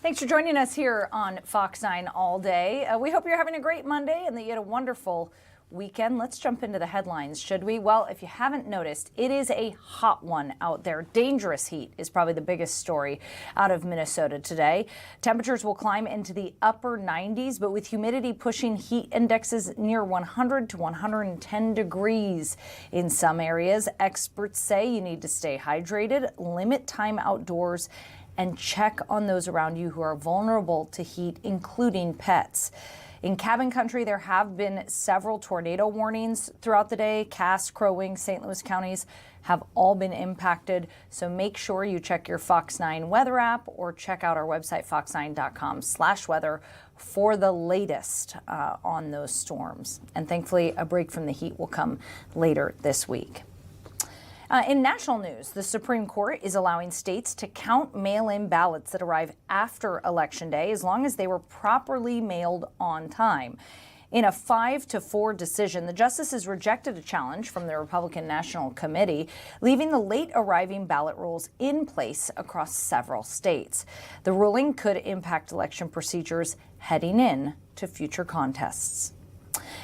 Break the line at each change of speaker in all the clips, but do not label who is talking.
Thanks for joining us here on Fox 9 all day. We hope you're having a great Monday and that you had a wonderful weekend. Let's jump into the headlines, should we? Well, if you haven't noticed, it is a hot one out there. Dangerous heat is probably the biggest story out of Minnesota today. Temperatures will climb into the upper 90s, but with humidity pushing heat indexes near 100 to 110 degrees in some areas. Experts say you need to stay hydrated, limit time outdoors, and check on those around you who are vulnerable to heat, including pets. In cabin country, there have been several tornado warnings throughout the day. Cass, Crow Wing, St. Louis counties have all been impacted. So make sure you check your Fox 9 weather app or check out our website, fox9.com/weather, for the latest on those storms. And thankfully, a break from the heat will come later this week. In national news, the Supreme Court is allowing states to count mail-in ballots that arrive after Election Day as long as they were properly mailed on time. In a 5-4 decision, the justices rejected a challenge from the Republican National Committee, leaving the late arriving ballot rules in place across several states. The ruling could impact election procedures heading in to future contests.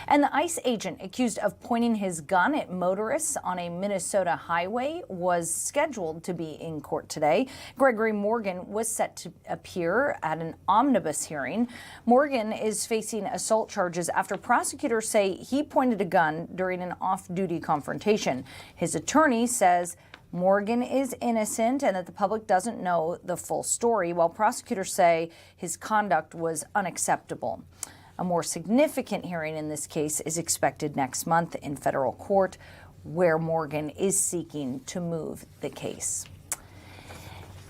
And the ICE agent accused of pointing his gun at motorists on a Minnesota highway was scheduled to be in court today. Gregory Morgan was set to appear at an omnibus hearing. Morgan is facing assault charges after prosecutors say he pointed a gun during an off-duty confrontation. His attorney says Morgan is innocent and that the public doesn't know the full story, while prosecutors say his conduct was unacceptable. A more significant hearing in this case is expected next month in federal court, where Morgan is seeking to move the case.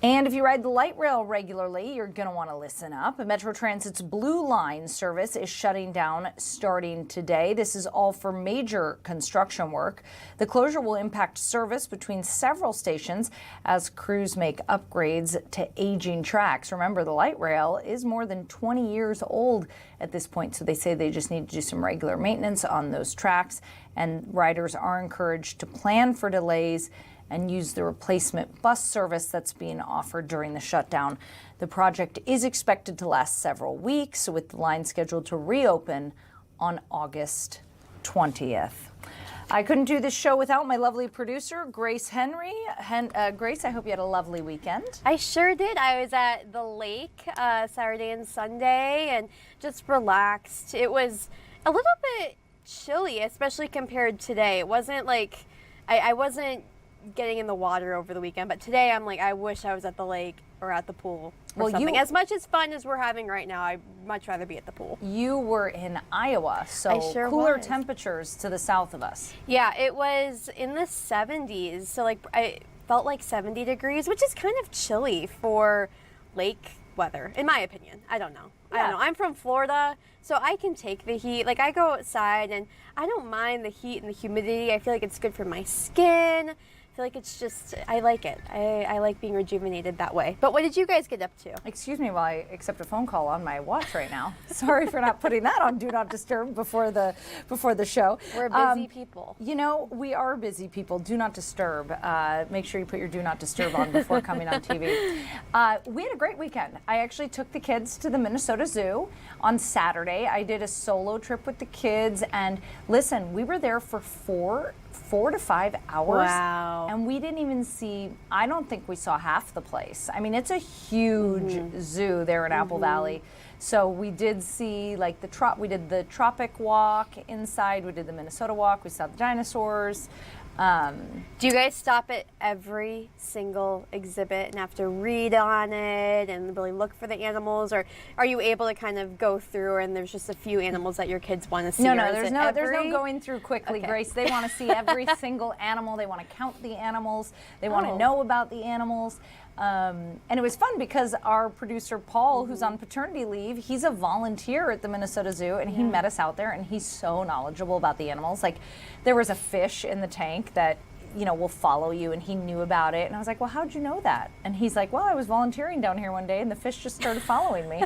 And if you ride the light rail regularly, you're going to want to listen up. Metro Transit's Blue Line service is shutting down starting today. This is all for major construction work. The closure will impact service between several stations as crews make upgrades to aging tracks. Remember, the light rail is more than 20 years old at this point, so they say they just need to do some regular maintenance on those tracks, and riders are encouraged to plan for delays and use the replacement bus service that's being offered during the shutdown. The project is expected to last several weeks, with the line scheduled to reopen on August 20th. I couldn't do this show without my lovely producer, Grace Henry. Grace, I hope you had a lovely weekend.
I sure did. I was at the lake Saturday and Sunday and just relaxed. It was a little bit chilly, especially compared to today. It wasn't like, I wasn't getting in the water over the weekend, but today I'm like, I wish I was at the lake or at the pool or something. As much as fun as we're having right now, I'd much rather be at the pool.
You were in Iowa, so
sure
cooler
was.
Temperatures to the south of us.
Yeah, it was in the 70s, so like I felt like 70 degrees, which is kind of chilly for lake weather, in my opinion. I don't know. I don't know. I'm from Florida, so I can take the heat. Like, I go outside and I don't mind the heat and the humidity. I feel like it's good for my skin. I feel like it's just, I like it. I like being rejuvenated that way. But what did you guys get up to?
Excuse me while I accept a phone call on my watch right now. Sorry for not putting that on Do Not Disturb before the show.
We're busy people.
You know, we are busy people. Do Not Disturb. Make sure you put your Do Not Disturb on before coming on TV. We had a great weekend. I actually took the kids to the Minnesota Zoo on Saturday. I did a solo trip with the kids, and listen, we were there for 4 to 5 hours.
Wow.
And we didn't even see, I don't think we saw half the place. I mean, it's a huge zoo there in Apple Valley. So we did see like we did the tropic walk inside, we did the Minnesota walk, we saw the dinosaurs.
Do you guys stop at every single exhibit and have to read on it and really look for the animals, or are you able to kind of go through and there's just a few animals that your kids want to see?
No, there's no going through quickly,
Okay.
Grace. They want to see every single animal. They want to count the animals. They want to know about the animals. And it was fun because our producer, Paul, who's on paternity leave, he's a volunteer at the Minnesota Zoo, and he met us out there, and he's so knowledgeable about the animals. Like, there was a fish in the tank that, you know, will follow you, and he knew about it. And I was like, well, how'd you know that? And he's like, well, I was volunteering down here one day, and the fish just started following me.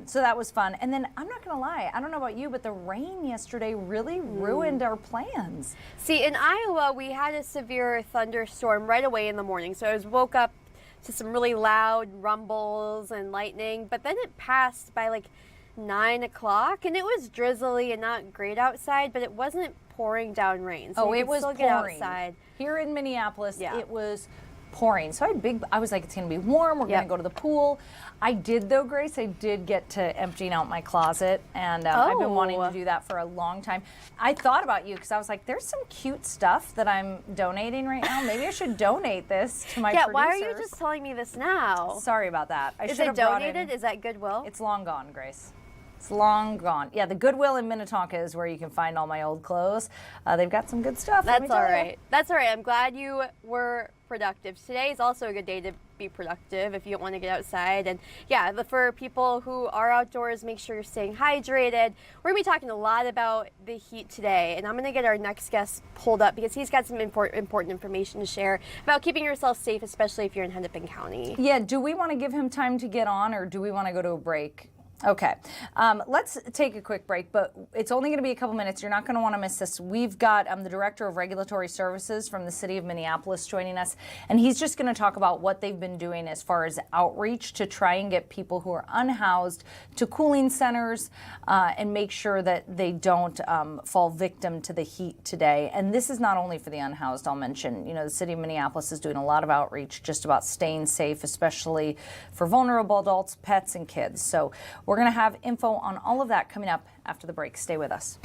So that was fun. And then I'm not going to lie, I don't know about you, but the rain yesterday really ruined our plans.
See, in Iowa, we had a severe thunderstorm right away in the morning. So I woke up to some really loud rumbles and lightning, but then it passed by like 9 o'clock, and it was drizzly and not great outside, but it wasn't pouring down rain. So
it was
still
pouring.
Get outside.
Here in Minneapolis,
Yeah.
it was pouring. So I was like, it's going to be warm. We're going to go to the pool. I did, though, Grace. I did get to emptying out my closet, and I've been wanting to do that for a long time. I thought about you because I was like, there's some cute stuff that I'm donating right now. Maybe I should donate this to my producers.
Why are you just telling me this now?
Sorry about that.
Is it donated? Is that Goodwill?
It's long gone, Grace. It's long gone. Yeah, the Goodwill in Minnetonka is where you can find all my old clothes. They've got some good stuff.
That's all right. That's all right. I'm glad you were productive. Today is also a good day to be productive if you don't want to get outside. And yeah, for people who are outdoors, make sure you're staying hydrated. We're going to be talking a lot about the heat today, and I'm going to get our next guest pulled up because he's got some important information to share about keeping yourself safe, especially if you're in Hennepin County.
Yeah, do we want to give him time to get on, or do we want to go to a break? Okay, let's take a quick break, but it's only going to be a couple minutes. You're not going to want to miss this. We've got the Director of Regulatory Services from the City of Minneapolis joining us, and he's just going to talk about what they've been doing as far as outreach to try and get people who are unhoused to cooling centers and make sure that they don't fall victim to the heat today. And this is not only for the unhoused, I'll mention. You know, the City of Minneapolis is doing a lot of outreach just about staying safe, especially for vulnerable adults, pets, and kids. So we're going to have info on all of that coming up after the break. Stay with us.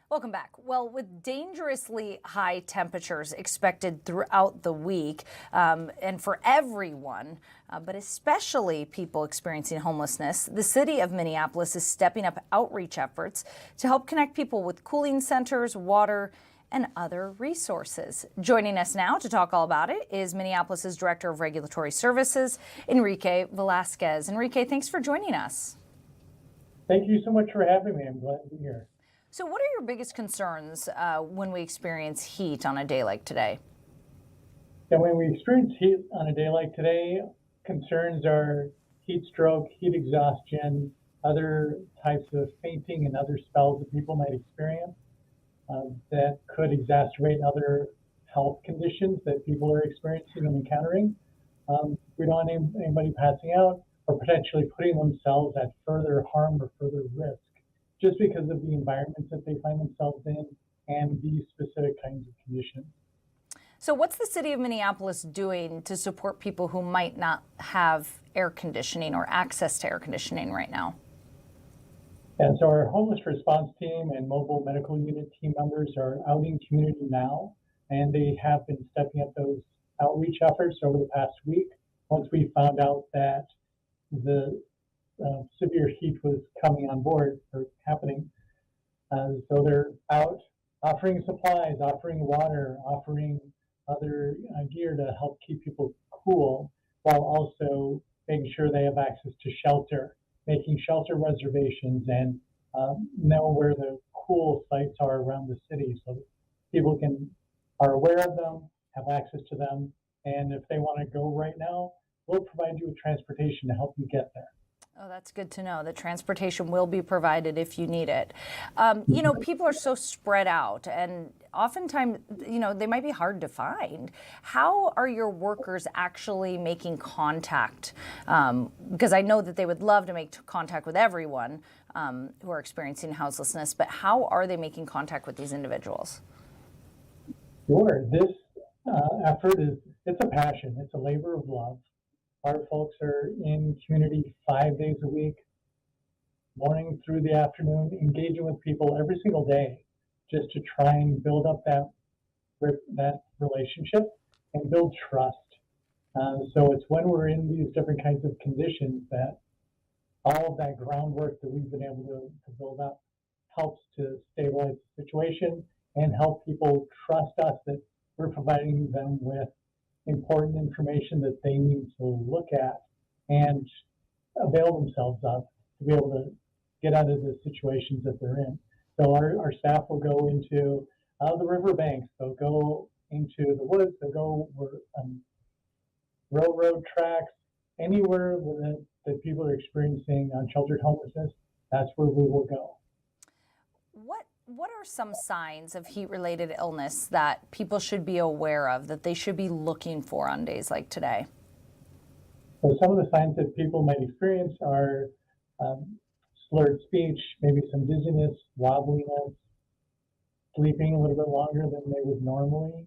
Welcome back. Well, with dangerously high temperatures expected throughout the week and for everyone, but especially people experiencing homelessness, the City of Minneapolis is stepping up outreach efforts to help connect people with cooling centers, water, and other resources. Joining us now to talk all about it is Minneapolis's Director of Regulatory Services, Enrique Velasquez. Enrique, thanks for joining us.
Thank you so much for having me. I'm glad to be here.
So what are your biggest concerns when we experience heat on a day like today?
And when we experience heat on a day like today, concerns are heat stroke, heat exhaustion, other types of fainting and other spells that people might experience that could exacerbate other health conditions that people are experiencing and encountering. We don't want anybody passing out or potentially putting themselves at further harm or further risk just because of the environments that they find themselves in and these specific kinds of conditions.
So what's the city of Minneapolis doing to support people who might not have air conditioning or access to air conditioning right now?
And so our homeless response team and mobile medical unit team members are out in community now, and they have been stepping up those outreach efforts over the past week. Once we found out that the severe heat was coming on board or happening, so they're out offering supplies, offering water, offering other gear to help keep people cool, while also making sure they have access to shelter, making shelter reservations, and know where the cool sites are around the city so that people are aware of them, have access to them, and if they want to go right now, we'll provide you with transportation to help you get there.
Oh, that's good to know. The transportation will be provided if you need it. People are so spread out, and oftentimes, they might be hard to find. How are your workers actually making contact? Because I know that they would love to make contact with everyone who are experiencing houselessness, but how are they making contact with these individuals?
Sure. This effort it's a passion. It's a labor of love. Our folks are in community 5 days a week, morning through the afternoon, engaging with people every single day, just to try and build up that relationship and build trust. So it's when we're in these different kinds of conditions that all of that groundwork that we've been able to build up helps to stabilize the situation and help people trust us that we're providing them with important information that they need to look at and avail themselves of to be able to get out of the situations that they're in. So our staff will go into the riverbanks, they'll go into the woods, they'll go railroad tracks, anywhere that people are experiencing unsheltered homelessness, that's where we will go.
What are some signs of heat-related illness that people should be aware of, that they should be looking for on days like today?
So some of the signs that people might experience are slurred speech, maybe some dizziness, wobbliness, sleeping a little bit longer than they would normally.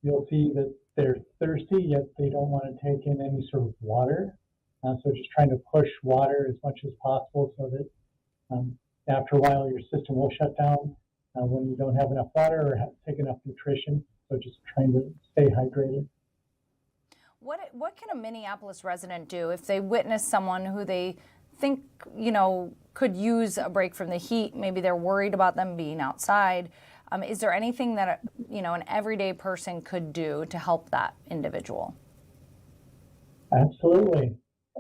You'll see that they're thirsty, yet they don't want to take in any sort of water. So just trying to push water as much as possible so that after a while your system will shut down when you don't have enough water or take enough nutrition. So just trying to stay hydrated.
What can a Minneapolis resident do if they witness someone who they think, could use a break from the heat? Maybe they're worried about them being outside. Is there anything that, an everyday person could do to help that individual?
Absolutely.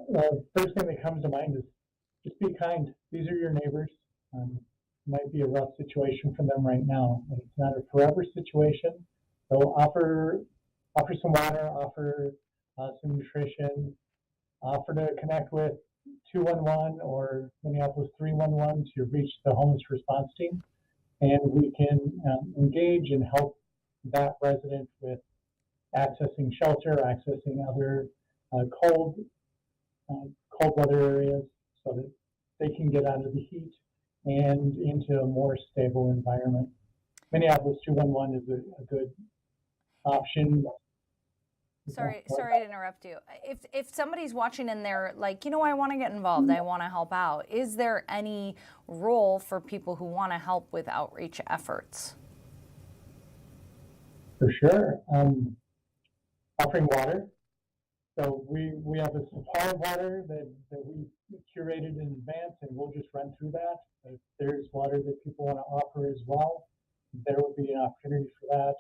The first thing that comes to mind is just be kind. These are your neighbors. It might be a rough situation for them right now, but it's not a forever situation. So offer some water, offer some nutrition, offer to connect with 211 or Minneapolis 311 to reach the homeless response team, and we can engage and help that resident with accessing shelter, accessing other cold weather areas so that they can get out of the heat and into a more stable environment. Minneapolis 211 is a good option.
Sorry to interrupt you. If somebody's watching and they're like, I want to get involved, I want to help out, is there any role for people who want to help with outreach efforts?
For sure. Offering water. So we have a supply of water that we curated in advance, and we'll just run through that. If there's water that people want to offer as well, there will be an opportunity for that.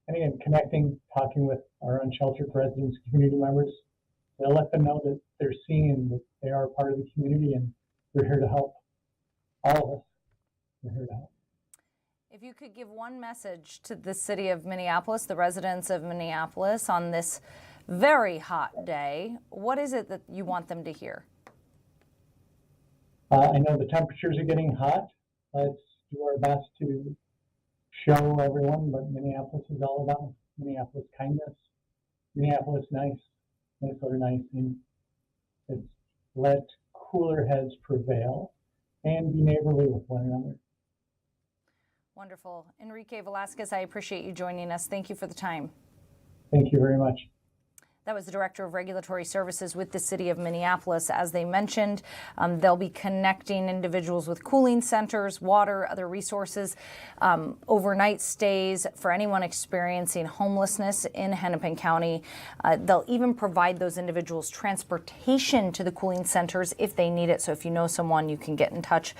And again, connecting, talking with our unsheltered residents, community members, they'll let them know that they're seen, that they are part of the community, and we're here to help. All of us, we're here to help.
If you could give one message to the city of Minneapolis, the residents of Minneapolis, on this very hot day, what is it that you want them to hear?
I know the temperatures are getting hot. Let's do our best to show everyone what Minneapolis is all about. Minneapolis kindness, Minneapolis nice, Minnesota nice, and it's let cooler heads prevail and be neighborly with one another.
Wonderful. Enrique Velasquez, I appreciate you joining us. Thank you for the time.
Thank you very much.
That was the Director of Regulatory Services with the City of Minneapolis. As they mentioned, they'll be connecting individuals with cooling centers, water, other resources, overnight stays for anyone experiencing homelessness in Hennepin County. They'll even provide those individuals transportation to the cooling centers if they need it. So if you know someone, you can get in touch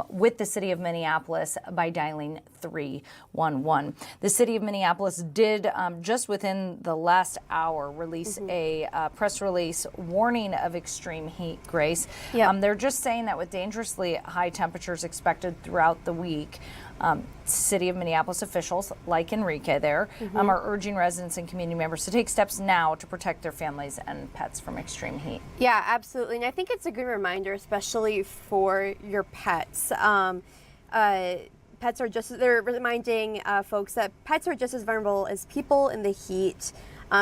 with the City of Minneapolis by dialing 311. The City of Minneapolis did, just within the last hour, release a press release warning of extreme heat, Grace.
Yep.
They're just saying that with dangerously high temperatures expected throughout the week, City of Minneapolis officials, like Enrique there, are urging residents and community members to take steps now to protect their families and pets from extreme heat.
Yeah, absolutely. And I think it's a good reminder, especially for your pets. Pets are they're reminding folks that pets are just as vulnerable as people in the heat.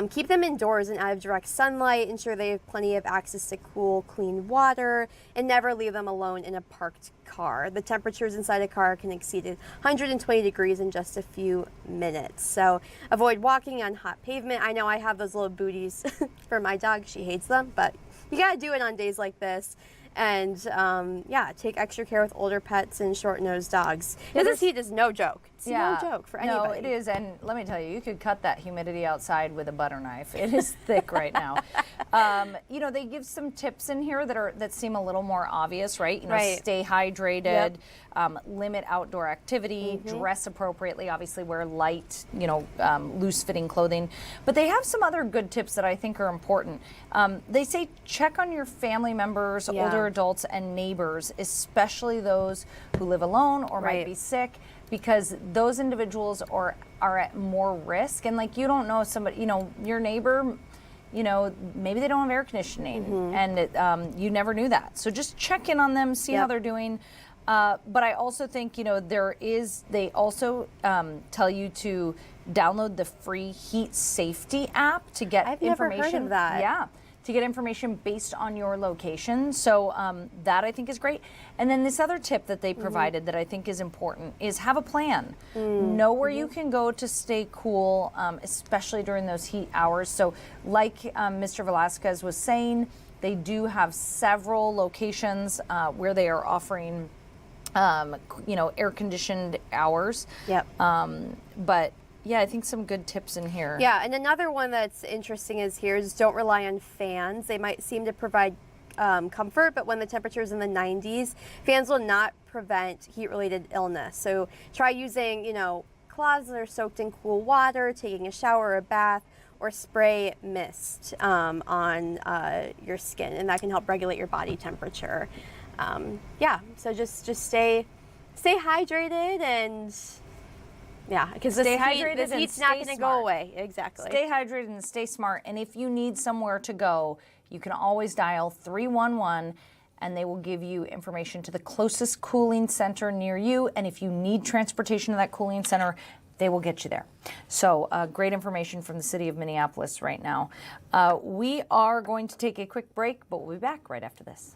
Keep them indoors and out of direct sunlight, ensure they have plenty of access to cool, clean water, and never leave them alone in a parked car. The temperatures inside a car can exceed 120 degrees in just a few minutes. So avoid walking on hot pavement. I know I have those little booties for my dog. She hates them, but you gotta do it on days like this. And yeah, take extra care with older pets and short-nosed dogs.
Yeah,
This heat is no joke. It's no joke for anybody.
No, it is. And let me tell you, you could cut that humidity outside with a butter knife. It is thick right now. You know, they give some tips in here that seem a little more obvious, right? You know, stay hydrated, limit outdoor activity, dress appropriately, obviously wear light, you know, loose-fitting clothing. But they have some other good tips that I think are important. They say check on your family members, older adults, and neighbors, especially those who live alone or might be sick, because those individuals are at more risk. And like, you don't know somebody, you know, your neighbor, you know, maybe they don't have air conditioning, and you never knew that. So just check in on them, see how they're doing. But I also think, you know, they also tell you to download the free heat safety app to get information.
Never heard of that.
Yeah. To get information based on your location. So that I think is great. And then this other tip that they provided that I think is important is have a plan. Know where you can go to stay cool, especially during those heat hours. So like Mr. Velasquez was saying, they do have several locations where they are offering you know, air-conditioned hours.
Yep.
But yeah, I think some good tips in here.
Yeah, and another one that's interesting is don't rely on fans. They might seem to provide comfort, but when the temperature is in the 90s, fans will not prevent heat-related illness. So try using, you know, cloths that are soaked in cool water, taking a shower or a bath, or spray mist on your skin, and that can help regulate your body temperature. Yeah, so just stay hydrated and. Yeah, because this heat's not going to go away. Exactly.
Stay hydrated and stay smart. And if you need somewhere to go, you can always dial 311 and they will give you information to the closest cooling center near you. And if you need transportation to that cooling center, they will get you there. So great information from the City of Minneapolis right now. We are going to take a quick break, but we'll be back right after this.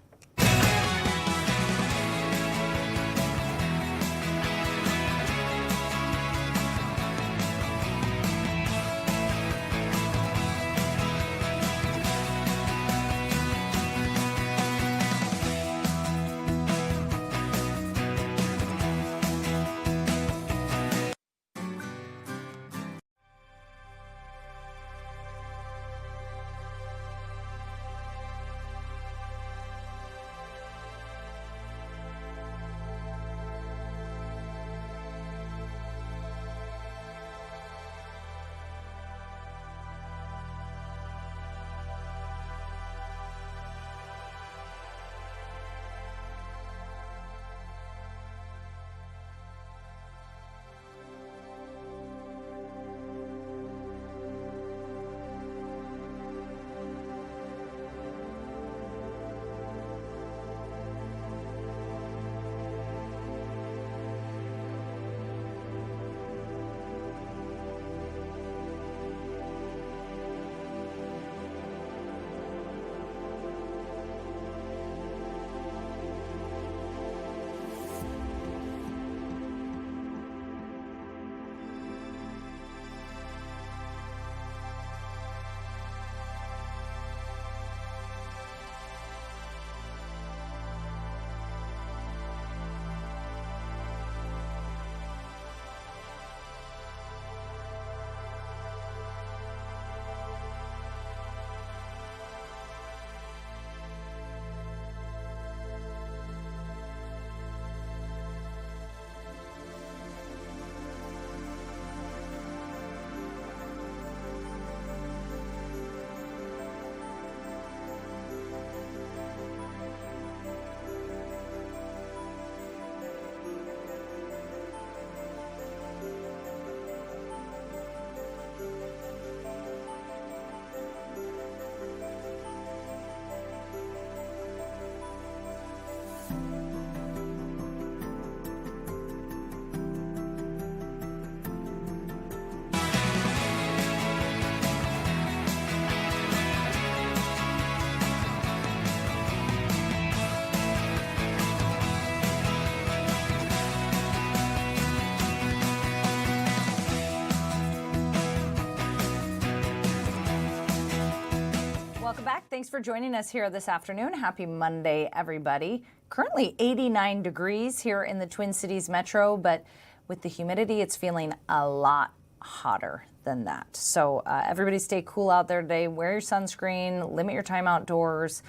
Welcome back. Thanks for joining us here this afternoon. Happy Monday, everybody. Currently 89 degrees here in the Twin Cities metro, but with the humidity, it's feeling a lot hotter than that. So everybody stay cool out there today. Wear your sunscreen, limit your time outdoors,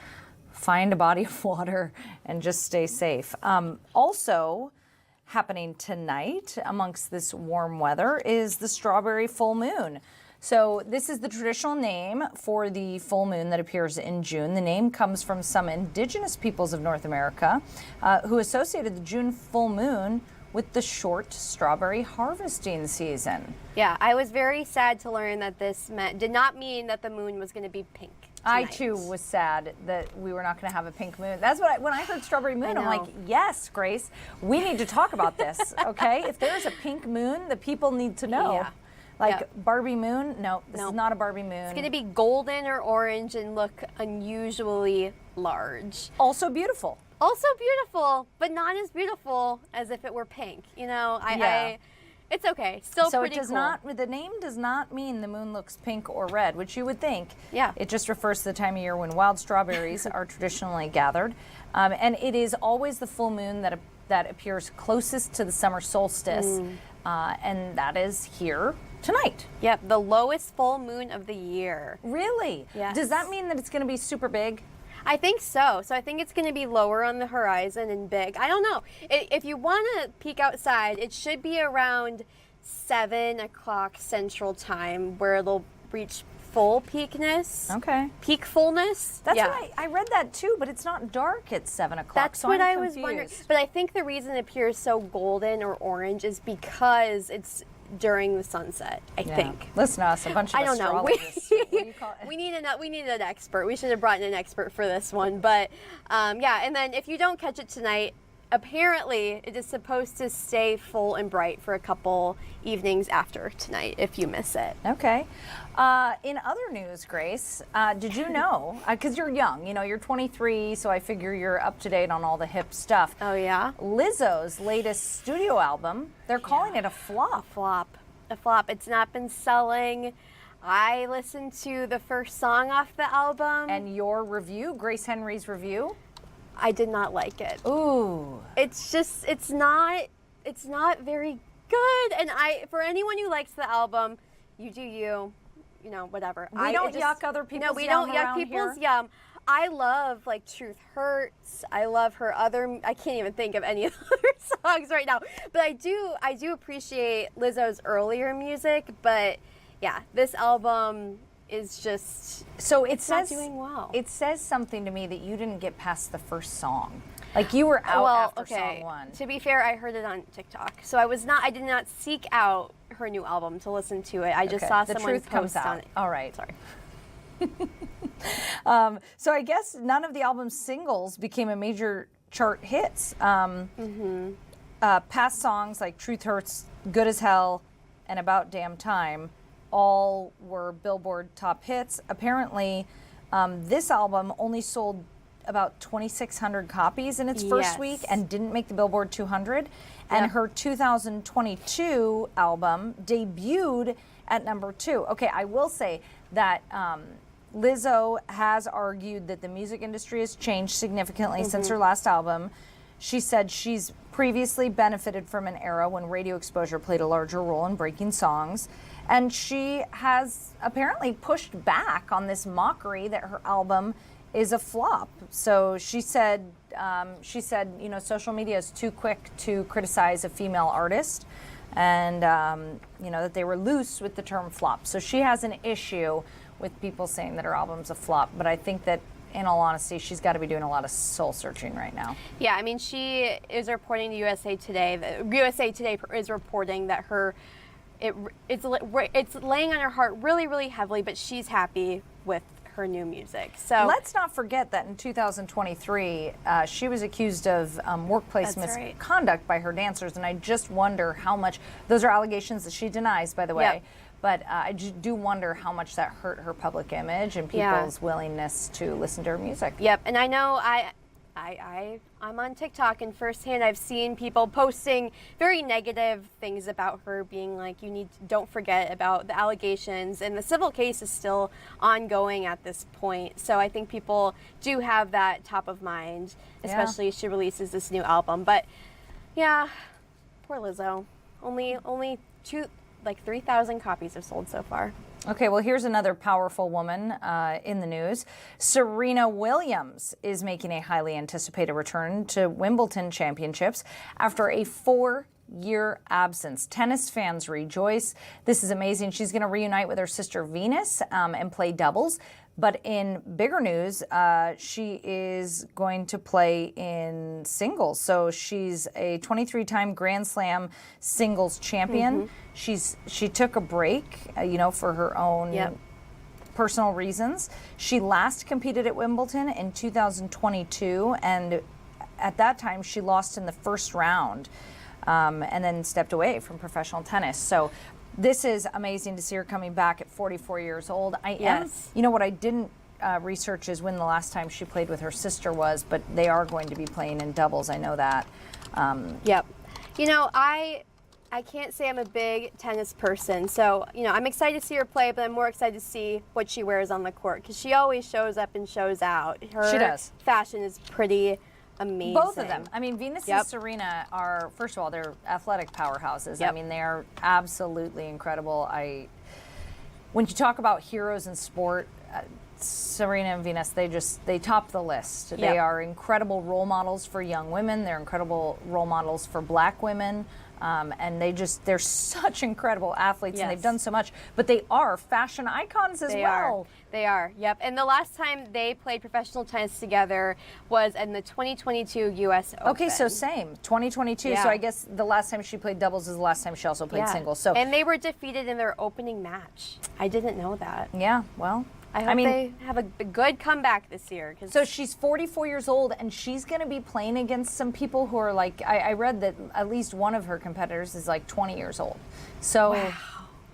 find a body of water, and just stay safe. Also happening tonight amongst this warm weather is the strawberry full moon. So this is the traditional name for the full moon that appears in June. The name comes from some indigenous peoples of North America who associated the June full moon with the short strawberry harvesting season.
Yeah, I was very sad to learn that this did not mean that the moon was going to be pink tonight.
I too was sad that we were not going to have a pink moon. That's what when I heard strawberry moon, I'm like, yes, Grace, we need to talk about this, okay? If there's a pink moon, the people need to know.
Yeah.
Like Barbie moon? No, this is not a Barbie moon.
It's going to be golden or orange and look unusually large.
Also beautiful.
Also beautiful, but not as beautiful as if it were pink. You know, it's okay. Still
so
pretty
it does
cool.
not, the name does not mean the moon looks pink or red, which you would think.
Yeah.
It just refers to the time of year when wild strawberries are traditionally gathered. And it is always the full moon that appears closest to the summer solstice. And that is here tonight.
Yep, the lowest full moon of the year.
Really?
Yes.
Does that mean that it's going to be super big?
I think so. So I think it's going to be lower on the horizon and big. I don't know. If you want to peek outside, it should be around 7 o'clock Central Time where it'll reach full peakness.
Okay.
Peak fullness.
That's what I read that too, but it's not dark at 7 o'clock.
That's
so
what
I'm
I was
confused.
wondering. But I think the reason it appears so golden or orange is because it's during the sunset, I think.
Listen to us, a bunch of
I don't know.
astrologists. What do you call it?
We need an expert. We should have brought in an expert for this one. But yeah, and then if you don't catch it tonight, apparently it is supposed to stay full and bright for a couple evenings after tonight if you miss it.
Okay. In other news, Grace, did you know, because you're young, you know, you're 23, so I figure you're up to date on all the hip stuff.
Oh, yeah?
Lizzo's latest studio album, they're calling it a flop.
A flop. It's not been selling. I listened to the first song off the album.
And your review, Grace Henry's review?
I did not like it.
Ooh.
It's not very good. And for anyone who likes the album, you do you know, whatever.
We don't yuck other people's yum.
No, we don't yuck
around
people's
here.
yum. I love like Truth Hurts. I love her other. I can't even think of any of the other songs right now. But I do appreciate Lizzo's earlier music. But yeah, this album is just it's not doing well.
It says something to me that you didn't get past the first song. Like you were out after song one.
To be fair, I heard it on TikTok, so I did not seek out her new album to listen to it. I just saw
the
someone
truth comes
post on
out.
it.
All right.
Sorry.
So I guess none of the album's singles became a major chart hits. Past songs like Truth Hurts, Good as Hell, and About Damn Time all were Billboard top hits. Apparently, this album only sold about 2,600 copies in its first week and didn't make the Billboard 200. And her 2022 album debuted at number 2. Okay, I will say that Lizzo has argued that the music industry has changed significantly since her last album. She said she's previously benefited from an era when radio exposure played a larger role in breaking songs. And she has apparently pushed back on this mockery that her album is a flop. So she said, you know, social media is too quick to criticize a female artist, and you know, that they were loose with the term flop. So she has an issue with people saying that her album's a flop. But I think that, in all honesty, she's got to be doing a lot of soul searching right now.
Yeah, I mean, she is reporting to USA Today. USA Today is reporting that it's laying on her heart really, really heavily, but she's happy with her new music. So
let's not forget that in 2023, she was accused of workplace misconduct by her dancers, and I just wonder how much. Those are allegations that she denies, by the way.
Yep.
But I do wonder how much that hurt her public image and people's willingness to listen to her music.
Yep, and I know I'm on TikTok, and firsthand I've seen people posting very negative things about her, being like, don't forget about the allegations, and the civil case is still ongoing at this point. So I think people do have that top of mind, especially as she releases this new album. But yeah, poor Lizzo. Only 3,000 copies have sold so far.
Okay, well, here's another powerful woman in the news. Serena Williams is making a highly anticipated return to Wimbledon Championships after a 4-year absence. Tennis fans rejoice. This is amazing. She's going to reunite with her sister Venus and play doubles. But in bigger news, she is going to play in singles. So she's a 23-time Grand Slam singles champion. She took a break, for her own personal reasons. She last competed at Wimbledon in 2022, and at that time she lost in the first round, and then stepped away from professional tennis. So this is amazing to see her coming back at 44 years old. What I didn't research is when the last time she played with her sister was, but they are going to be playing in doubles. I know that.
Yep. I can't say I'm a big tennis person, so I'm excited to see her play, but I'm more excited to see what she wears on the court, because she always shows up and shows out. She
does.
Fashion is pretty amazing.
Both of them. I mean, Venus and Serena are, first of all, they're athletic powerhouses. I mean, they're absolutely incredible. When you talk about heroes in sport, Serena and Venus, they top the list. They are incredible role models for young women. They're incredible role models for Black women. And they're such incredible athletes, and they've done so much, but they are fashion icons as well.
They are, yep. And the last time they played professional tennis together was in the 2022 U.S. Open.
Okay, so same, 2022. So I guess the last time she played doubles is the last time she also played singles. So
and they were defeated in their opening match. I didn't know that.
Yeah, well,
I hope they have a good comeback this year.
So she's 44 years old, and she's going to be playing against some people who are like, I read that at least one of her competitors is like 20 years old. So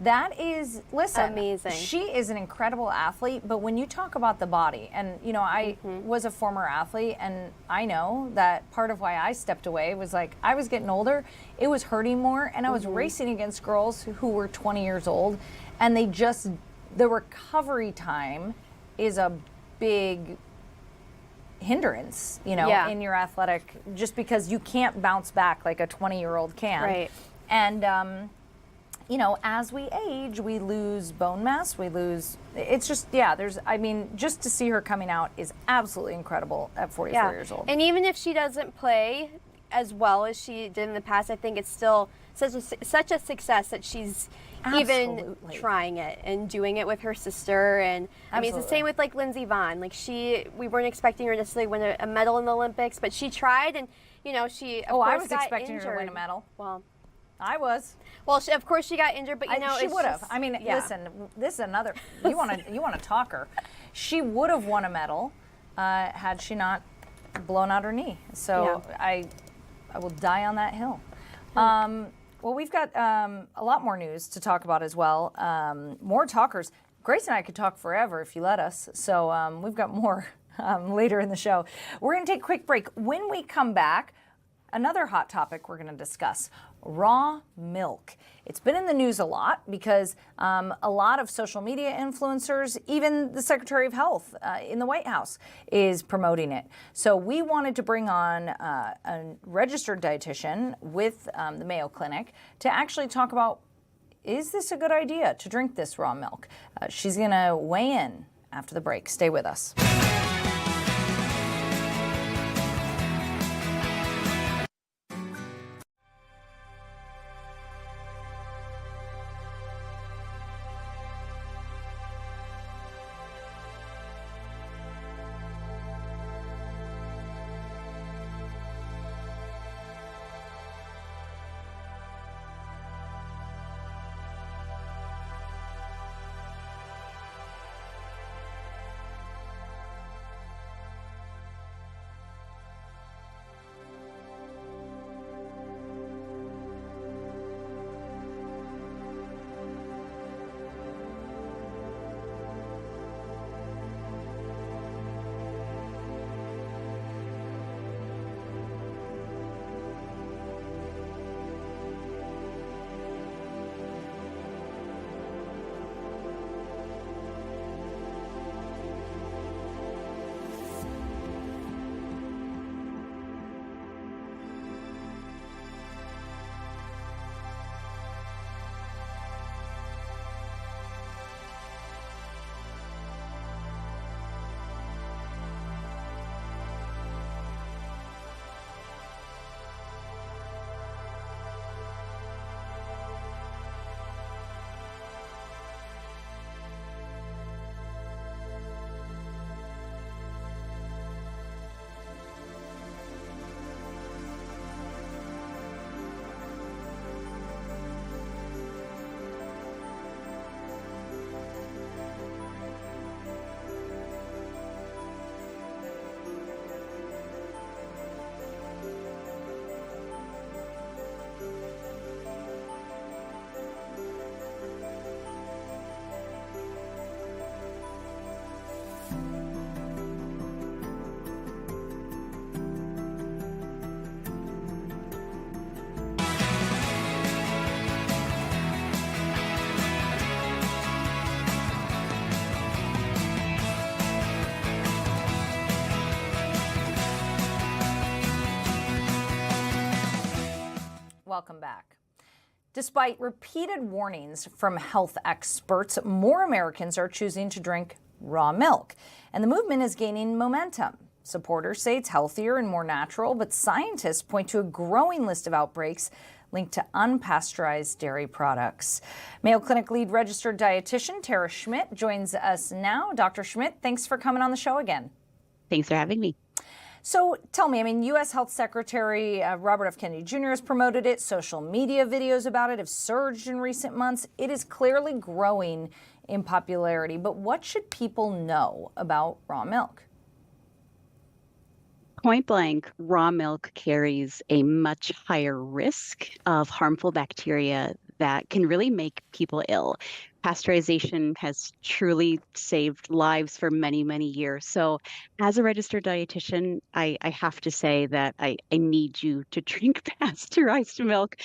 that is, listen,
amazing.
She is an incredible athlete, but when you talk about the body, and I was a former athlete, and I know that part of why I stepped away was like, I was getting older, it was hurting more, and I was racing against girls who were 20 years old, and the recovery time is a big hindrance, in your athletic, just because you can't bounce back like a 20-year-old can.
Right.
And, as we age, we lose bone mass, it's just, just to see her coming out is absolutely incredible at 44 years old.
And even if she doesn't play as well as she did in the past, I think it's still such a success that she's even trying it and doing it with her sister. And I mean, it's the same with like Lindsey Vonn. Like we weren't expecting her to necessarily win a medal in the Olympics, but she tried, and she
I was expecting her to win a medal.
Well,
I was.
Well, of course she got injured, but
she would have. I mean, listen, this is another. You want to talk her? She would have won a medal had she not blown out her knee. So I will die on that hill. Well, we've got a lot more news to talk about as well. More talkers. Grace and I could talk forever if you let us. So we've got more later in the show. We're going to take a quick break. When we come back, another hot topic we're going to discuss, raw milk. It's been in the news a lot because a lot of social media influencers, even the Secretary of Health in the White House, is promoting it. So we wanted to bring on a registered dietitian with the Mayo Clinic to actually talk about, is this a good idea to drink this raw milk? She's going to weigh in after the break. Stay with us. Welcome back. Despite repeated warnings from health experts, more Americans are choosing to drink raw milk, and the movement is gaining momentum. Supporters say it's healthier and more natural, but scientists point to a growing list of outbreaks linked to unpasteurized dairy products. Mayo Clinic lead registered dietitian Tara Schmidt joins us now. Dr. Schmidt, thanks for coming on the show again.
Thanks for having me.
So tell me, U.S. Health Secretary Robert F. Kennedy Jr. has promoted it. Social media videos about it have surged in recent months. It is clearly growing in popularity. But what should people know about raw milk?
Point blank, raw milk carries a much higher risk of harmful bacteria that can really make people ill. Pasteurization has truly saved lives for many, many years. So as a registered dietitian, I have to say that I need you to drink pasteurized milk.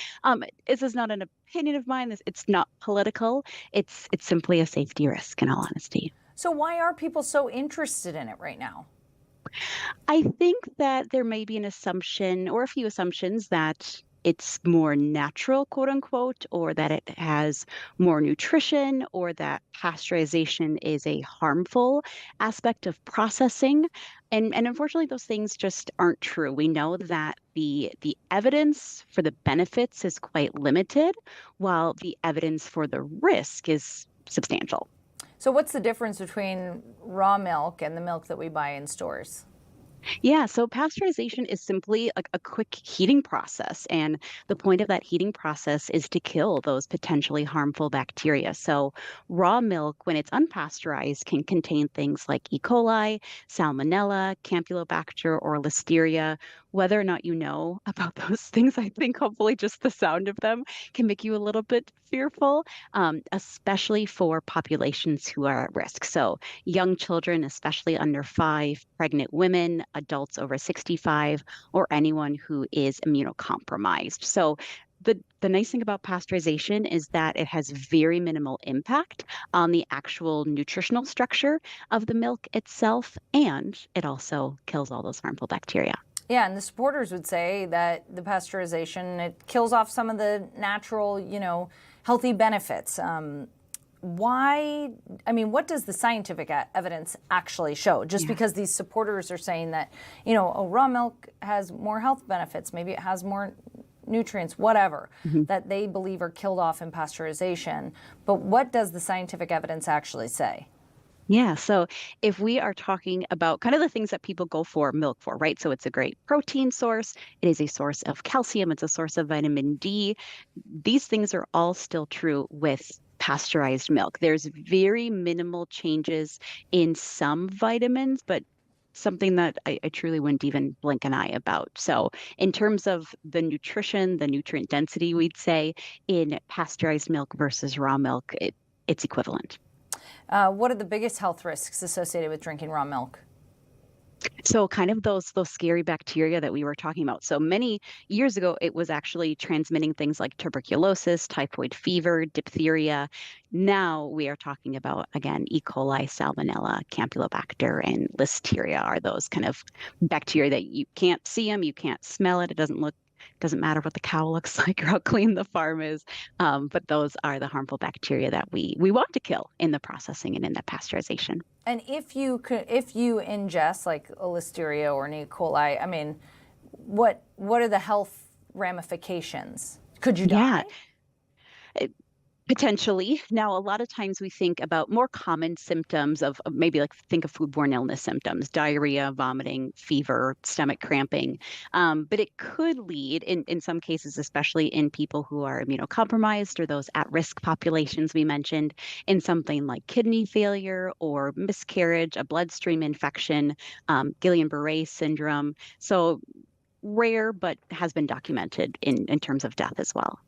This is not an opinion of mine. It's not political. It's simply a safety risk, in all honesty.
So why are people so interested in it right now?
I think that there may be an assumption or a few assumptions that it's more natural, quote unquote, or that it has more nutrition, or that pasteurization is a harmful aspect of processing. And unfortunately, those things just aren't true. We know that the evidence for the benefits is quite limited, while the evidence for the risk is substantial.
So what's the difference between raw milk and the milk that we buy in stores?
Yeah, so pasteurization is simply a quick heating process. And the point of that heating process is to kill those potentially harmful bacteria. So raw milk, when it's unpasteurized, can contain things like E. coli, salmonella, campylobacter, or listeria. Whether or not you know about those things, I think hopefully just the sound of them can make you a little bit fearful, especially for populations who are at risk. So young children, especially under 5, pregnant women, adults over 65, or anyone who is immunocompromised. So the nice thing about pasteurization is that it has very minimal impact on the actual nutritional structure of the milk itself, and it also kills all those harmful bacteria.
Yeah, and the supporters would say that the pasteurization, it kills off some of the natural, healthy benefits. What does the scientific evidence actually show? Just because these supporters are saying that, raw milk has more health benefits, maybe it has more nutrients, whatever, that they believe are killed off in pasteurization. But what does the scientific evidence actually say?
Yeah, so if we are talking about kind of the things that people go for milk for, right? So it's a great protein source, it is a source of calcium, it's a source of vitamin D. These things are all still true with pasteurized milk. There's very minimal changes in some vitamins, but something that I truly wouldn't even blink an eye about. So in terms of the nutrition, the nutrient density, we'd say in pasteurized milk versus raw milk, it's equivalent.
What are the biggest health risks associated with drinking raw milk?
So kind of those scary bacteria that we were talking about. So many years ago, it was actually transmitting things like tuberculosis, typhoid fever, diphtheria. Now we are talking about, again, E. coli, salmonella, campylobacter, and listeria are those kind of bacteria that you can't see them, you can't smell it, doesn't matter what the cow looks like or how clean the farm is, but those are the harmful bacteria that we want to kill in the processing and in the pasteurization.
And if you ingest like a listeria or an E. coli, what are the health ramifications? Could you die?
Yeah. Potentially. Now, a lot of times we think about more common symptoms of maybe think of foodborne illness symptoms, diarrhea, vomiting, fever, stomach cramping. But it could lead in some cases, especially in people who are immunocompromised or those at-risk populations we mentioned, in something like kidney failure or miscarriage, a bloodstream infection, Guillain-Barré syndrome. So rare, but has been documented in terms of death as well.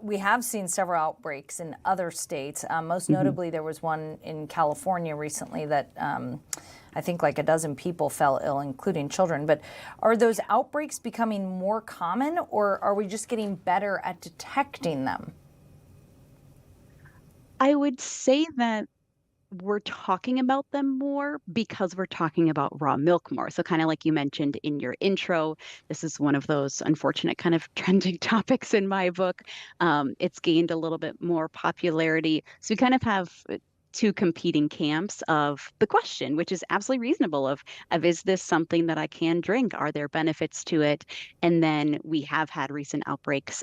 We have seen several outbreaks in other states. Most notably, there was one in California recently that I think like a dozen people fell ill, including children. But are those outbreaks becoming more common, or are we just getting better at detecting them?
I would say that we're talking about them more because we're talking about raw milk more. So kind of like you mentioned in your intro, this is one of those unfortunate kind of trending topics in my book. It's gained a little bit more popularity. So we kind of have two competing camps of the question, which is absolutely reasonable of is this something that I can drink? Are there benefits to it? And then we have had recent outbreaks,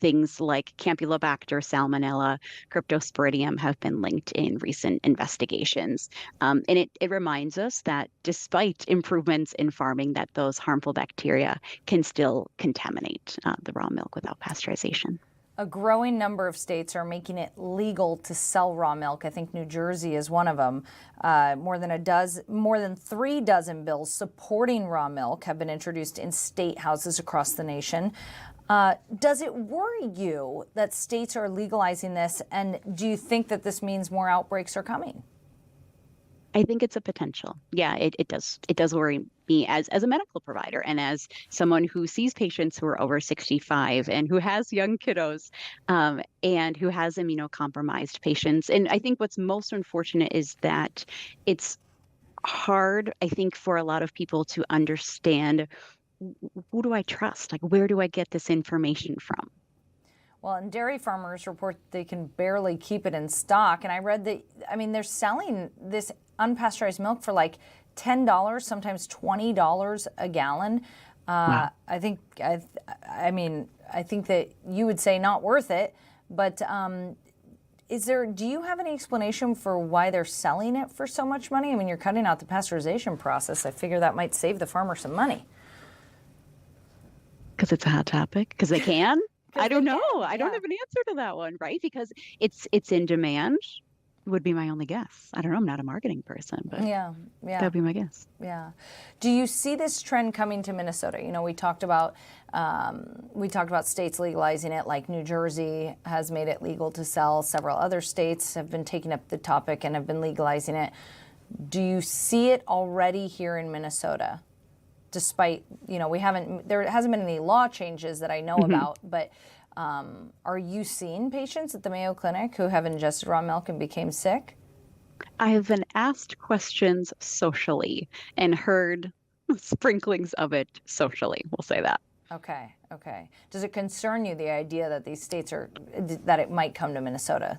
things like Campylobacter, Salmonella, Cryptosporidium have been linked in recent investigations. And it reminds us that despite improvements in farming, that those harmful bacteria can still contaminate the raw milk without pasteurization.
A growing number of states are making it legal to sell raw milk. I think New Jersey is one of them. More than 3 dozen bills supporting raw milk have been introduced in state houses across the nation. Does it worry you that states are legalizing this, and do you think that this means more outbreaks are coming?
I think it's a potential. Yeah, it does. It does worry me as a medical provider and as someone who sees patients who are over 65 and who has young kiddos, and who has immunocompromised patients. And I think what's most unfortunate is that it's hard, I think, for a lot of people to understand, who do I trust? Like, where do I get this information from?
Well, and dairy farmers report they can barely keep it in stock. And I read that, I mean, they're selling this unpasteurized milk for like $10, sometimes $20 a gallon.
Wow.
I think, I think that you would say not worth it. But do you have any explanation for why they're selling it for so much money? I mean, you're cutting out the pasteurization process. I figure that might save the farmer some money.
Because it's a hot topic? Because they can? I don't know. I don't
yeah.
have an answer to that one, right? Because it's in demand would be my only guess. I don't know. I'm not a marketing person, but
Yeah.
that'd be my guess.
Yeah. Do you see this trend coming to Minnesota? You know, we talked about states legalizing it, like New Jersey has made it legal to sell. Several other states have been taking up the topic and have been legalizing it. Do you see it already here in Minnesota? Despite, there hasn't been any law changes that I know about, but are you seeing patients at the Mayo Clinic who have ingested raw milk and became sick?
I have been asked questions socially and heard sprinklings of it socially. We'll say that.
Okay. Does it concern you, the idea that that it might come to Minnesota?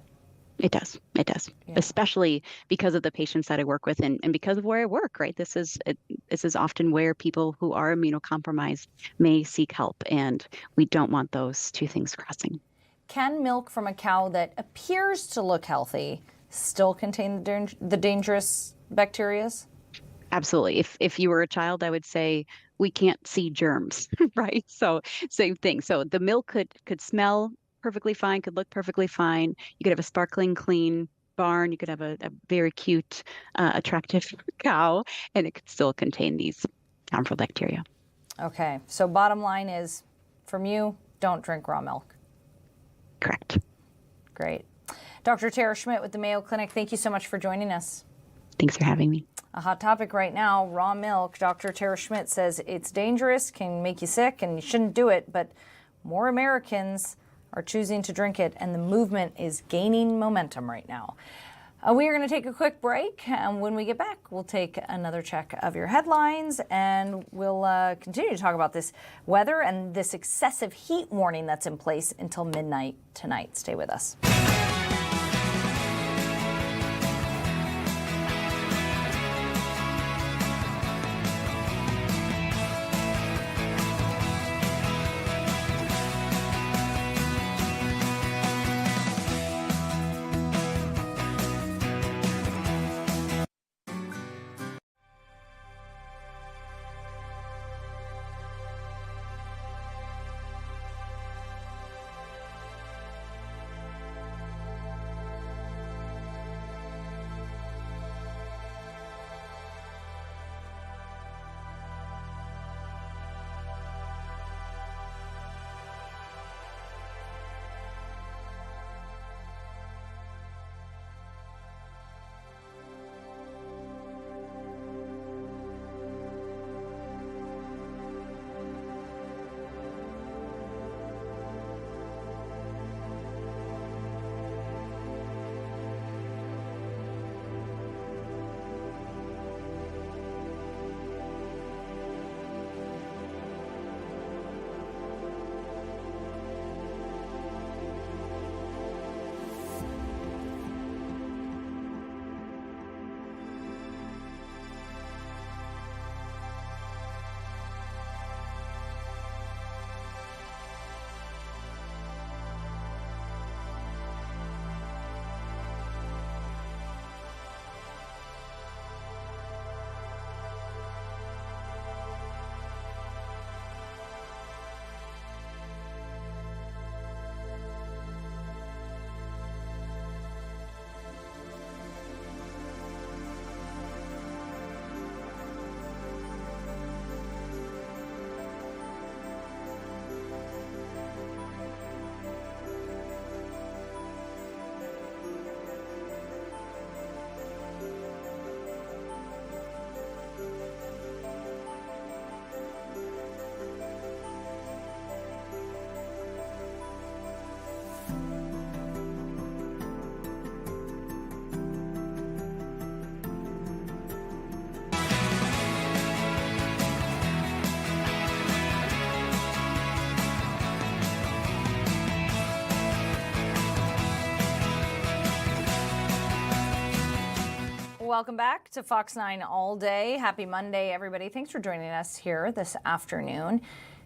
It does. It does. Yeah. Especially because of the patients that I work with and because of where I work, right? This is often where people who are immunocompromised may seek help, and we don't want those two things crossing.
Can milk from a cow that appears to look healthy still contain the dangerous bacteria?
Absolutely. If you were a child, I would say we can't see germs, right? So same thing. So the milk could smell perfectly fine, could look perfectly fine. You could have a sparkling clean barn. You could have a very cute, attractive cow, and it could still contain these harmful bacteria.
Okay. So bottom line is, from you, don't drink raw milk.
Correct.
Great. Dr. Tara Schmidt with the Mayo Clinic, thank you so much for joining us.
Thanks for having me.
A hot topic right now, raw milk. Dr. Tara Schmidt says it's dangerous, can make you sick, and you shouldn't do it, but more Americans are choosing to drink it, and the movement is gaining momentum right now. We are going to take a quick break, and when we get back, we'll take another check of your headlines, and we'll continue to talk about this weather and this excessive heat warning that's in place until midnight tonight. Stay with us. welcome back to Fox 9 All Day. Happy Monday, everybody. Thanks for joining us here this afternoon.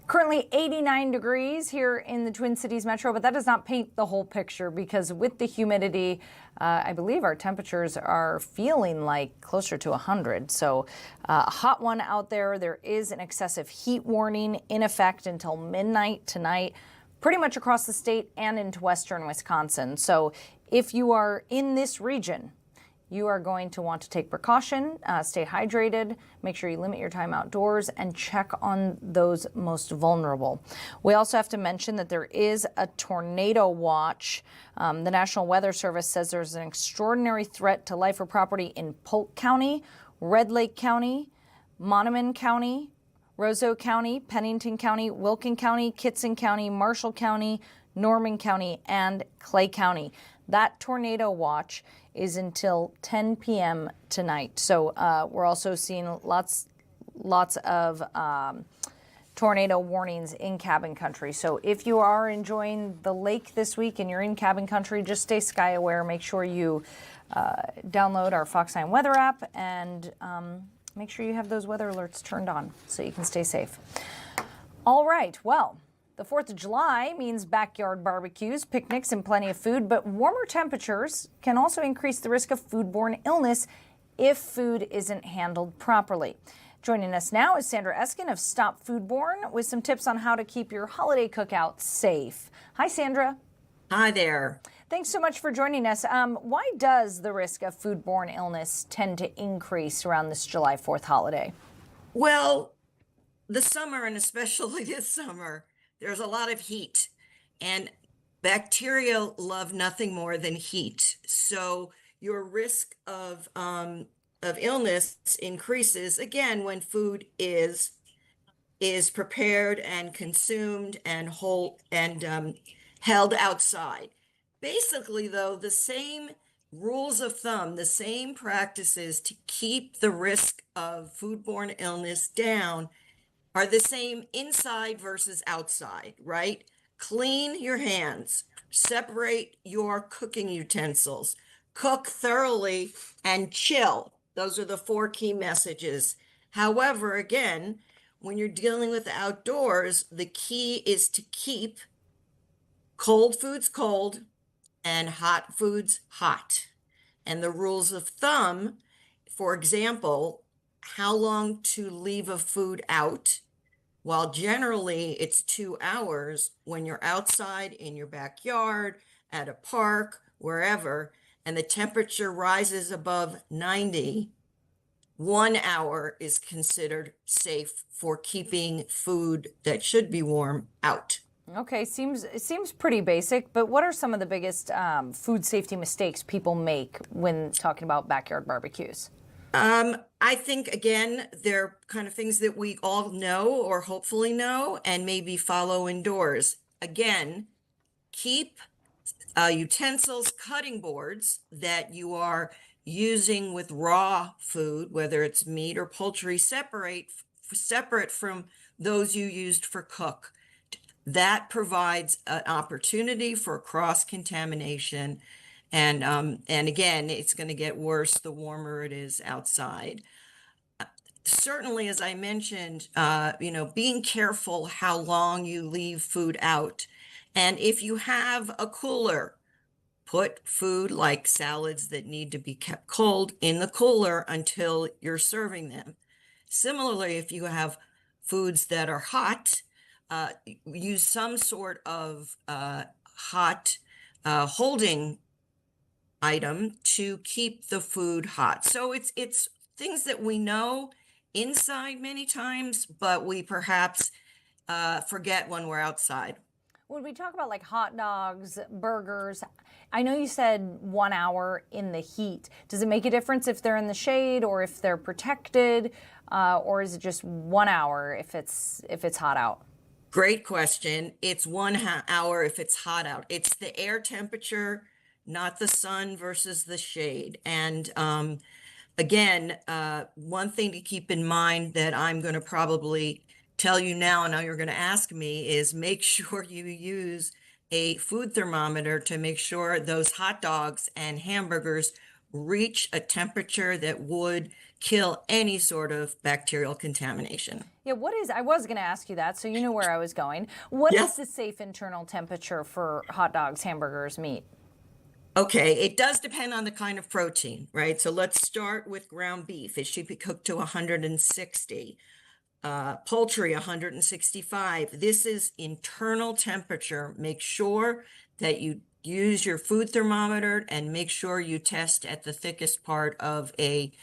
Currently 89 degrees here in the Twin Cities metro, but that does not paint the whole picture because with the humidity, I believe our temperatures are feeling like closer to 100. So a hot one out there. There is an excessive heat warning in effect until midnight tonight, pretty much across the state and into western Wisconsin. So if you are in this region, you are going to want to take precaution, stay hydrated, make sure you limit your time outdoors, and check on those most vulnerable. We also have to mention that there is a tornado watch. The National Weather Service says there's an extraordinary threat to life or property in Polk County, Red Lake County, Monoman County, Roseau County, Pennington County, Wilkin County, Kitson County, Marshall County, Norman County, and Clay County. That tornado watch is until 10 p.m. tonight. So we're also seeing lots of tornado warnings in cabin country. So if you are enjoying the lake this week and you're in cabin country, just stay sky aware. Make sure you download our Fox 9 weather app and make sure you have those weather alerts turned on so you can stay safe. All right, well, the 4th of July means backyard barbecues, picnics, and plenty of food, but warmer temperatures can also increase the risk of foodborne illness if food isn't handled properly. Joining us now is Sandra Eskin of Stop Foodborne with some tips on how to keep your holiday cookout safe. Hi, Sandra.
Hi there.
Thanks so much for joining us. Why does the risk of foodborne illness tend to increase around this July 4th holiday?
Well, the summer, and especially this summer, there's a lot of heat, and bacteria love nothing more than heat. So your risk of illness increases again when food is prepared and consumed and held outside. Basically, though, the same rules of thumb, the same practices to keep the risk of foodborne illness down are the same inside versus outside, right? Clean your hands, separate your cooking utensils, cook thoroughly, and chill. Those are the 4 key messages. However, again, when you're dealing with outdoors, the key is to keep cold foods cold and hot foods hot. And the rules of thumb, for example, how long to leave a food out. While generally it's 2 hours, when you're outside in your backyard, at a park, wherever, and the temperature rises above 90, 1 hour is considered safe for keeping food that should be warm out.
Okay, it seems pretty basic, but what are some of the biggest food safety mistakes people make when talking about backyard barbecues?
I think, again, they're kind of things that we all know or hopefully know and maybe follow indoors. Again, keep utensils, cutting boards that you are using with raw food, whether it's meat or poultry, separate from those you used for cook. That provides an opportunity for cross-contamination. And again, it's going to get worse the warmer it is outside. Certainly, as I mentioned, being careful how long you leave food out. And if you have a cooler, put food like salads that need to be kept cold in the cooler until you're serving them. Similarly, if you have foods that are hot, use some sort of hot holding item to keep the food hot. So it's things that we know inside many times, but we perhaps forget when we're outside.
When we talk about like hot dogs, burgers, I know you said 1 hour in the heat. Does it make a difference if they're in the shade or if they're protected, or is it just 1 hour if it's hot out?
Great question. It's 1 hour if it's hot out. It's the air temperature, not the sun versus the shade. And again, one thing to keep in mind that I'm going to probably tell you now, and now you're going to ask me, is make sure you use a food thermometer to make sure those hot dogs and hamburgers reach a temperature that would kill any sort of bacterial contamination.
Yeah, I was going to ask you that, so you knew where I was going. What is
Yes.
the safe internal temperature for hot dogs, hamburgers, meat?
Okay, it does depend on the kind of protein, right? So let's start with ground beef. It should be cooked to 160. Poultry, 165. This is internal temperature. Make sure that you use your food thermometer and make sure you test at the thickest part of a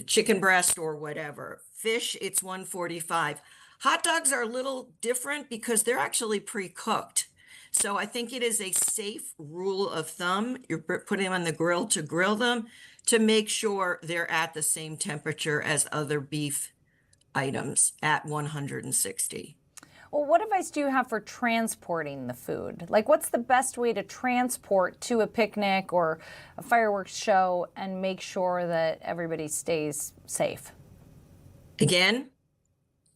chicken breast or whatever. Fish, it's 145. Hot dogs are a little different because they're actually pre-cooked. So I think it is a safe rule of thumb. You're putting them on the grill to grill them to make sure they're at the same temperature as other beef items at 160.
Well, what advice do you have for transporting the food? Like, what's the best way to transport to a picnic or a fireworks show and make sure that everybody stays safe?
Again,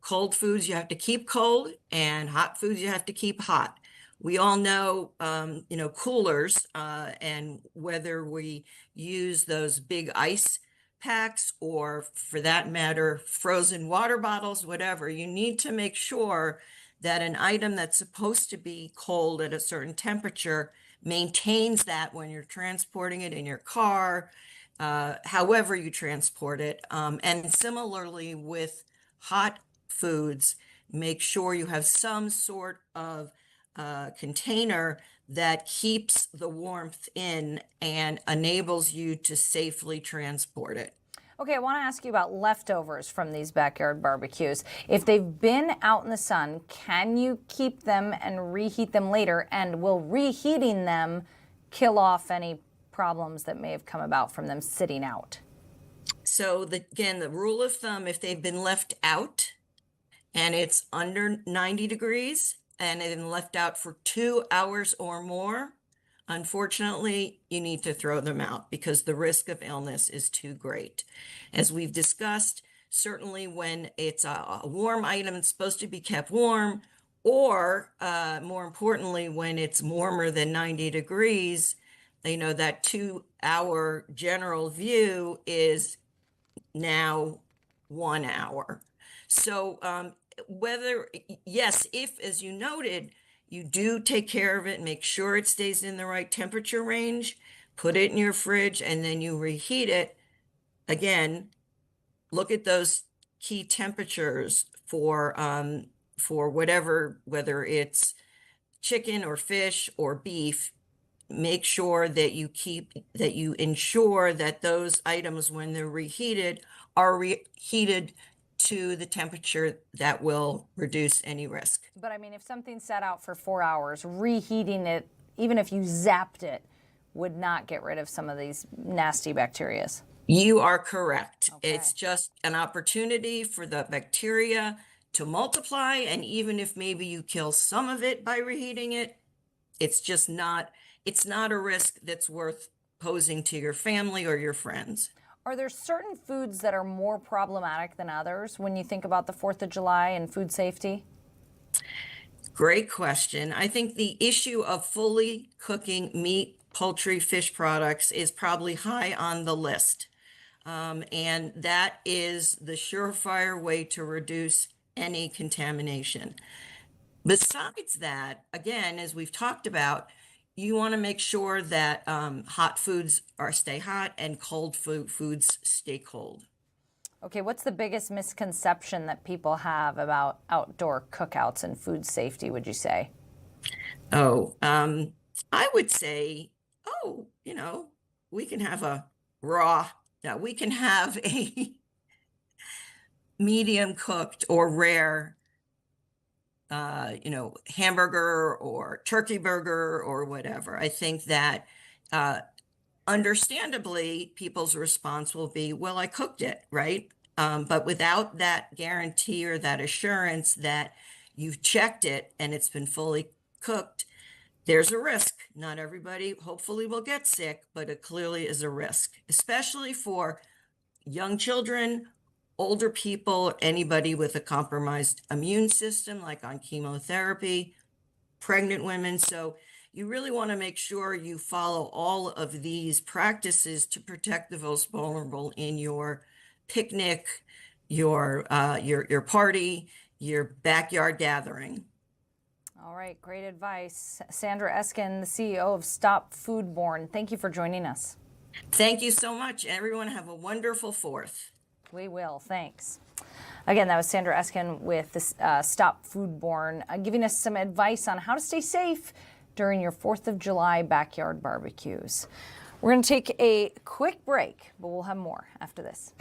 cold foods you have to keep cold, and hot foods you have to keep hot. We all know, coolers, and whether we use those big ice packs or, for that matter, frozen water bottles, whatever, you need to make sure that an item that's supposed to be cold at a certain temperature maintains that when you're transporting it in your car, however you transport it. And similarly with hot foods, make sure you have some sort of container that keeps the warmth in and enables you to safely transport it.
Okay, I want to ask you about leftovers from these backyard barbecues. If they've been out in the sun, can you keep them and reheat them later? And will reheating them kill off any problems that may have come about from them sitting out?
So again, the rule of thumb, if they've been left out and it's under 90 degrees and they've been left out for 2 hours or more, unfortunately, you need to throw them out because the risk of illness is too great. As we've discussed, certainly when it's a warm item, it's supposed to be kept warm, or more importantly, when it's warmer than 90 degrees, that 2 hour general view is now 1 hour. So yes, if, as you noted, you do take care of it, make sure it stays in the right temperature range, put it in your fridge, and then you reheat it. Again, look at those key temperatures for whatever, whether it's chicken or fish or beef. Make sure that you ensure that those items, when they're reheated, are reheated to the temperature that will reduce any risk.
But I mean, if something sat out for 4 hours, reheating it, even if you zapped it, would not get rid of some of these nasty bacteria.
You are correct.
Okay.
It's just an opportunity for the bacteria to multiply. And even if maybe you kill some of it by reheating it, it's not a risk that's worth posing to your family or your friends.
Are there certain foods that are more problematic than others when you think about the 4th of July and food safety?
Great question. I think the issue of fully cooking meat, poultry, fish products is probably high on the list. And that is the surefire way to reduce any contamination. Besides that, again, as we've talked about, you want to make sure that hot foods stay hot and cold foods stay cold.
Okay, what's the biggest misconception that people have about outdoor cookouts and food safety, would you say?
I would say, we can have we can have a medium cooked or rare hamburger or turkey burger or whatever. I think that understandably, people's response will be, well, I cooked it, right? But without that guarantee or that assurance that you've checked it and it's been fully cooked, there's a risk. Not everybody hopefully will get sick, but it clearly is a risk, especially for young children, older people, anybody with a compromised immune system, like on chemotherapy, pregnant women. So you really want to make sure you follow all of these practices to protect the most vulnerable in your picnic, your party, your backyard gathering.
All right, great advice. Sandra Eskin, the CEO of Stop Foodborne. Thank you for joining us.
Thank you so much. Everyone have a wonderful 4th.
We will. Thanks. Again, that was Sandra Eskin with the Stop Foodborne, giving us some advice on how to stay safe during your 4th of July backyard barbecues. We're going to take a quick break, but we'll have more after this.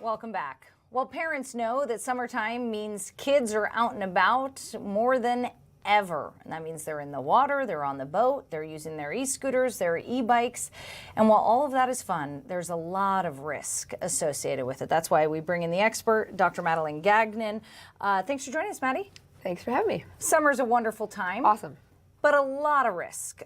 Welcome back. Well, parents know that summertime means kids are out and about more than ever. And that means they're in the water, they're on the boat, they're using their e-scooters, their e-bikes. And while all of that is fun, there's a lot of risk associated with it. That's why we bring in the expert, Dr. Madeline Gagnon. Thanks for joining us, Maddie.
Thanks for having me.
Summer's a wonderful time.
Awesome.
But a lot of risk.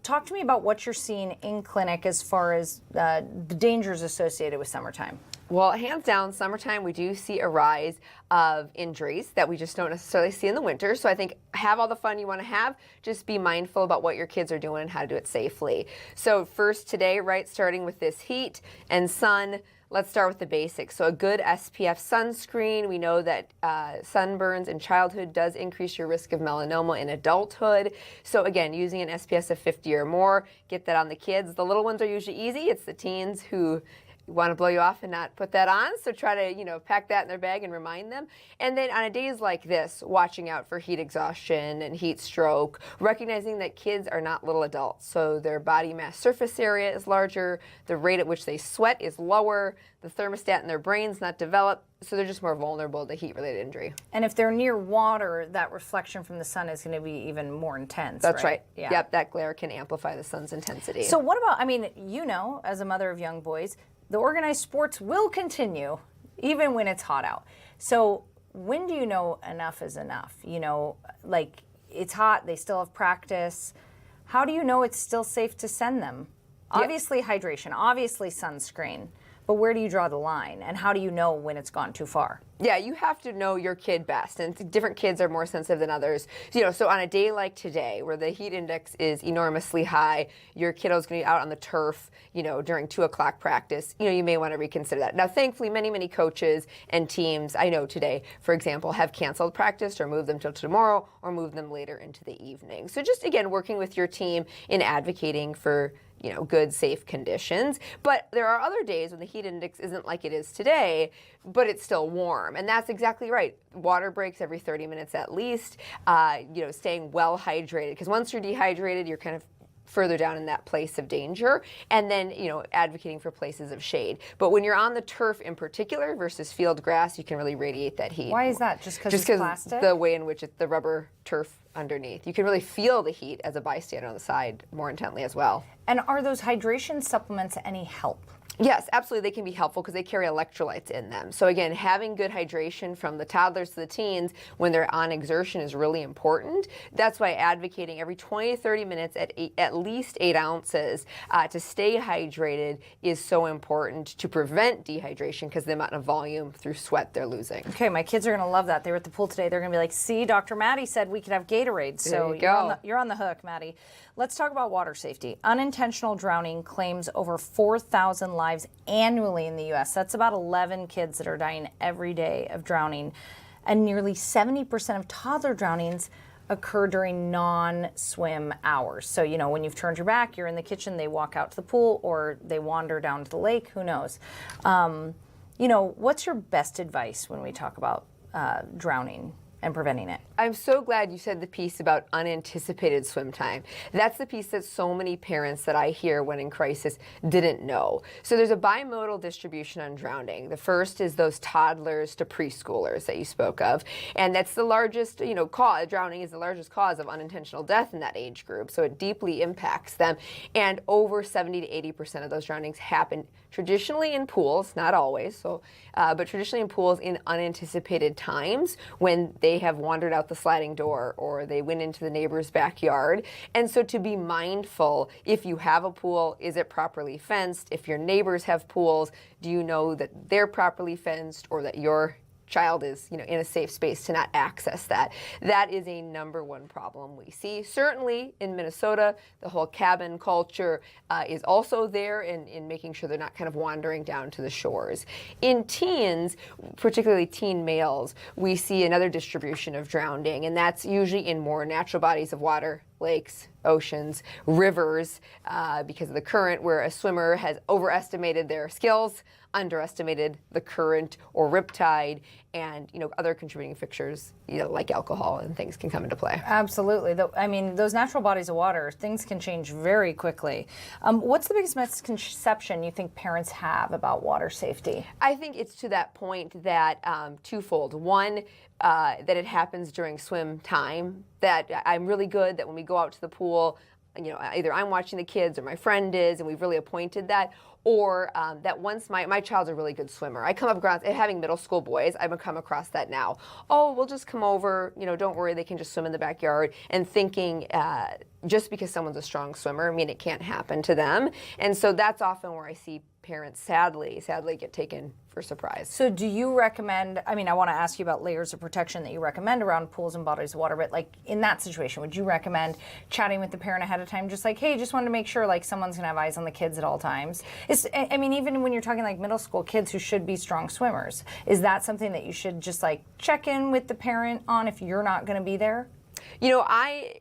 Talk to me about what you're seeing in clinic as far as the dangers associated with summertime.
Well, hands down, summertime, we do see a rise of injuries that we just don't necessarily see in the winter. So I think have all the fun you want to have, just be mindful about what your kids are doing and how to do it safely. So first today, right, starting with this heat and sun, let's start with the basics. So a good SPF sunscreen. We know that sunburns in childhood does increase your risk of melanoma in adulthood. So again, using an SPF of 50 or more, get that on the kids. The little ones are usually easy. It's the teens who want to blow you off and not put that on. So try to, pack that in their bag and remind them. And then on days like this, watching out for heat exhaustion and heat stroke, recognizing that kids are not little adults. So their body mass surface area is larger, the rate at which they sweat is lower, the thermostat in their brain's not developed, so they're just more vulnerable to heat-related injury.
And if they're near water, that reflection from the sun is going to be even more intense.
That's right.
Yeah.
Yep, that glare can amplify the sun's intensity.
So what about, as a mother of young boys, the organized sports will continue even when it's hot out. So when do you know enough is enough? It's hot, they still have practice. How do you know it's still safe to send them? Obviously hydration, obviously sunscreen. but where do you draw the line, and how do you know when it's gone too far?
Yeah, you have to know your kid best, and different kids are more sensitive than others. So on a day like today, where the heat index is enormously high, your kiddo's going to be out on the turf, during 2 o'clock practice. You may want to reconsider that. Now, thankfully, many coaches and teams I know today, for example, have canceled practice or moved them till tomorrow or moved them later into the evening. So just again, working with your team in advocating for good, safe conditions. But there are other days when the heat index isn't like it is today, but it's still warm. And that's exactly right. Water breaks every 30 minutes at least, staying well hydrated. Because once you're dehydrated, you're kind of further down in that place of danger, and then advocating for places of shade. But when you're on the turf in particular versus field grass, you can really radiate that heat.
Why is that? Just because it's plastic?
The way in which the rubber turf underneath, you can really feel the heat as a bystander on the side more intently as well.
And are those hydration supplements any help?
Yes, absolutely. They can be helpful because they carry electrolytes in them. So again, having good hydration from the toddlers to the teens when they're on exertion is really important. That's why advocating every 20 to 30 minutes at least 8 ounces to stay hydrated is so important to prevent dehydration because the amount of volume through sweat they're losing.
Okay, my kids are going to love that. They were at the pool today. They're going to be like, see, Dr. Maddie said we could have Gatorade. So you're on the hook, Maddie. Let's talk about water safety. Unintentional drowning claims over 4,000 lives annually in the U.S. That's about 11 kids that are dying every day of drowning. And nearly 70% of toddler drownings occur during non-swim hours. So, when you've turned your back, you're in the kitchen, they walk out to the pool, or they wander down to the lake, who knows? What's your best advice when we talk about drowning and preventing it?
I'm so glad you said the piece about unanticipated swim time. That's the piece that so many parents that I hear when in crisis didn't know. So there's a bimodal distribution on drowning. The first is those toddlers to preschoolers that you spoke of. And that's the largest, cause. Drowning is the largest cause of unintentional death in that age group. So it deeply impacts them. And over 70 to 80% of those drownings happen traditionally in pools, not always, but traditionally in pools in unanticipated times when they have wandered out the sliding door or they went into the neighbor's backyard. And so to be mindful, if you have a pool, is it properly fenced? If your neighbors have pools, do you know that they're properly fenced or that your child is in a safe space to not access that? That is a number one problem we see. Certainly in Minnesota, the whole cabin culture is also there in making sure they're not kind of wandering down to the shores. In teens, particularly teen males, we see another distribution of drowning, and that's usually in more natural bodies of water, lakes, oceans, rivers, because of the current, where a swimmer has overestimated their skills, underestimated the current or riptide, and other contributing fixtures like alcohol and things can come into play.
Absolutely. Those natural bodies of water, things can change very quickly. What's the biggest misconception you think parents have about water safety?
I think it's to that point that twofold. One, that it happens during swim time, that I'm really good that when we go out to the pool, either I'm watching the kids or my friend is, and we've really appointed that, or that once my child's a really good swimmer. I come up across, having middle school boys, I've come across that now. Oh, we'll just come over, don't worry, they can just swim in the backyard, and thinking just because someone's a strong swimmer, it can't happen to them. And so that's often where I see parents sadly get taken for surprise.
So do you recommend, I want to ask you about layers of protection that you recommend around pools and bodies of water, but like in that situation, would you recommend chatting with the parent ahead of time, just like, hey, just wanted to make sure like someone's going to have eyes on the kids at all times? Even when you're talking like middle school kids who should be strong swimmers, is that something that you should just like check in with the parent on if you're not going to be there?
I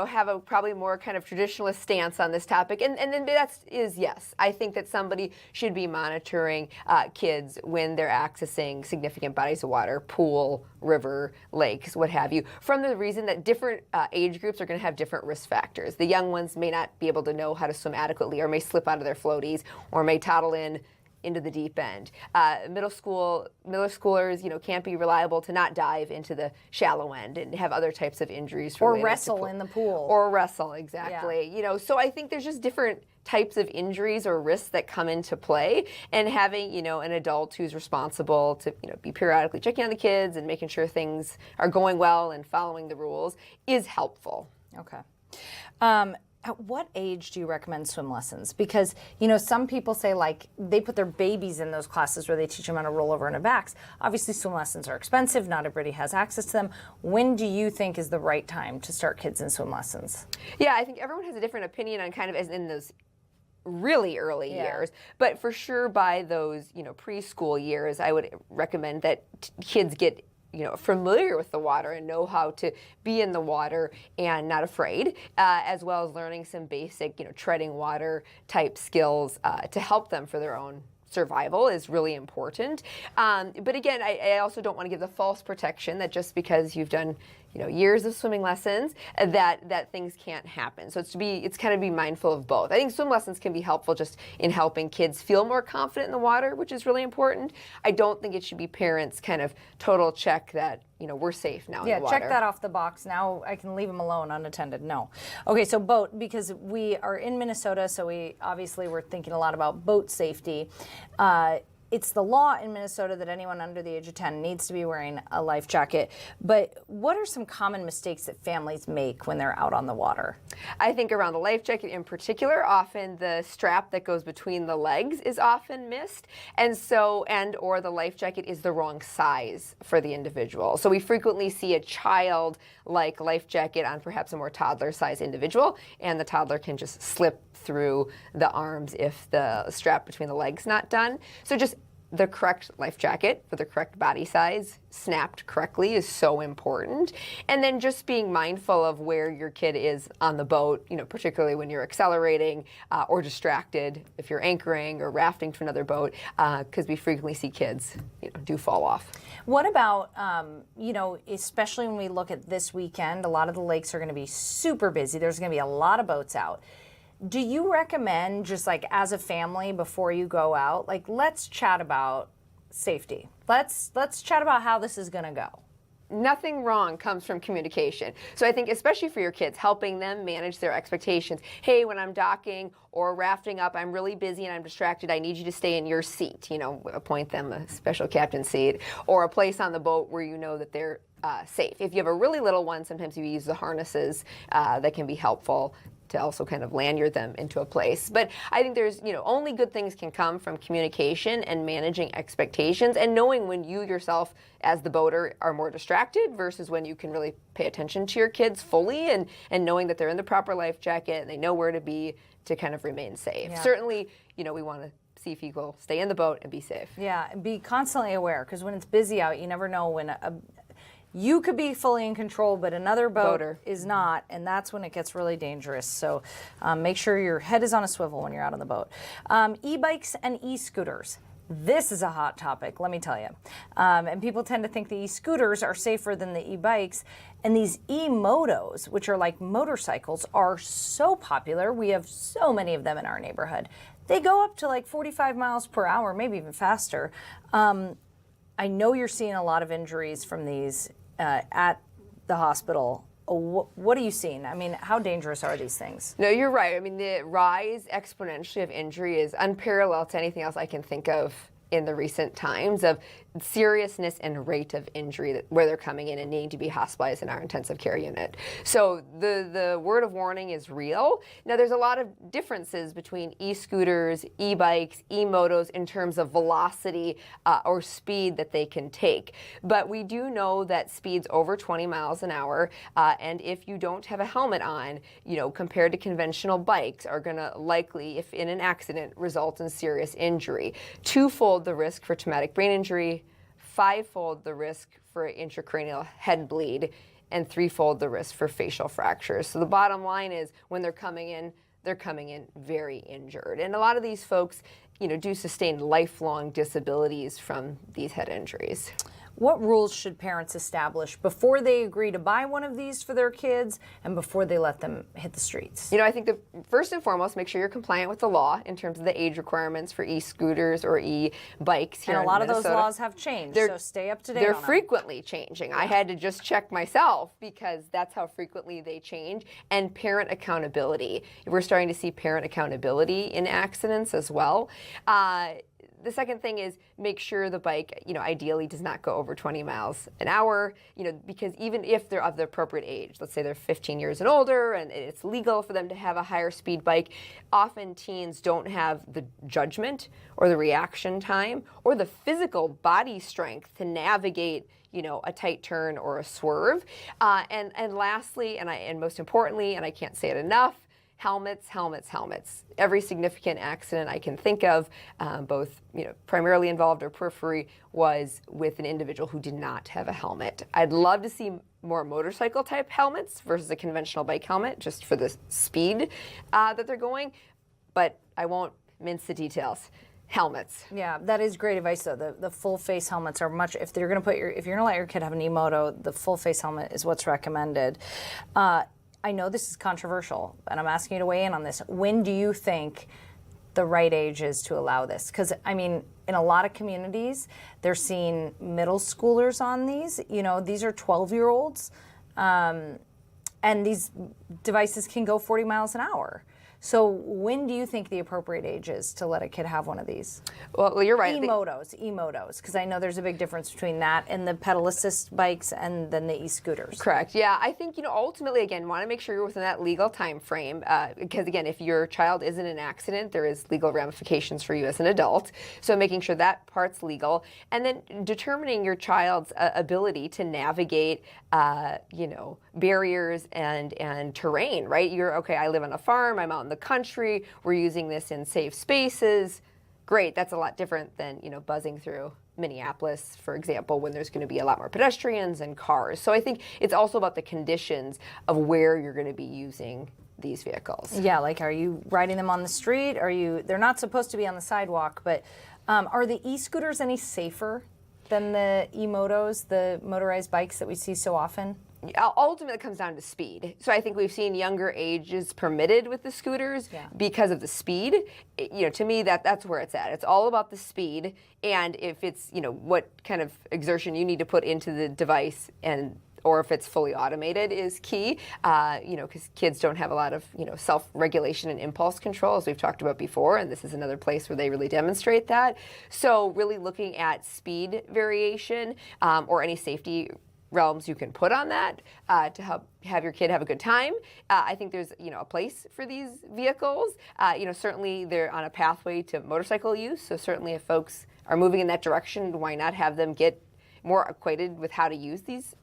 have a probably more kind of traditionalist stance on this topic, and then yes. I think that somebody should be monitoring kids when they're accessing significant bodies of water, pool, river, lakes, what have you, from the reason that different age groups are going to have different risk factors. The young ones may not be able to know how to swim adequately, or may slip out of their floaties, or may toddle into the deep end. Middle schoolers, can't be reliable to not dive into the shallow end and have other types of injuries.
Or wrestle in the pool.
Or wrestle, exactly. Yeah. So I think there's just different types of injuries or risks that come into play, and having, an adult who's responsible to, be periodically checking on the kids and making sure things are going well and following the rules is helpful.
Okay. At what age do you recommend swim lessons? Because, some people say like they put their babies in those classes where they teach them how to roll over on their backs. Obviously, swim lessons are expensive. Not everybody has access to them. When do you think is the right time to start kids in swim lessons?
Yeah, I think everyone has a different opinion on kind of as in those really early years, but for sure by those, preschool years, I would recommend that kids get familiar with the water and know how to be in the water and not afraid, as well as learning some basic, treading water type skills to help them for their own survival is really important. But again, I also don't want to give the false protection that just because you've done years of swimming lessons that things can't happen. So it's kind of be mindful of both. I think swim lessons can be helpful just in helping kids feel more confident in the water, which is really important. I don't think it should be parents kind of total check that we're safe now in the water.
Yeah, check that off the box. Now I can leave them alone unattended. No. Okay, so boat, because we are in Minnesota, so we're thinking a lot about boat safety. It's the law in Minnesota that anyone under the age of 10 needs to be wearing a life jacket. But what are some common mistakes that families make when they're out on the water?
I think around the life jacket in particular, often the strap that goes between the legs is often missed. Or the life jacket is the wrong size for the individual. So we frequently see a child-like life jacket on perhaps a more toddler-sized individual, and the toddler can just slip through the arms if the strap between the legs not done. So just the correct life jacket for the correct body size, snapped correctly, is so important. And then just being mindful of where your kid is on the boat, particularly when you're accelerating or distracted if you're anchoring or rafting to another boat, because we frequently see kids, do fall off.
What about, especially when we look at this weekend, a lot of the lakes are going to be super busy. There's going to be a lot of boats out. Do you recommend, just like as a family before you go out, like let's chat about safety. Let's chat about how this is going to go.
Nothing wrong comes from communication. So I think especially for your kids, helping them manage their expectations. Hey, when I'm docking or rafting up, I'm really busy and I'm distracted. I need you to stay in your seat. Appoint them a special captain seat or a place on the boat where you know that they're safe. If you have a really little one, sometimes you use the harnesses that can be helpful to also kind of lanyard them into a place. But I think there's, only good things can come from communication and managing expectations and knowing when you yourself as the boater are more distracted versus when you can really pay attention to your kids fully and knowing that they're in the proper life jacket and they know where to be to kind of remain safe.
Yeah.
Certainly, we want to see if you will stay in the boat and be safe.
Yeah, and be constantly aware, because when it's busy out, you never know when you could be fully in control, but another boater is not, and that's when it gets really dangerous. So make sure your head is on a swivel when you're out on the boat. E-bikes and e-scooters. This is a hot topic, let me tell you. And people tend to think the e-scooters are safer than the e-bikes. And these e-motos, which are like motorcycles, are so popular. We have so many of them in our neighborhood. They go up to like 45 miles per hour, maybe even faster. I know you're seeing a lot of injuries from these at the hospital. What are you seeing? I mean, how dangerous are these things?
No, you're right. I mean, the rise exponentially of injury is unparalleled to anything else I can think of in the recent times of seriousness and rate of injury where they're coming in and needing to be hospitalized in our intensive care unit. So the word of warning is real. Now there's a lot of differences between e-scooters, e-bikes, e-motos in terms of velocity or speed that they can take. But we do know that speeds over 20 miles an hour and if you don't have a helmet on, compared to conventional bikes are going to likely, if in an accident, result in serious injury. Twofold the risk for traumatic brain injury, fivefold the risk for intracranial head bleed, and threefold the risk for facial fractures. So the bottom line is when they're coming in very injured. And a lot of these folks, do sustain lifelong disabilities from these head injuries.
What rules should parents establish before they agree to buy one of these for their kids and before they let them hit the streets?
I think the first and foremost, make sure you're compliant with the law in terms of the age requirements for e-scooters or e-bikes here in Minnesota.
And a lot of those laws have changed, so stay up to date on them.
They're frequently changing. Yeah. I had to just check myself because that's how frequently they change. And parent accountability. We're starting to see parent accountability in accidents as well. the second thing is make sure the bike, ideally does not go over 20 miles an hour, because even if they're of the appropriate age, let's say they're 15 years and older and it's legal for them to have a higher speed bike, often teens don't have the judgment or the reaction time or the physical body strength to navigate a tight turn or a swerve. And lastly, and most importantly, and I can't say it enough, helmets, helmets, helmets. Every significant accident I can think of, both primarily involved or periphery, was with an individual who did not have a helmet. I'd love to see more motorcycle type helmets versus a conventional bike helmet, just for the speed that they're going, but I won't mince the details. Helmets.
Yeah, that is great advice though. The full face helmets are much, if you're gonna let your kid have an e-moto, the full face helmet is what's recommended. I know this is controversial, and I'm asking you to weigh in on this. When do you think the right age is to allow this? Because, in a lot of communities, they're seeing middle schoolers on these. These are 12-year-olds, and these devices can go 40 miles an hour. So when do you think the appropriate age is to let a kid have one of these?
Well, you're right.
E-motos, because I know there's a big difference between that and the pedal assist bikes and then the e-scooters.
Correct. Yeah, I think, ultimately, again, want to make sure you're within that legal time frame, because again, if your child is in an accident, there is legal ramifications for you as an adult. So making sure that part's legal, and then determining your child's ability to navigate, barriers and terrain, right? I live on a farm, I'm out in the country, we're using this in safe spaces. Great, that's a lot different than, buzzing through Minneapolis, for example, when there's going to be a lot more pedestrians and cars. So I think it's also about the conditions of where you're going to be using these vehicles.
Yeah, like, are you riding them on the street? They're not supposed to be on the sidewalk, but are the e-scooters any safer than the e-motos, the motorized bikes that we see so often?
Ultimately, it comes down to speed. So I think we've seen younger ages permitted with the scooters because of the speed. To me, that's where it's at. It's all about the speed, and if it's what kind of exertion you need to put into the device, or if it's fully automated is key. Because kids don't have a lot of self-regulation and impulse control, as we've talked about before, and this is another place where they really demonstrate that. So really looking at speed variation or any safety realms you can put on that to help have your kid have a good time. I think there's a place for these vehicles. Certainly they're on a pathway to motorcycle use, so certainly if folks are moving in that direction, why not have them get more acquainted with how to use these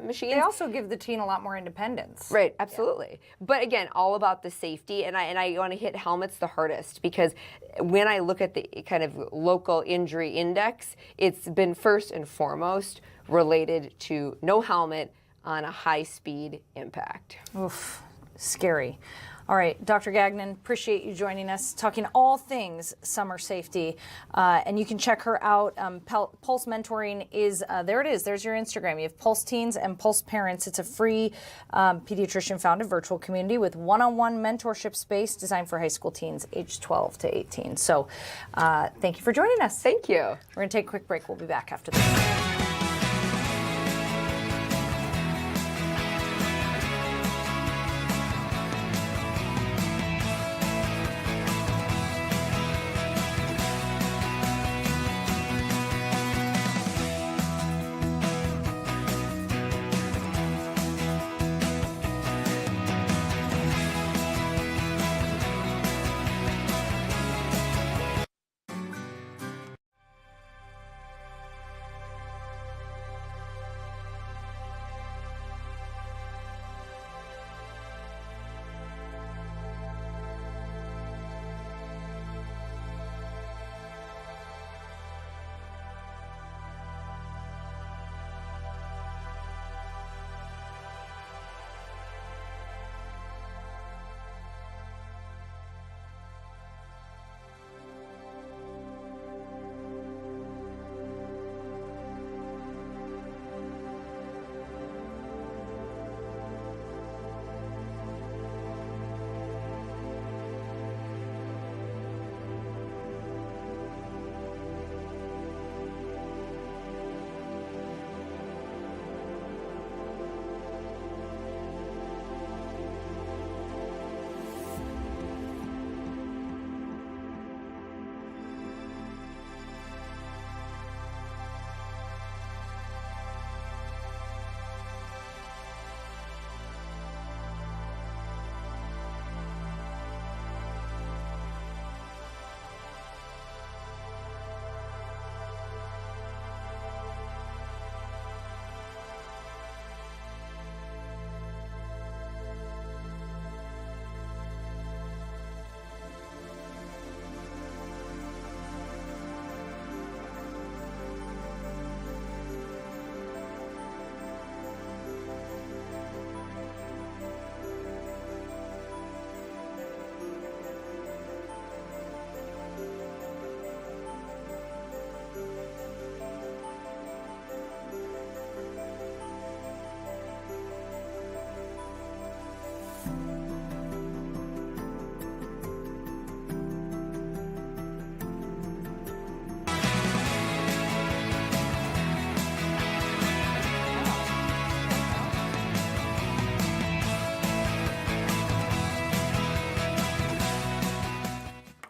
machines.
They also give the teen a lot more independence.
Right, absolutely. Yeah. But again, all about the safety, and I want to hit helmets the hardest, because when I look at the kind of local injury index, it's been first and foremost related to no helmet on a high-speed impact.
Oof, scary. All right, Dr. Gagnon, appreciate you joining us, talking all things summer safety. And you can check her out. Pulse Mentoring is, there it is, there's your Instagram. You have Pulse Teens and Pulse Parents. It's a free pediatrician-founded virtual community with one-on-one mentorship space designed for high school teens aged 12 to 18. So thank you for joining us.
Thank you.
We're going to take a quick break. We'll be back after this.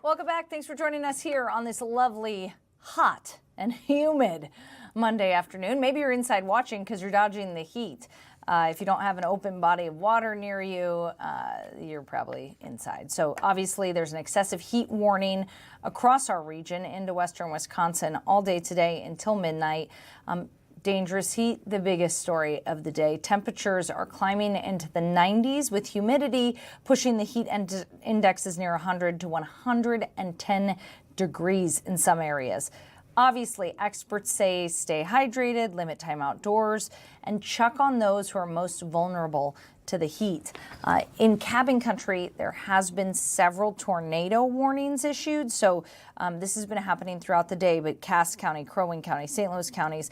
Welcome back. Thanks for joining us here on this lovely, hot and humid Monday afternoon. Maybe you're inside watching because you're dodging the heat. If you don't have an open body of water near you, you're probably inside. So obviously there's an excessive heat warning across our region into western Wisconsin all day today until midnight. Dangerous heat, the biggest story of the day. Temperatures are climbing into the 90s with humidity pushing the heat indexes near 100 to 110 degrees in some areas. Obviously, experts say stay hydrated, limit time outdoors, and check on those who are most vulnerable to the heat. In cabin country, there has been several tornado warnings issued. So this has been happening throughout the day, but Cass County, Crow Wing County, St. Louis counties,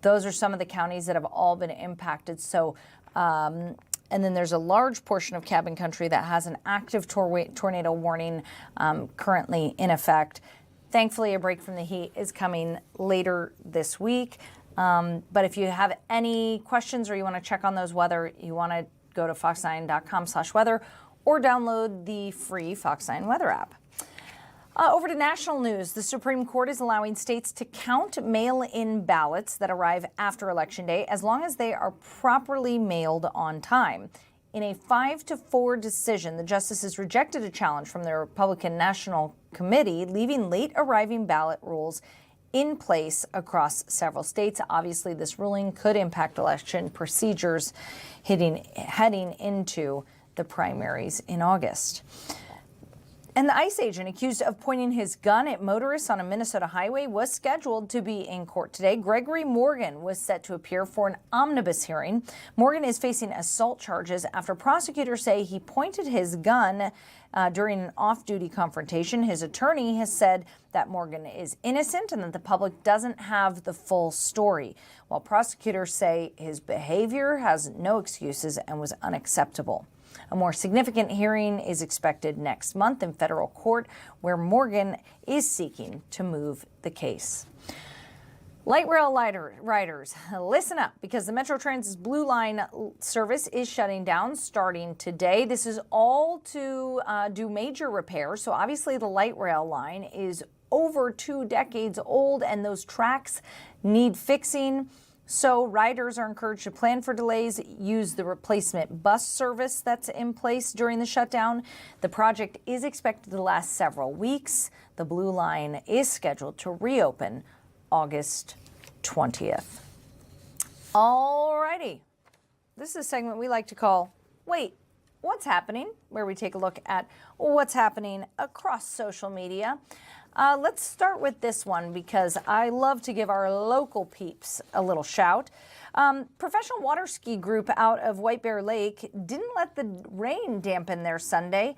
those are some of the counties that have all been impacted. So, and then there's a large portion of cabin country that has an active tornado warning currently in effect. Thankfully, a break from the heat is coming later this week. But if you have any questions or you want to check on those weather, you want to go to fox9.com/weather or download the free Fox 9 weather app. Over to national news. The Supreme Court is allowing states to count mail-in ballots that arrive after Election Day as long as they are properly mailed on time. In a 5-4 decision, the justices rejected a challenge from the Republican National Committee, leaving late-arriving ballot rules in place across several states. Obviously, this ruling could impact election procedures heading into the primaries in August. And the ICE agent accused of pointing his gun at motorists on a Minnesota highway was scheduled to be in court today. Gregory Morgan was set to appear for an omnibus hearing. Morgan is facing assault charges after prosecutors say he pointed his gun during an off-duty confrontation. His attorney has said that Morgan is innocent and that the public doesn't have the full story, while prosecutors say his behavior has no excuses and was unacceptable. A more significant hearing is expected next month in federal court, where Morgan is seeking to move the case. Light rail riders, listen up, because the Metro Trans's Blue Line service is shutting down starting today. This is all to do major repairs. So obviously the light rail line is over 2 decades old and those tracks need fixing. So riders are encouraged to plan for delays, use the replacement bus service that's in place during the shutdown. The project is expected to last several weeks. The Blue Line is scheduled to reopen August 20th. All righty. This is a segment we like to call Wait, What's Happening?, where we take a look at what's happening across social media. Let's start with this one because I love to give our local peeps a little shout. Professional water ski group out of White Bear Lake didn't let the rain dampen their Sunday.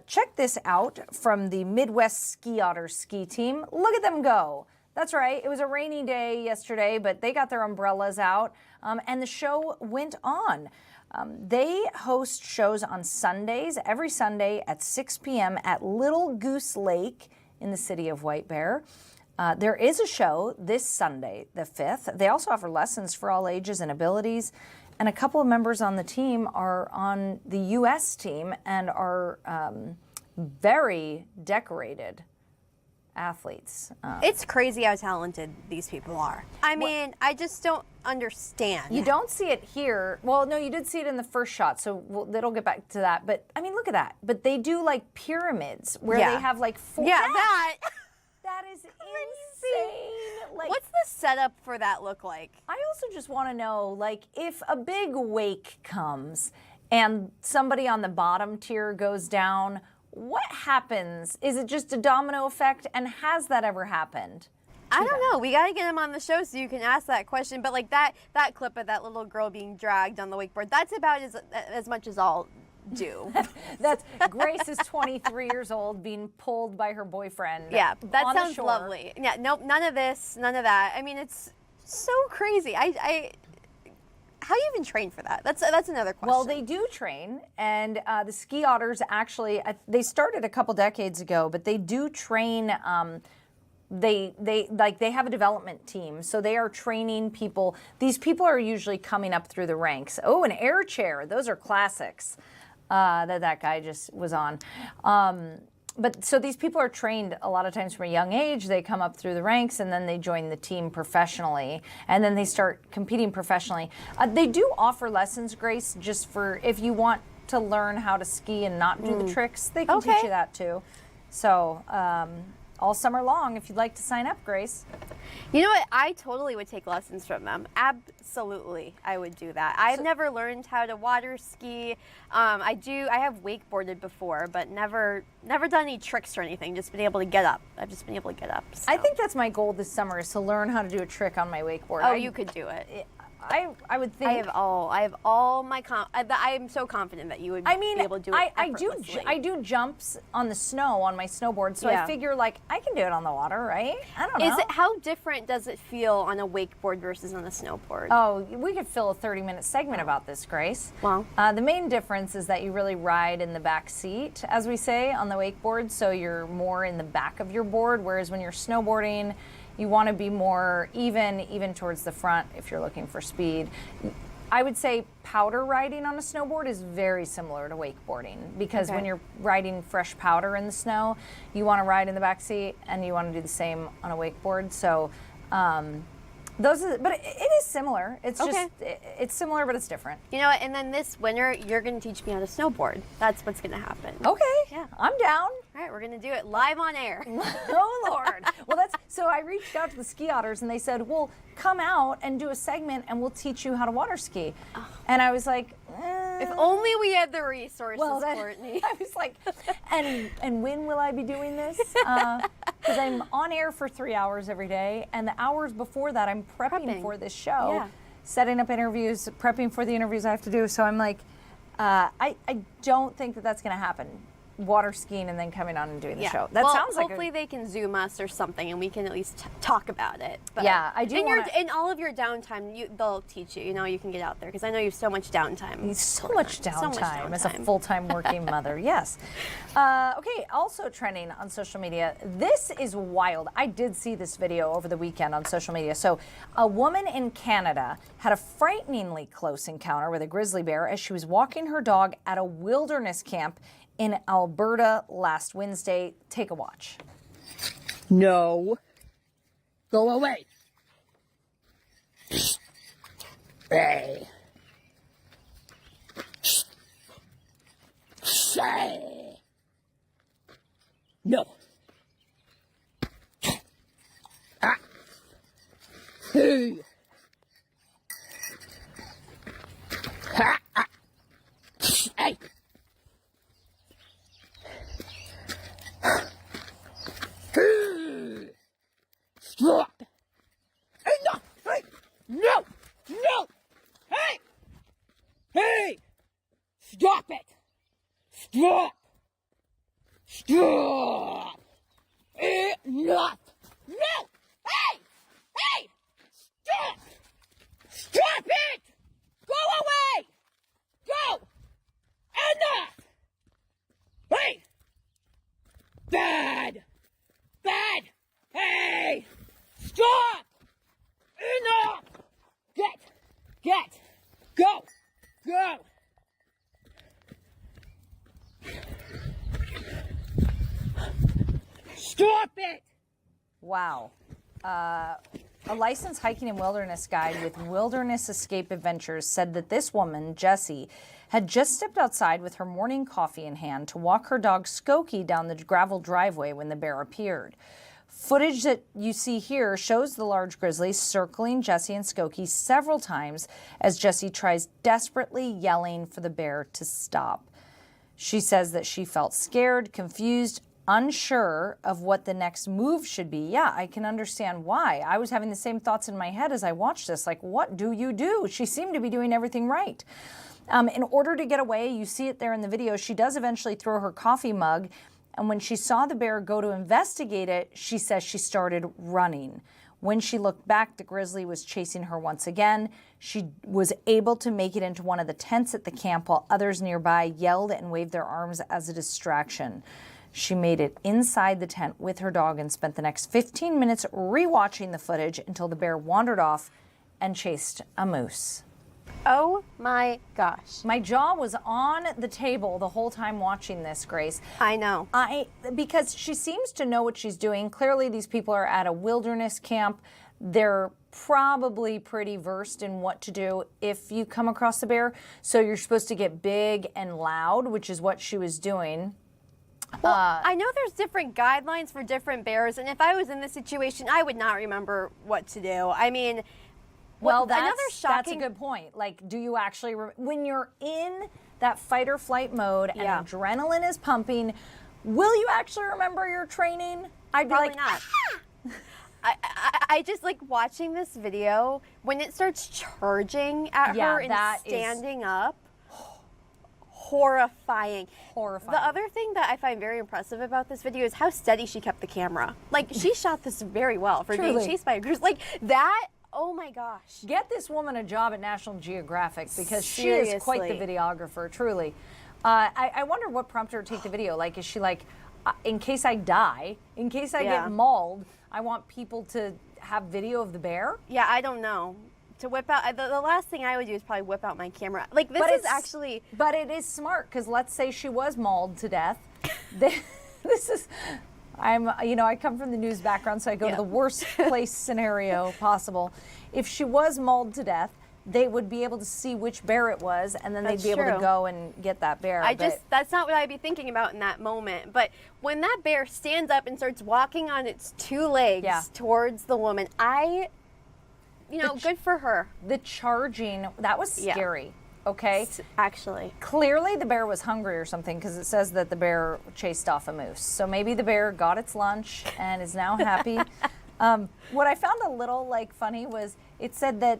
Check this out from the Midwest Ski Otters ski team. Look at them go. That's right. It was a rainy day yesterday, but they got their umbrellas out and the show went on. They host shows on Sundays, every Sunday at 6 p.m. at Little Goose Lake in the city of White Bear. There is a show this Sunday, the 5th. They also offer lessons for all ages and abilities. And a couple of members on the team are on the U.S. team and are very decorated athletes.
It's crazy how talented these people are. I mean, I just don't understand.
You don't see it here. Well, no, you did see it in the first shot, so it'll get back to that. But, I mean, look at that. But they do, like, pyramids where they have, like, 4...
Yeah, that.
That is insane. Like,
what's the setup for that look like?
I also just want to know, like, if a big wake comes and somebody on the bottom tier goes down, what happens? Is it just a domino effect? And has that ever happened?
I don't know. We got to get him on the show so you can ask that question. But like that clip of that little girl being dragged on the wakeboard, that's about as much as I'll do.
That's Grace is 23 years old being pulled by her boyfriend.
Yeah, that
on
sounds
the shore.
lovely. Yeah, nope, none of this, none of that. I mean, it's so crazy. How do you even train for that? That's another question.
Well, they do train, and the Ski Otters actually, they started a couple decades ago, but they do train. They have a development team, so they are training people. These people are usually coming up through the ranks. Oh, an air chair; those are classics that guy just was on. but so these people are trained a lot of times from a young age. They come up through the ranks and then they join the team professionally, and then they start competing professionally. They do offer lessons, Grace, just for if you want to learn how to ski and not do the tricks. They can teach you that too. So all summer long, if you'd like to sign up, Grace.
You know what? I totally would take lessons from them. Absolutely, I would do that. I've never learned how to water ski. I have wakeboarded before, but never done any tricks or anything. Just been able to get up. I've just been able to get up. So.
I think that's my goal this summer, is to learn how to do a trick on my wakeboard.
Oh, you could do it.
I would think.
I have all my I am so confident that you would be able to do it effortlessly.
I do jumps on the snow on my snowboard, so I figure like I can do it on the water, right? I don't know.
How different does it feel on a wakeboard versus on a snowboard?
Oh, we could fill a 30-minute segment about this, Grace.
Wow.
The main difference is that you really ride in the back seat, as we say, on the wakeboard, so you're more in the back of your board, whereas when you're snowboarding, you want to be more even towards the front if you're looking for speed. I would say powder riding on a snowboard is very similar to wakeboarding, because when you're riding fresh powder in the snow, you want to ride in the back seat and you want to do the same on a wakeboard. So but it is similar. It's just, it's similar, but it's different.
You know what? And then this winter, you're going to teach me how to snowboard. That's what's going to happen.
Okay.
Yeah.
I'm down.
All right, we're going to do it live on air.
Oh, Lord. Well, so I reached out to the ski otters and they said, well, come out and do a segment and we'll teach you how to water ski. Oh. And I was like,
if only we had the resources, Courtney.
I was like, and when will I be doing this? Because I'm on air for 3 hours every day, and the hours before that I'm prepping. For this show, setting up interviews, prepping for the interviews I have to do. So I'm like, I don't think that that's going to happen. Water skiing and then coming on and doing the show. That sounds like
hopefully they can Zoom us or something, and we can at least talk about it. But
I do.
In all of your downtime, they'll teach you. You know, you can get out there, because I know you have so much downtime.
So much downtime as a full-time working mother. Yes. Okay. Also trending on social media. This is wild. I did see this video over the weekend on social media. So, a woman in Canada had a frighteningly close encounter with a grizzly bear as she was walking her dog at a wilderness camp in Alberta last Wednesday. Take a watch.
No. Go away. Hey. Say. No. Ah. Hey. Ha. Ah. Hey. Stop! Enough! Hey! No! No! Hey! Hey! Stop it! Stop! Stop! Enough! No! Hey! Hey! Stop! Stop it! Go away! Go! Enough! Hey! Bad! Bad! Hey! Stop! Enough! Get! Go! Go! Stop it!
Wow. A licensed hiking and wilderness guide with Wilderness Escape Adventures said that this woman, Jessie, had just stepped outside with her morning coffee in hand to walk her dog Skokie down the gravel driveway when the bear appeared. Footage that you see here shows the large grizzly circling Jessie and Skokie several times as Jessie tries desperately yelling for the bear to stop. She says that she felt scared, confused, unsure of what the next move should be. Yeah, I can understand why. I was having the same thoughts in my head as I watched this. Like, what do you do? She seemed to be doing everything right. In order to get away, you see it there in the video, she does eventually throw her coffee mug. And when she saw the bear go to investigate it, she says she started running. When she looked back, the grizzly was chasing her once again. She was able to make it into one of the tents at the camp while others nearby yelled and waved their arms as a distraction. She made it inside the tent with her dog and spent the next 15 minutes rewatching the footage until the bear wandered off and chased a moose.
Oh my gosh.
My jaw was on the table the whole time watching this, Grace.
I know.
Because she seems to know what she's doing. Clearly, these people are at a wilderness camp. They're probably pretty versed in what to do if you come across a bear. So you're supposed to get big and loud, which is what she was doing.
Well, I know there's different guidelines for different bears, and if I was in this situation, I would not remember what to do. I mean,
well,
another
that's a
shocking.
good point. Like, do you actually, when you're in that fight or flight mode and
Yeah.
adrenaline is pumping, will you actually remember your training? I'd be
Probably
like,
not. I just like watching this video when it starts charging at
Yeah,
her and
that is-
standing up. Horrifying.
Horrifying.
The other thing that I find very impressive about this video is how steady she kept the camera. Like, she shot this very well for
Truly.
being chased by a goose. Like, that, oh my gosh.
Get this woman a job at National Geographic because she is quite the
Seriously.
videographer, truly. I wonder what prompted her to take the video. Like, is she like, in case I die, in case I
Yeah.
get mauled, I want people to have video of the bear?
Yeah, I don't know. To whip out, the last thing I would do is probably whip out my camera. Like, this
But
is
it's-
actually,
But it is smart because let's say she was mauled to death. This is, I come from the news background, so I go to
Yeah.
the worst place scenario possible. If she was mauled to death, they would be able to see which bear it was, and then
That's
they'd be able to
true.
go and get that bear.
that's not what I'd be thinking about in that moment. But when that bear stands up and starts walking on its two legs
Yeah.
towards the woman, good for her.
the charging, that was
Yeah.
scary. Okay.
Actually.
Clearly the bear was hungry or something because it says that the bear chased off a moose. So maybe the bear got its lunch and is now happy. What I found a little funny was it said that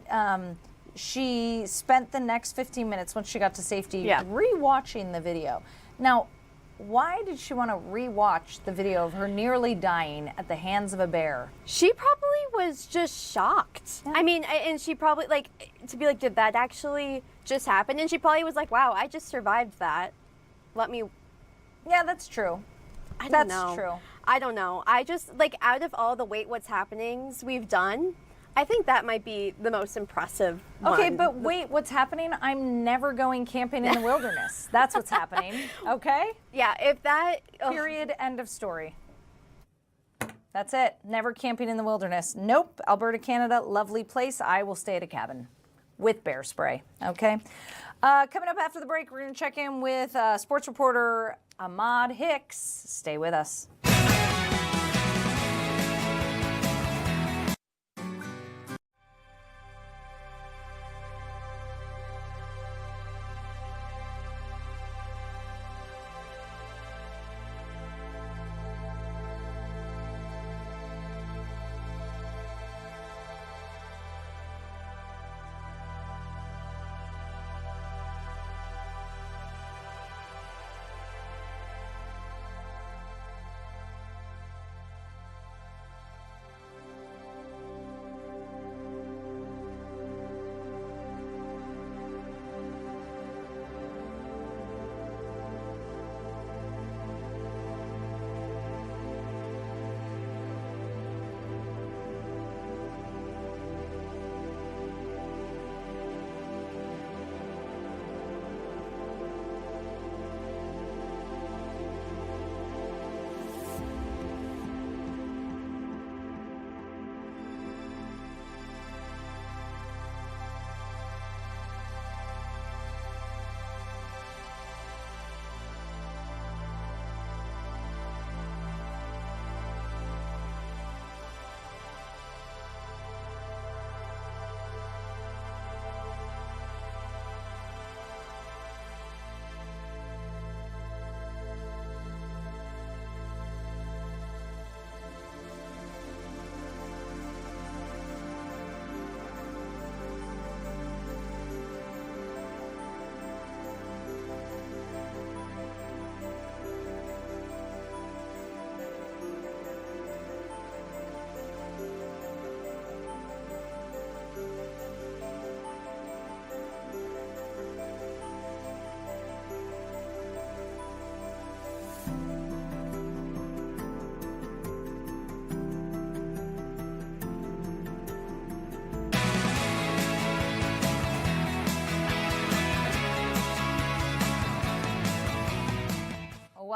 she spent the next 15 minutes once she got to safety
Yeah.
rewatching the video. Now, why did she want to rewatch the video of her nearly dying at the hands of a bear?
She probably was just shocked.
Yeah.
I mean, and she probably, did that actually just happen? And she probably was like, wow, I just survived that. Let me,
Yeah, that's true.
I don't
That's
know.
true.
I don't know. I just, out of all the Wait What's Happenings we've done, I think that might be the most impressive
Okay,
one.
but wait, what's happening? I'm never going camping in the wilderness. That's what's happening. Okay?
Yeah, if that,
Period. End of story. That's it. Never camping in the wilderness. Nope. Alberta, Canada, lovely place. I will stay at a cabin with bear spray. Okay? Coming up after the break, we're going to check in with sports reporter Ahmad Hicks. Stay with us.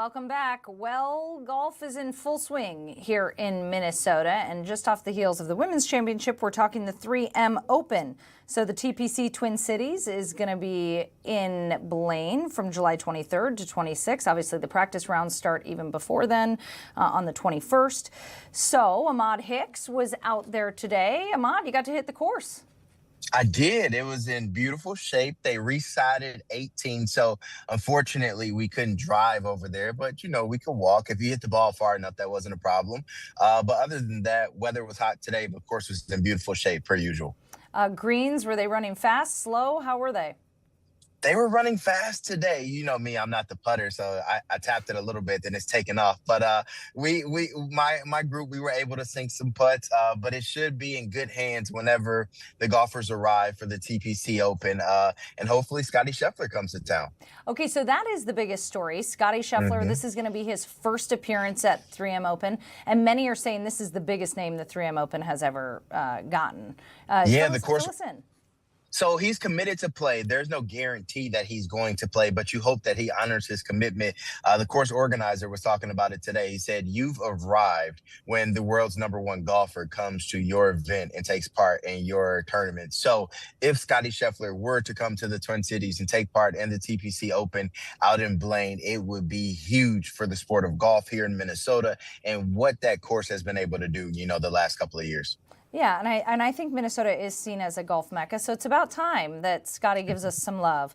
welcome back. Well, golf is in full swing here in Minnesota, and just off the heels of the Women's Championship, we're talking the 3M Open. So the TPC Twin Cities is going to be in Blaine from July 23rd to 26th. Obviously, the practice rounds start even before then on the 21st. So Ahmad Hicks was out there today. Ahmad, you got to hit the course.
I did. It was in beautiful shape. They resighted 18. So unfortunately, we couldn't drive over there, but we could walk. If you hit the ball far enough, that wasn't a problem. But other than that, weather was hot today, but of course, it was in beautiful shape per usual.
Greens, were they running fast, slow? How were they?
They were running fast today. You know me, I'm not the putter, so I tapped it a little bit, then it's taken off. But my group, we were able to sink some putts, but it should be in good hands whenever the golfers arrive for the TPC Open, and hopefully Scottie Scheffler comes to town.
Okay, so that is the biggest story. Scottie Scheffler, this is going to be his first appearance at 3M Open, and many are saying this is the biggest name the 3M Open has ever gotten.
The course.
Fill us in.
So he's committed to play. There's no guarantee that he's going to play, but you hope that he honors his commitment. The course organizer was talking about it today. He said, you've arrived when the world's #1 golfer comes to your event and takes part in your tournament. So if Scottie Scheffler were to come to the Twin Cities and take part in the TPC Open out in Blaine, it would be huge for the sport of golf here in Minnesota and what that course has been able to do, the last couple of years.
Yeah, and I think Minnesota is seen as a golf mecca, so it's about time that Scottie gives us some love.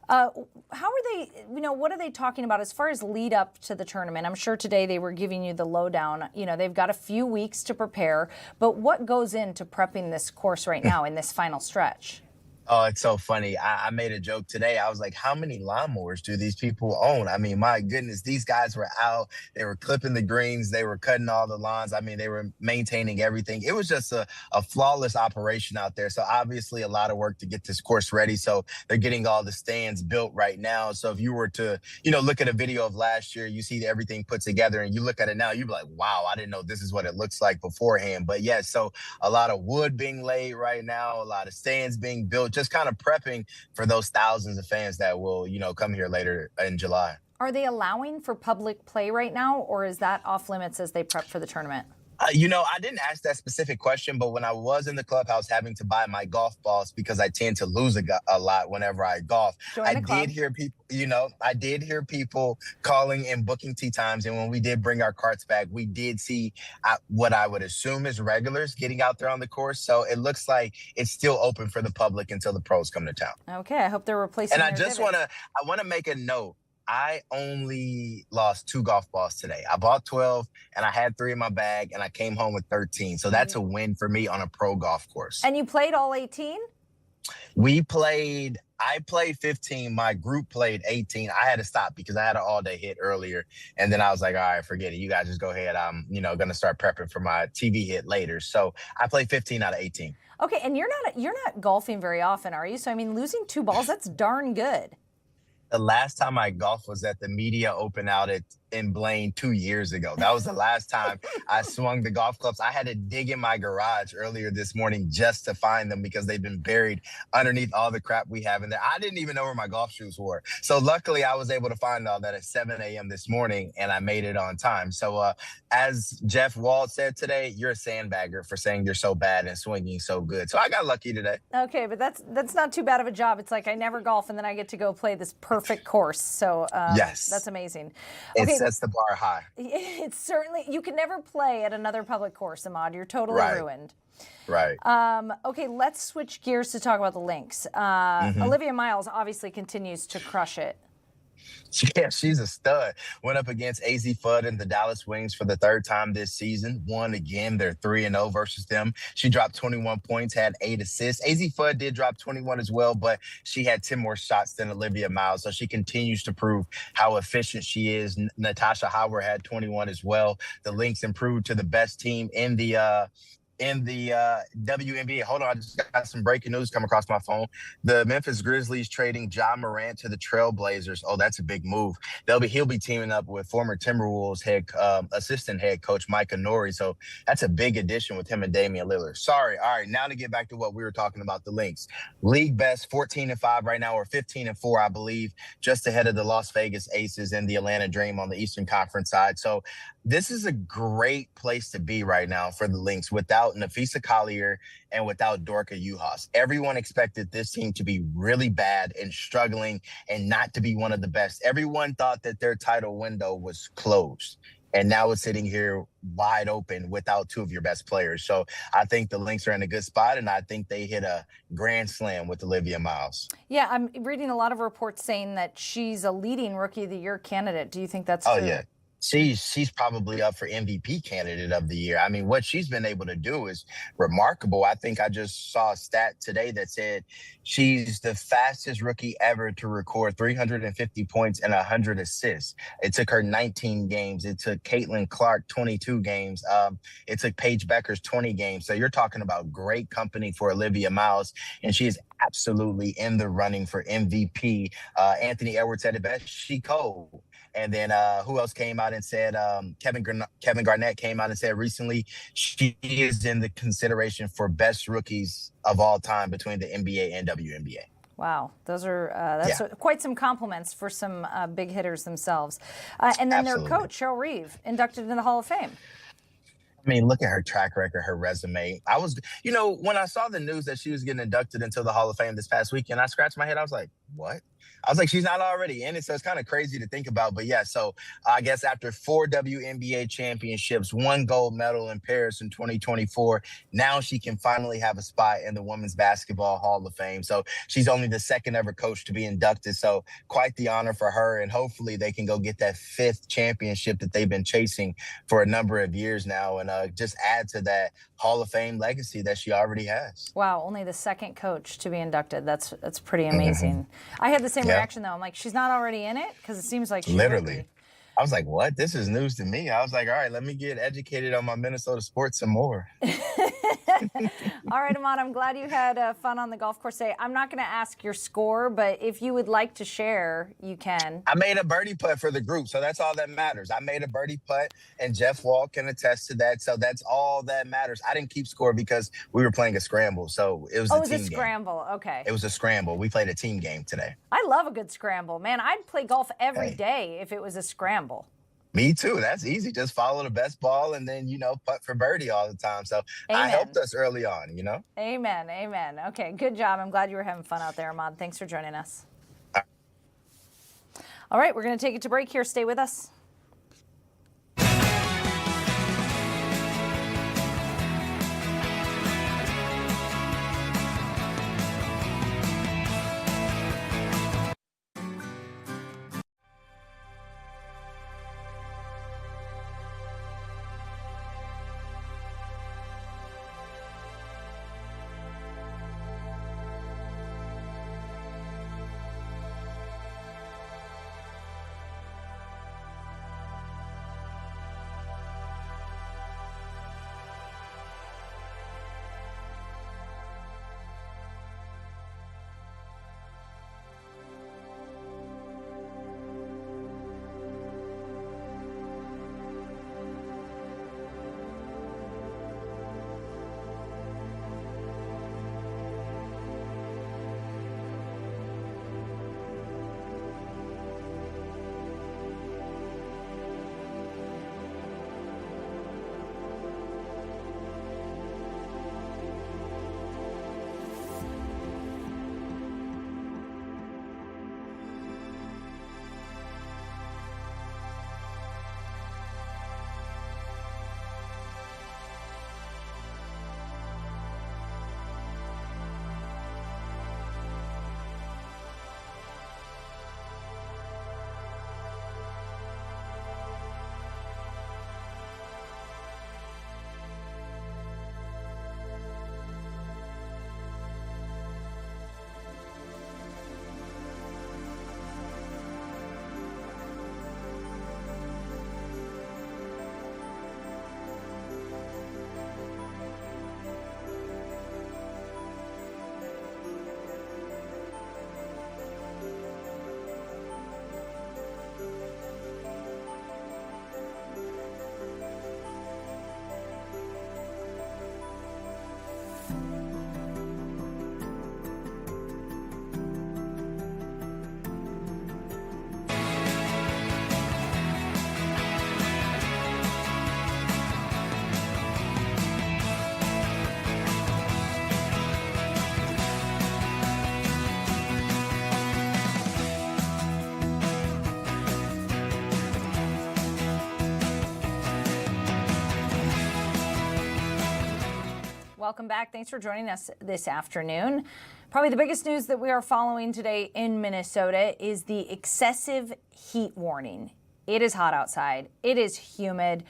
How are they, what are they talking about as far as lead up to the tournament? I'm sure today they were giving you the lowdown. They've got a few weeks to prepare, but what goes into prepping this course right now in this final stretch?
Oh, it's so funny. I made a joke today. I was like, how many lawnmowers do these people own? I mean, my goodness, these guys were out. They were clipping the greens. They were cutting all the lawns. I mean, they were maintaining everything. It was just a flawless operation out there. So obviously a lot of work to get this course ready. So they're getting all the stands built right now. So if you were to, look at a video of last year, you see everything put together and you look at it now, you'd be like, wow, I didn't know this is what it looks like beforehand. But yeah, so a lot of wood being laid right now, a lot of stands being built, just kind of prepping for those thousands of fans that will, come here later in July.
Are they allowing for public play right now, or is that off limits as they prep for the tournament?
I didn't ask that specific question, but when I was in the clubhouse having to buy my golf balls because I tend to lose a lot whenever I golf, I did hear people, calling and booking tee times. And when we did bring our carts back, we did see what I would assume is regulars getting out there on the course. So it looks like it's still open for the public until the pros come to town.
Okay, I hope they're replacing.
And I want to make a note. I only lost 2 golf balls today. I bought 12 and I had 3 in my bag and I came home with 13. So that's a win for me on a pro golf course.
And you played all 18?
I played 15. My group played 18. I had to stop because I had an all-day hit earlier. And then I was like, all right, forget it. You guys just go ahead. I'm, going to start prepping for my TV hit later. So I played 15 out of 18.
Okay, and you're not golfing very often, are you? So, I mean, losing 2 balls, that's darn good.
The last time I golfed was at the Media Open out in Blaine 2 years ago. That was the last time I swung the golf clubs. I had to dig in my garage earlier this morning just to find them because they've been buried underneath all the crap we have in there. I didn't even know where my golf shoes were. So luckily I was able to find all that at 7 a.m. this morning and I made it on time. So as Jeff Wald said today, you're a sandbagger for saying you're so bad and swinging so good. So I got lucky today.
Okay, but that's not too bad of a job. It's like I never golf and then I get to go play this perfect course. So
yes,
that's amazing.
Okay. It sets the bar high.
It's certainly, you can never play at another public course, Ahmad. You're totally ruined.
Right.
Okay, let's switch gears to talk about the links. Olivia Miles obviously continues to crush it.
Yeah, she's a stud. Went up against AZ Fudd and the Dallas Wings for the 3rd time this season. Won again. They're 3-0 versus them. She dropped 21 points, had 8 assists. AZ Fudd did drop 21 as well, but she had 10 more shots than Olivia Miles. So she continues to prove how efficient she is. Natasha Howard had 21 as well. The Lynx improved to the best team in the in the WNBA. Hold on, I just got some breaking news come across my phone. The Memphis Grizzlies trading Ja Morant to the Trailblazers. Oh, that's a big move. He'll be teaming up with former Timberwolves assistant head coach Micah Nori. So that's a big addition with him and Damian Lillard. Sorry. All right, now to get back to what we were talking about, the Lynx. League best 14-5 right now, or 15-4, I believe, just ahead of the Las Vegas Aces and the Atlanta Dream on the Eastern Conference side. So this is a great place to be right now for the Lynx without Nafisa Collier and without Dorka Juhas. Everyone expected this team to be really bad and struggling and not to be one of the best. Everyone thought that their title window was closed. And now it's sitting here wide open without two of your best players. So I think the Lynx are in a good spot, and I think they hit a grand slam with Olivia Miles.
Yeah, I'm reading a lot of reports saying that she's a leading Rookie of the Year candidate. Do you think that's true?
Oh, yeah. She's probably up for MVP candidate of the year. I mean, what she's been able to do is remarkable. I think I just saw a stat today that said she's the fastest rookie ever to record 350 points and 100 assists. It took her 19 games. It took Caitlin Clark 22 games. It took Paige Beckers 20 games. So you're talking about great company for Olivia Miles, and she is absolutely in the running for MVP. Anthony Edwards said it best. She cold. And then who else came out and said, Kevin Garnett came out and said recently she is in the consideration for best rookies of all time between the NBA and WNBA.
Wow, those are quite some compliments for some big hitters themselves. And then
Absolutely.
their coach, Cheryl Reeve, inducted into the Hall of Fame.
I mean, look at her track record, her resume. When I saw the news that she was getting inducted into the Hall of Fame this past weekend, I scratched my head. I was like, what? I was like, she's not already in it. So it's kind of crazy to think about. But yeah, so I guess after 4 WNBA championships, 1 gold medal in Paris in 2024, now she can finally have a spot in the Women's Basketball Hall of Fame. So she's only the second ever coach to be inducted. So quite the honor for her. And hopefully they can go get that 5th championship that they've been chasing for a number of years now, and just add to that Hall of Fame legacy that she already has.
Wow, only the second coach to be inducted. That's pretty amazing. I had the same reaction though. I'm like, she's not already in it? Because it seems like she
literally.
Would be.
I was like, what? This is news to me. I was like, all right, let me get educated on my Minnesota sports some more.
All right, Ahmad, I'm glad you had fun on the golf course today. I'm not going to ask your score, but if you would like to share, you can.
I made a birdie putt for the group, so that's all that matters. I made a birdie putt, and Jeff Wall can attest to that, so that's all that matters. I didn't keep score because we were playing a scramble, so it was a team game.
Oh, it was a scramble. Okay.
It was a scramble. We played a team game today.
I love a good scramble. Man, I'd play golf every day if it was a scramble.
Me too. That's easy. Just follow the best ball and then, putt for birdie all the time. So I helped us early on,
Amen. Amen. Okay, good job. I'm glad you were having fun out there, Ahmad. Thanks for joining us. All right, we're going to take it to break here. Stay with us. Welcome back. Thanks for joining us this afternoon. Probably the biggest news that we are following today in Minnesota is the excessive heat warning. It is hot outside. It is humid,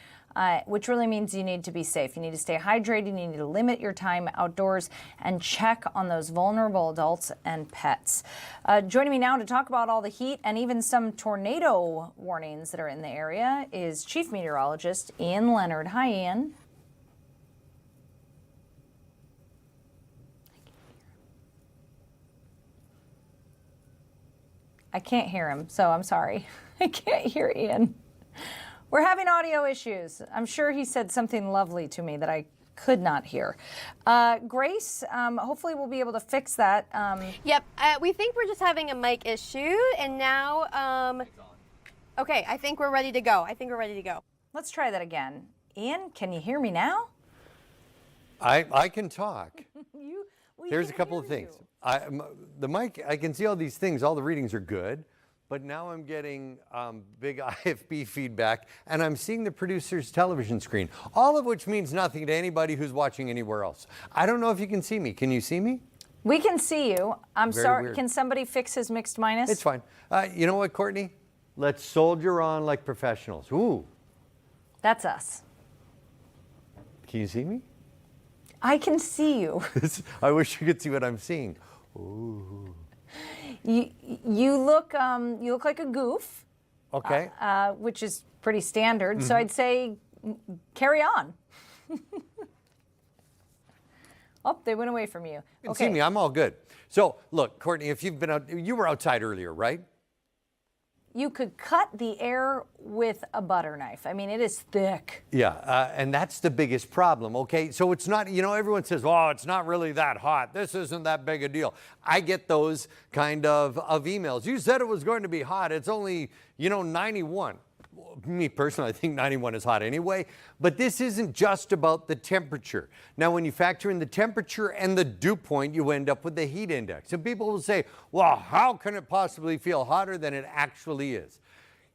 which really means you need to be safe. You need to stay hydrated. You need to limit your time outdoors and check on those vulnerable adults and pets. Joining me now to talk about all the heat and even some tornado warnings that are in the area is Chief Meteorologist Ian Leonard. Hi, Ian. I can't hear him, so I'm sorry. I can't hear Ian. We're having audio issues. I'm sure he said something lovely to me that I could not hear. Grace, hopefully we'll be able to fix that.
Yep, we think we're just having a mic issue, and now, okay, I think we're ready to go.
Let's try that again. Ian, can you hear me now?
I can talk.
We
Here's a
can
couple
hear
of things.
you.
The mic, I can see all these things. All the readings are good. But now I'm getting big IFB feedback, and I'm seeing the producer's television screen, all of which means nothing to anybody who's watching anywhere else. I don't know if you can see me. Can you see me?
We can see you. I'm
Very
sorry.
weird.
Can somebody fix his mixed minus?
It's fine. You know what, Courtney? Let's soldier on like professionals. Ooh.
That's us.
Can you see me?
I can see you.
I wish you could see what I'm seeing. Ooh.
You look like a goof.
Okay.
Which is pretty standard. So I'd say carry on. Oh, they went away from you.
You can see me. I'm all good. So look, Courtney, if you've been out, you were outside earlier, right?
You could cut the air with a butter knife. I mean, it is thick.
Yeah, and that's the biggest problem, okay? So it's not, everyone says, oh, it's not really that hot. This isn't that big a deal. I get those kind of emails. You said it was going to be hot. It's only, 91. Me personally, I think 91 is hot anyway, but this isn't just about the temperature. Now, when you factor in the temperature and the dew point, you end up with the heat index. And people will say, well, how can it possibly feel hotter than it actually is?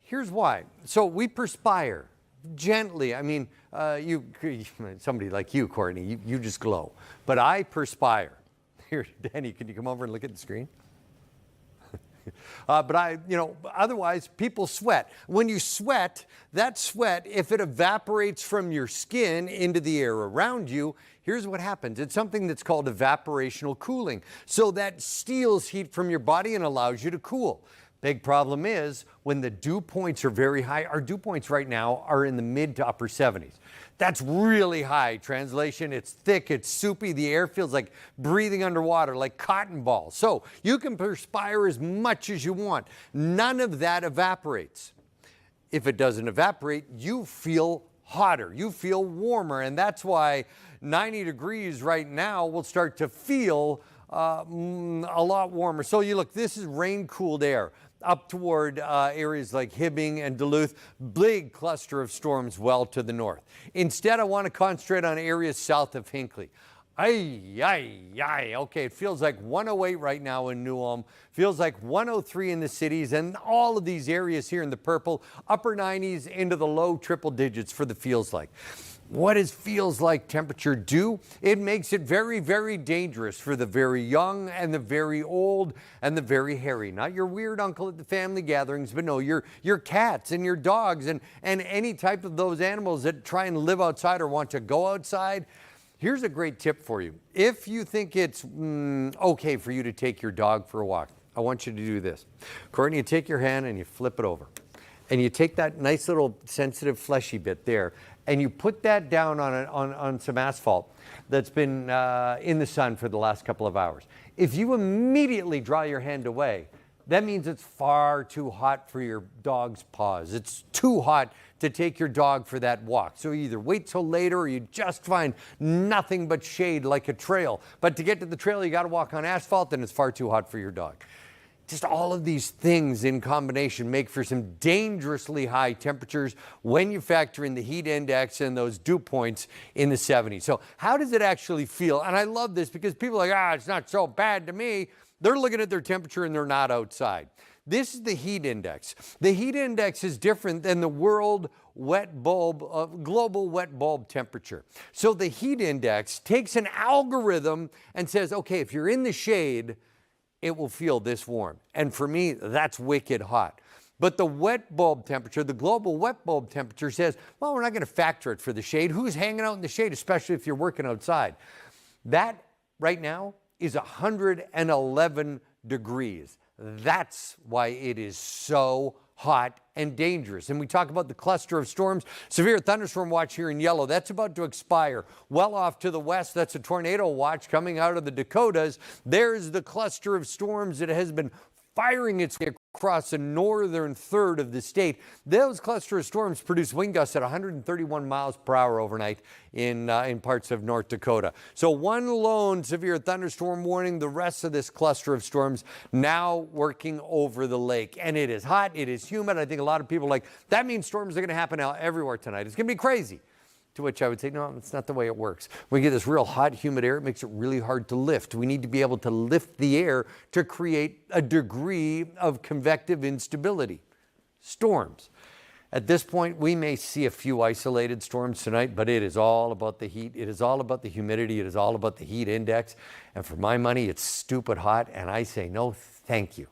Here's why. So we perspire gently. I mean, somebody like you, Courtney, you just glow. But I perspire. Here, Danny, can you come over and look at the screen? But otherwise people sweat. When you sweat, that sweat, if it evaporates from your skin into the air around you, here's what happens. It's something that's called evaporational cooling. So that steals heat from your body and allows you to cool. Big problem is when the dew points are very high. Our dew points right now are in the mid to upper 70s. That's really high. Translation, it's thick, it's soupy. The air feels like breathing underwater, like cotton balls. So you can perspire as much as you want. None of that evaporates. If it doesn't evaporate, you feel hotter, you feel warmer. And that's why 90 degrees right now will start to feel a lot warmer. So you look, this is rain-cooled air up toward areas like Hibbing and Duluth, big cluster of storms well to the north. Instead, I want to concentrate on areas south of Hinckley. Okay, it feels like 108 right now in New Ulm, feels like 103 in the cities, and all of these areas here in the purple, upper 90s into the low triple digits for the feels like. What does feels like temperature do? It makes it very, very dangerous for the very young and the very old and the very hairy. Not your weird uncle at the family gatherings, but no, your cats and your dogs and any type of those animals that try and live outside or want to go outside. Here's a great tip for you. If you think it's okay for you to take your dog for a walk, I want you to do this. Courtney, you take your hand and you flip it over. And you take that nice little sensitive fleshy bit there and you put that down on some asphalt that's been in the sun for the last couple of hours. If you immediately draw your hand away, that means it's far too hot for your dog's paws. It's too hot to take your dog for that walk. So you either wait till later or you just find nothing but shade like a trail. But to get to the trail, you got to walk on asphalt and it's far too hot for your dog. Just all of these things in combination make for some dangerously high temperatures when you factor in the heat index and those dew points in the 70s. So how does it actually feel? And I love this because people are like, it's not so bad to me. They're looking at their temperature and they're not outside. This is the heat index. The heat index is different than the world wet bulb, global wet bulb temperature. So the heat index takes an algorithm and says, okay, if you're in the shade, it will feel this warm. And for me, that's wicked hot. But the wet bulb temperature, the global wet bulb temperature says, well, we're not going to factor it for the shade. Who's hanging out in the shade, especially if you're working outside? That right now is 111 degrees. That's why it is so hot and dangerous. And we talk about the cluster of storms. Severe thunderstorm watch here in yellow. That's about to expire. Well off to the west, that's a tornado watch coming out of the Dakotas. There's the cluster of storms that has been firing its way across the northern third of the state. Those cluster of storms produce wind gusts at 131 miles per hour overnight in parts of North Dakota. So one lone severe thunderstorm warning, the rest of this cluster of storms now working over the lake. And it is hot, it is humid. I think a lot of people are like, that means storms are going to happen out everywhere tonight. It's going to be crazy. To which I would say, no, it's not the way it works. When we get this real hot, humid air, it makes it really hard to lift. We need to be able to lift the air to create a degree of convective instability. Storms. At this point, we may see a few isolated storms tonight, but it is all about the heat. It is all about the humidity. It is all about the heat index. And for my money, it's stupid hot, and I say no, thank you.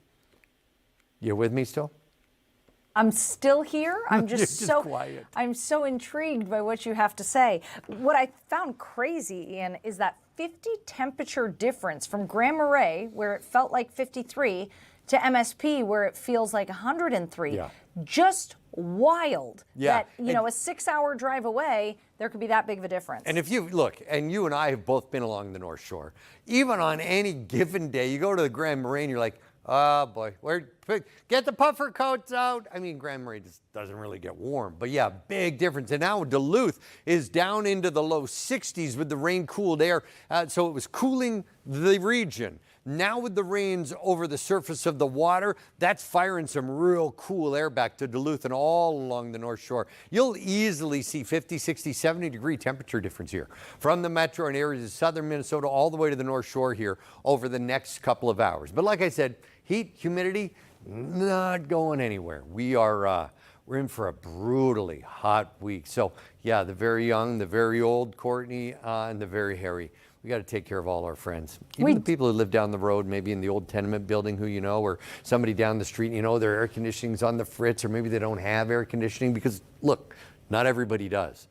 You're with me still?
I'm still here. I'm just, so
quiet.
I'm so intrigued by what you have to say. What I found crazy, Ian, is that 50 temperature difference from Grand Marais, where it felt like 53, to MSP, where it feels like 103.
Yeah.
Just wild.
Yeah.
That, you know, a 6-hour drive away, there could be that big of a difference.
And if you look, and you and I have both been along the North Shore, even on any given day, you go to the Grand Marais and you're like, oh boy, get the puffer coats out. I mean, Grand Marais just doesn't really get warm, but yeah, big difference. And now Duluth is down into the low 60s with the rain cooled air. So it was cooling the region. Now with the rains over the surface of the water, that's firing some real cool air back to Duluth and all along the North Shore. You'll easily see 50, 60, 70 degree temperature difference here from the metro and areas of southern Minnesota all the way to the North Shore here over the next couple of hours. But like I said, heat, humidity, not going anywhere. We're in for a brutally hot week. So yeah, the very young, the very old, Courtney, and the very hairy. We got to take care of all our friends. Even the people who live down the road, maybe in the old tenement building who you know, or somebody down the street, you know, their air conditioning's on the fritz, or maybe they don't have air conditioning because, look, not everybody does.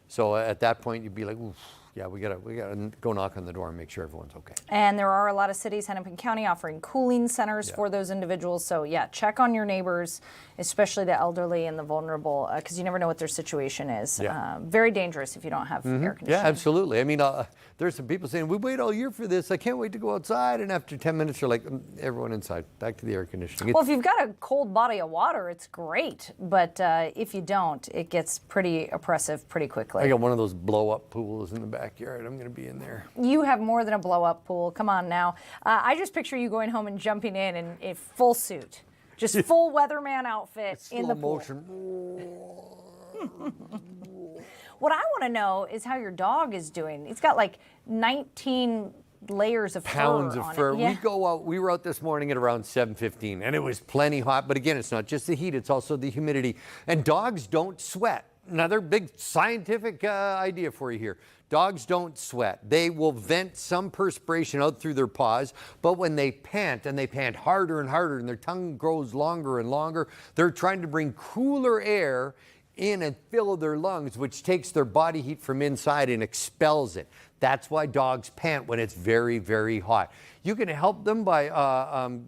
So at that point, you'd be like, oof. Yeah, we gotta go knock on the door and make sure everyone's okay.
And there are a lot of cities, Hennepin County, offering cooling centers for those individuals. So yeah, check on your neighbors, especially the elderly and the vulnerable, because you never know what their situation is.
Yeah.
Very dangerous if you don't have air conditioning.
Yeah, absolutely. I mean, there's some people saying, we wait all year for this. I can't wait to go outside. And after 10 minutes, you're like, everyone inside, back to the air conditioning.
Well, if you've got a cold body of water, it's great. But if you don't, it gets pretty oppressive pretty quickly.
I got one of those blow-up pools in the backyard. I'm going to be in there.
You have more than a blow-up pool. Come on now. I just picture you going home and jumping in a full suit. Just full weatherman outfit in the pool.
Motion.
What I want to know is how your dog is doing. It's got like 19 layers of
pounds
fur
of
on
fur.
it. Yeah.
We go out. We were out this morning at around 7:15, and it was plenty hot. But again, it's not just the heat; it's also the humidity. And dogs don't sweat. Another big scientific idea for you here. Dogs don't sweat. They will vent some perspiration out through their paws, but when they pant, and they pant harder and harder, and their tongue grows longer and longer, they're trying to bring cooler air in and fill their lungs, which takes their body heat from inside and expels it. That's why dogs pant when it's very, very hot. You can help them by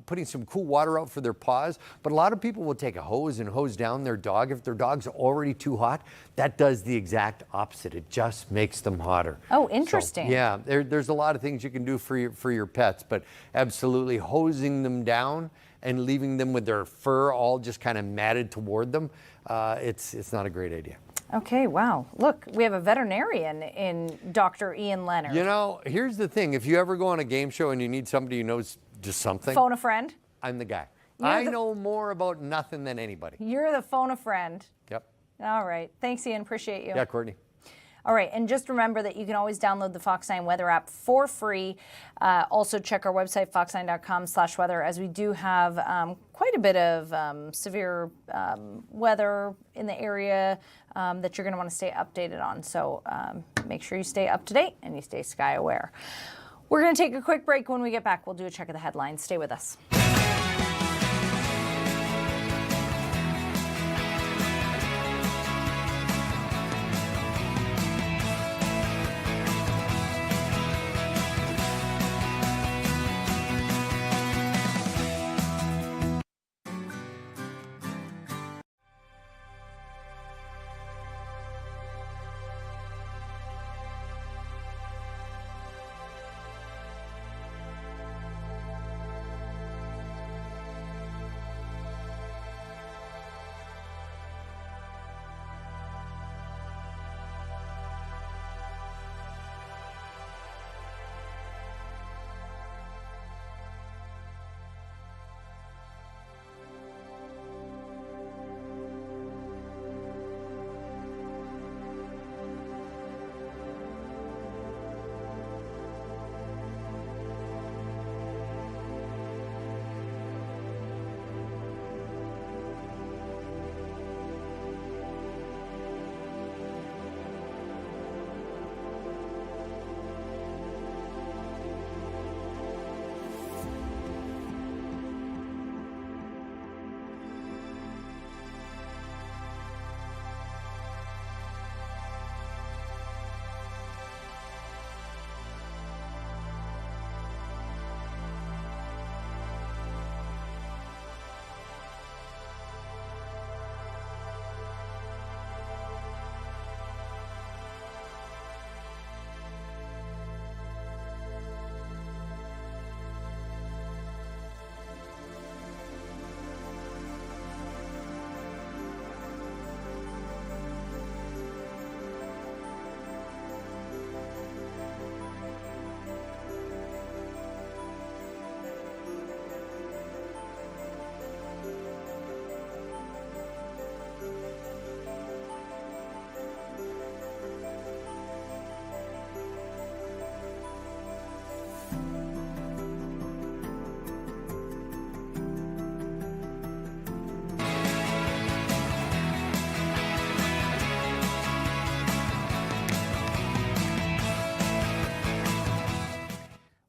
putting some cool water out for their paws, but a lot of people will take a hose and hose down their dog. If their dog's already too hot, that does the exact opposite. It just makes them hotter.
Oh, interesting.
So, yeah, there's a lot of things you can do for your pets, but absolutely hosing them down and leaving them with their fur all just kind of matted toward them, it's not a great idea.
Okay, wow. Look, we have a veterinarian in Dr. Ian Leonard.
You know, here's the thing. If you ever go on a game show and you need somebody who knows just something,
phone a friend.
I'm the guy. I know more about nothing than anybody.
You're the phone a friend.
Yep.
All right. Thanks, Ian. Appreciate you.
Yeah, Courtney.
All right, and just remember that you can always download the Fox 9 weather app for free. Also check our website, fox9.com/weather, as we do have quite a bit of severe weather in the area that you're going to want to stay updated on. So make sure you stay up to date and you stay sky aware. We're going to take a quick break. When we get back, we'll do a check of the headlines. Stay with us.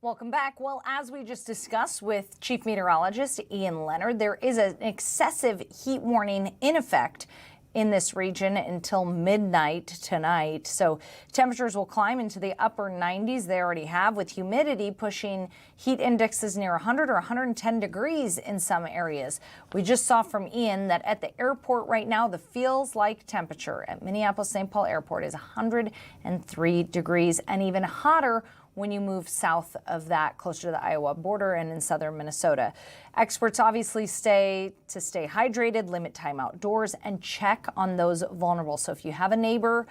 Welcome back. Well, as we just discussed with Chief Meteorologist Ian Leonard, there is an excessive heat warning in effect in this region until midnight tonight. So temperatures will climb into the upper 90s. They already have, with humidity pushing heat indexes near 100 or 110 degrees in some areas. We just saw from Ian that at the airport right now, the feels like temperature at Minneapolis-St. Paul Airport is 103 degrees, and even hotter when you move south of that, closer to the Iowa border and in southern Minnesota. Experts obviously stay hydrated, limit time outdoors, and check on those vulnerable. So if you have a neighbor,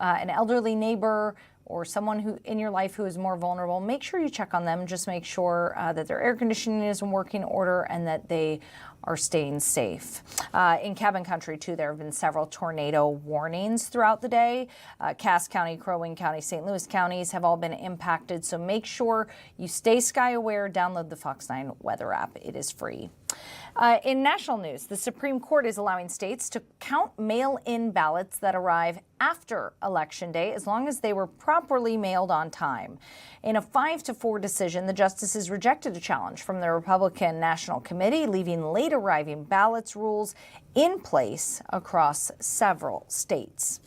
an elderly neighbor, or someone who in your life who is more vulnerable, make sure you check on them. Just make sure that their air conditioning is in working order and that they are staying safe. In cabin country, too, there have been several tornado warnings throughout the day. Cass County, Crow Wing County, St. Louis counties have all been impacted. So make sure you stay sky aware. Download the Fox 9 weather app. It is free. In national news, the Supreme Court is allowing states to count mail-in ballots that arrive after Election Day, as long as they were properly mailed on time. In a 5-4 decision, the justices rejected a challenge from the Republican National Committee, leaving late-arriving ballots rules in place across several states.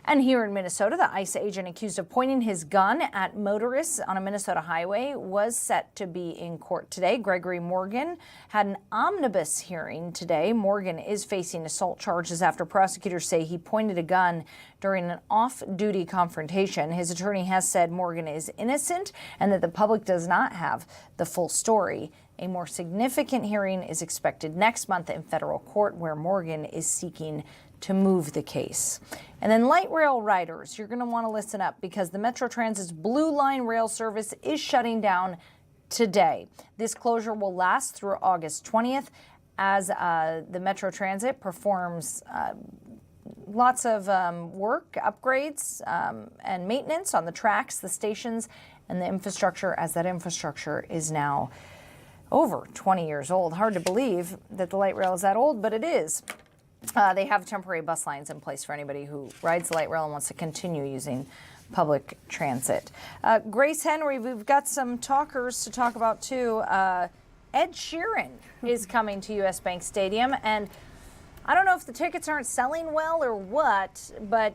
And here in Minnesota, the ICE agent accused of pointing his gun at motorists on a Minnesota highway was set to be in court today. Gregory Morgan had an omnibus hearing today. Morgan is facing assault charges after prosecutors say he pointed a gun during an off-duty confrontation. His attorney has said Morgan is innocent and that the public does not have the full story. A more significant hearing is expected next month in federal court, where Morgan is seeking to move the case. And then light rail riders, you're going to want to listen up, because the Metro Transit's Blue Line rail service is shutting down today. This closure will last through August 20th as the Metro Transit performs lots of work, upgrades, and maintenance on the tracks, the stations, and the infrastructure, as that infrastructure is now over 20 years old. Hard to believe that the light rail is that old, but it is. They have temporary bus lines in place for anybody who rides the light rail and wants to continue using public transit. Grace Henry, we've got some talkers to talk about too. Ed Sheeran is coming to US Bank Stadium, and I don't know if the tickets aren't selling well or what, but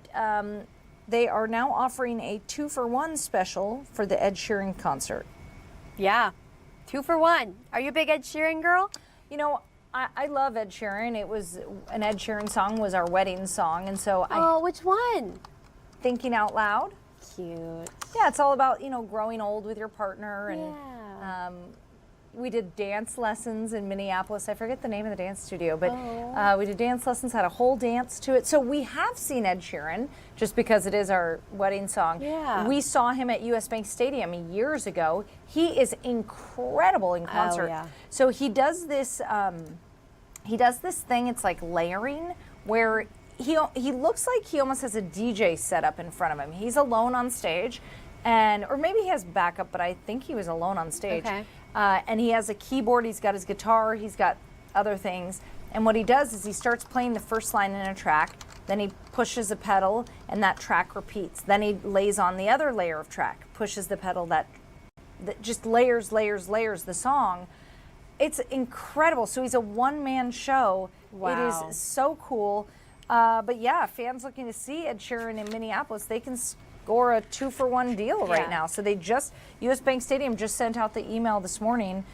they are now offering a 2-for-1 special for the Ed Sheeran concert.
Yeah, 2 for 1. Are you a big Ed Sheeran girl?
You know, I love Ed Sheeran. It was an Ed Sheeran song was our wedding song, and so
Which one?
Thinking Out Loud.
Cute.
Yeah, it's all about, you know, growing old with your partner, and
Yeah.
we did dance lessons in Minneapolis. I forget the name of the dance studio, but we did dance lessons, had a whole dance to it. So we have seen Ed Sheeran just because it is our wedding song.
Yeah.
We saw him at US Bank Stadium years ago. He is incredible in concert.
yeah.
So he does this thing, it's like layering, where he looks like he almost has a DJ set up in front of him. He's alone on stage, or maybe he has backup, but I think he was alone on stage.
Okay.
And he has a keyboard, he's got his guitar, he's got other things. And what he does is he starts playing the first line in a track, then he pushes a pedal, and that track repeats. Then he lays on the other layer of track, pushes the pedal, that just layers the song. It's incredible. So he's a one-man show.
Wow.
It is so cool. But yeah, fans looking to see Ed Sheeran in Minneapolis, they can score a 2-for-1 deal right now. So US Bank Stadium just sent out the email this morning.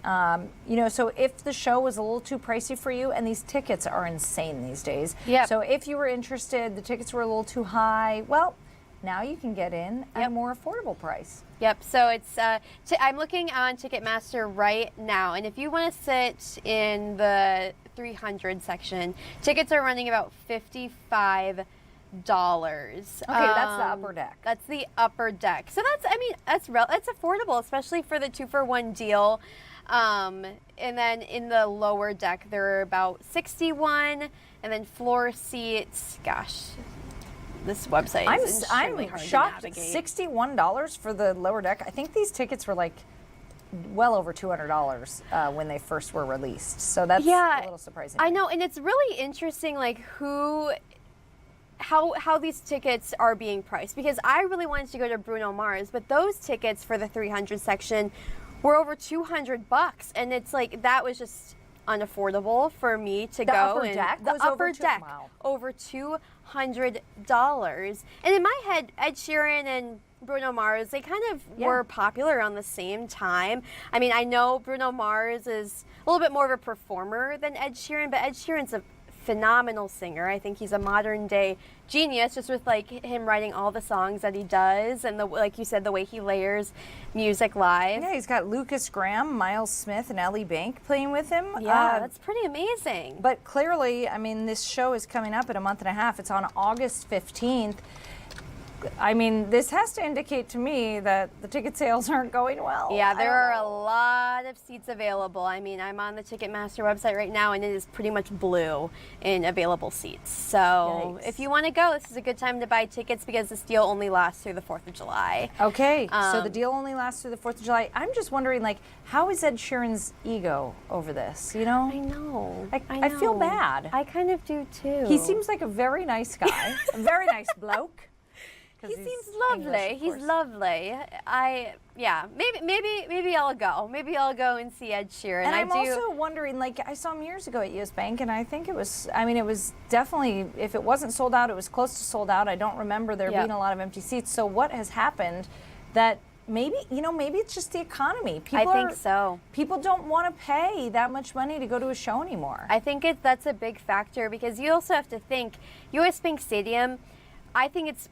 You know, so if the show was a little too pricey for you, and these tickets are insane these days.
Yep.
So if you were interested, the tickets were a little too high, well, now you can get in at a more affordable price.
Yep, so it's, I'm looking on Ticketmaster right now, and if you want to sit in the 300 section, tickets are running about $55. Okay,
that's the upper deck.
That's the upper deck. So that's affordable, especially for the 2-for-1 deal. And then in the lower deck, there are about 61, and then floor seats, gosh, this website is extremely hard
shocked.
to navigate.
$61 for the lower deck. I think these tickets were like well over $200 when they first were released. So that's a little surprising.
I know, and it's really interesting, like how these tickets are being priced, because I really wanted to go to Bruno Mars, but those tickets for the 300 section were over $200, and it's like that was just unaffordable for me to go.
Upper deck
the
was
upper deck over $200. And in my head, Ed Sheeran and Bruno Mars, they kind of were popular around the same time. I mean, I know Bruno Mars is a little bit more of a performer than Ed Sheeran, but Ed Sheeran's a phenomenal singer. I think he's a modern day genius, just with like him writing all the songs that he does, and like you said, the way he layers music live.
Yeah, he's got Lucas Graham, Miles Smith, and Ellie Bank playing with him.
Yeah, that's pretty amazing.
But clearly, I mean, this show is coming up in a month and a half. It's on August 15th. I mean, this has to indicate to me that the ticket sales aren't going well.
Yeah, there are a lot of seats available. I mean, I'm on the Ticketmaster website right now, and it is pretty much blue in available seats. So if you want to go, this is a good time to buy tickets, because this deal only lasts through the 4th of July.
Okay, so the deal only lasts through the 4th of July. I'm just wondering, like, how is Ed Sheeran's ego over this, you know?
I know.
I feel bad.
I kind of do too.
He seems like a very nice guy, a very nice bloke.
He seems lovely. He's lovely. Maybe I'll go. Maybe I'll go and see Ed Sheeran.
And I'm also wondering, like, I saw him years ago at US Bank, and I think it was definitely, if it wasn't sold out, it was close to sold out. I don't remember there being a lot of empty seats. So what has happened that maybe it's just the economy. I
think so.
People don't want to pay that much money to go to a show anymore.
I think that's a big factor, because you also have to think, US Bank Stadium, I think it's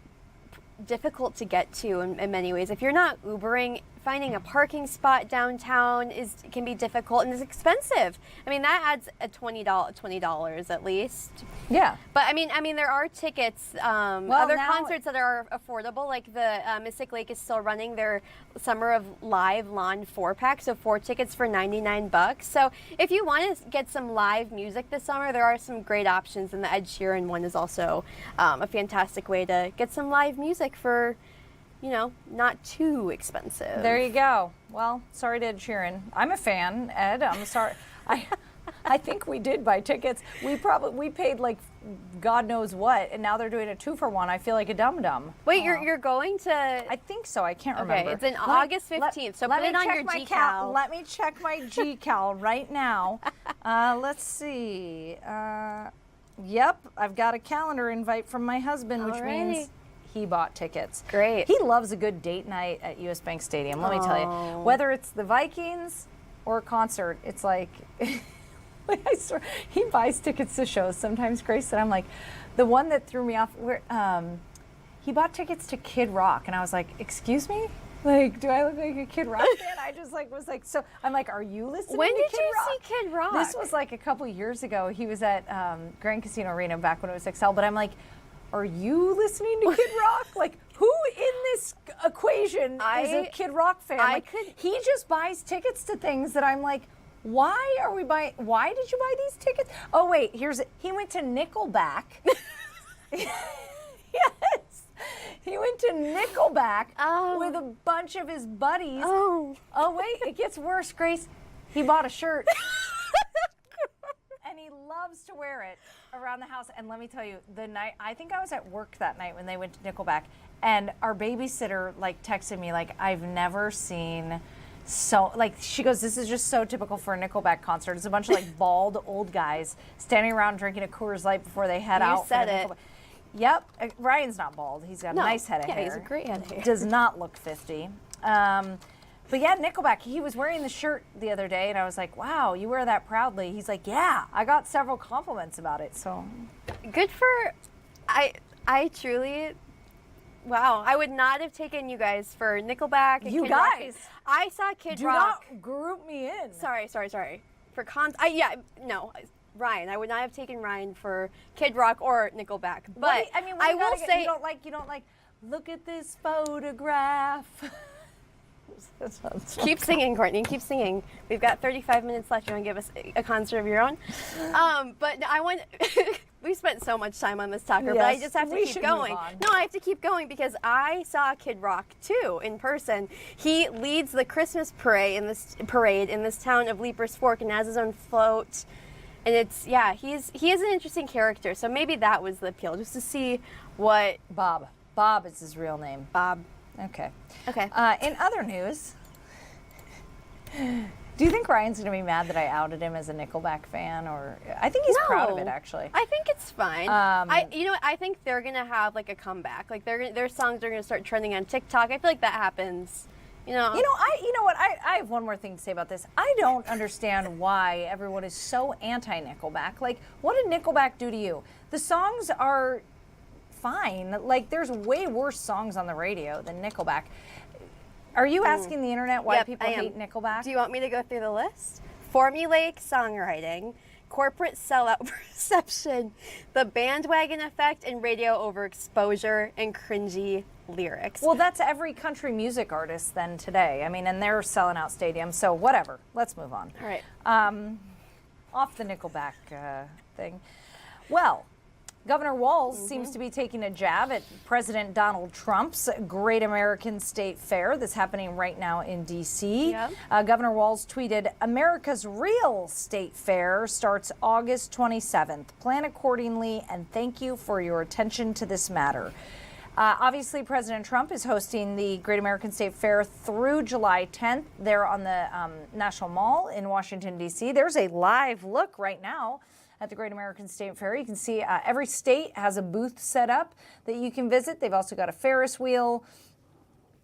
difficult to get to in many ways. If you're not Ubering finding a parking spot downtown can be difficult and is expensive. I mean, that adds a $20 at least.
Yeah.
But I mean, there are tickets, other concerts that are affordable. Like the Mystic Lake is still running their Summer of Live Lawn 4-pack, so 4 tickets for $99. So if you want to get some live music this summer, there are some great options, and the Ed Sheeran one is also a fantastic way to get some live music for, not too expensive.
There you go. Well, sorry to Ed Sheeran. I'm a fan, Ed. I'm sorry. I think we did buy tickets. We paid like God knows what, and now they're doing a 2-for-1. I feel like a dum-dum.
Wait, you're going to?
I think so. I can't remember.
It's in August 15th, so put it on your GCal.
Let me check my GCal right now. Let's see. Yep, I've got a calendar invite from my husband, which means he bought tickets.
Great.
He loves a good date night at US Bank Stadium, let me tell you. Whether it's the Vikings or a concert, it's like, I swear, he buys tickets to shows sometimes, Grace, and I'm like, the one that threw me off, he bought tickets to Kid Rock, and I was like, excuse me? Like, do I look like a Kid Rock fan? I just was like, so I'm like, are you listening
when
to
did
Kid
you
Rock?
see Kid Rock?
This was like a couple years ago. He was at Grand Casino Arena back when it was XL, but I'm like, are you listening to Kid Rock? Like, who in this equation is a Kid Rock fan? He just buys tickets to things that I'm like, why did you buy these tickets? Oh wait, he went to Nickelback. Yes. He went to Nickelback with a bunch of his buddies. Oh wait, it gets worse, Grace. He bought a shirt. And he loves to wear it around the house. And let me tell you, I think I was at work that night when they went to Nickelback, and our babysitter texted me I've never seen she goes, this is just so typical for a Nickelback concert. It's a bunch of bald old guys standing around drinking a Coors Light before they head out.
You said it.
Yep. Ryan's not bald. He's got a nice head of hair.
Yeah, he's a great head of hair.
Does not look 50. But yeah, Nickelback, he was wearing the shirt the other day, and I was like, wow, you wear that proudly. He's like, yeah, I got several compliments about it, so.
Good for, I truly, wow, I would not have taken you guys for Nickelback. And
You
Kid Rock.
guys.
I saw Kid Rock.
Do not group me in.
Sorry. For no, Ryan, I would not have taken Ryan for Kid Rock or Nickelback. But I will say,
you don't like, look at this photograph.
Keep singing, Courtney. Keep singing. We've got 35 minutes left. You want to give us a concert of your own? But I want. We spent so much time on this talker, but I just have to keep going. No, I have to keep going because I saw Kid Rock too in person. He leads the Christmas parade in this town of Leapers Fork and has his own float. And he is an interesting character. So maybe that was the appeal, just to see what
Bob. Bob is his real name.
Bob.
Okay.
Okay.
In other news, do you think Ryan's going to be mad that I outed him as a Nickelback fan, or I think he's proud of it actually.
I think it's fine. I think they're going to have a comeback. Their songs are going to start trending on TikTok. I feel like that happens. You know what? I have one more thing to say about this. I don't understand why everyone is so anti-Nickelback. What did Nickelback do to you? The songs are fine. There's way worse songs on the radio than Nickelback. Are you asking the internet why people hate Nickelback? Do you want me to go through the list? Formulaic songwriting, corporate sellout perception, the bandwagon effect, and radio overexposure, and cringy lyrics.
Well, that's every country music artist then today. I mean, and they're selling out stadiums, so whatever. Let's move on.
All right.
Off the Nickelback thing. Well, Governor Walz seems to be taking a jab at President Donald Trump's Great American State Fair that's happening right now in D.C.
Yep.
Governor Walz tweeted, America's real state fair starts August 27th. Plan accordingly, and thank you for your attention to this matter. Obviously, President Trump is hosting the Great American State Fair through July 10th there on the National Mall in Washington, D.C. There's a live look right now at the Great American State Fair. You can see every state has a booth set up that you can visit. They've also got a Ferris wheel,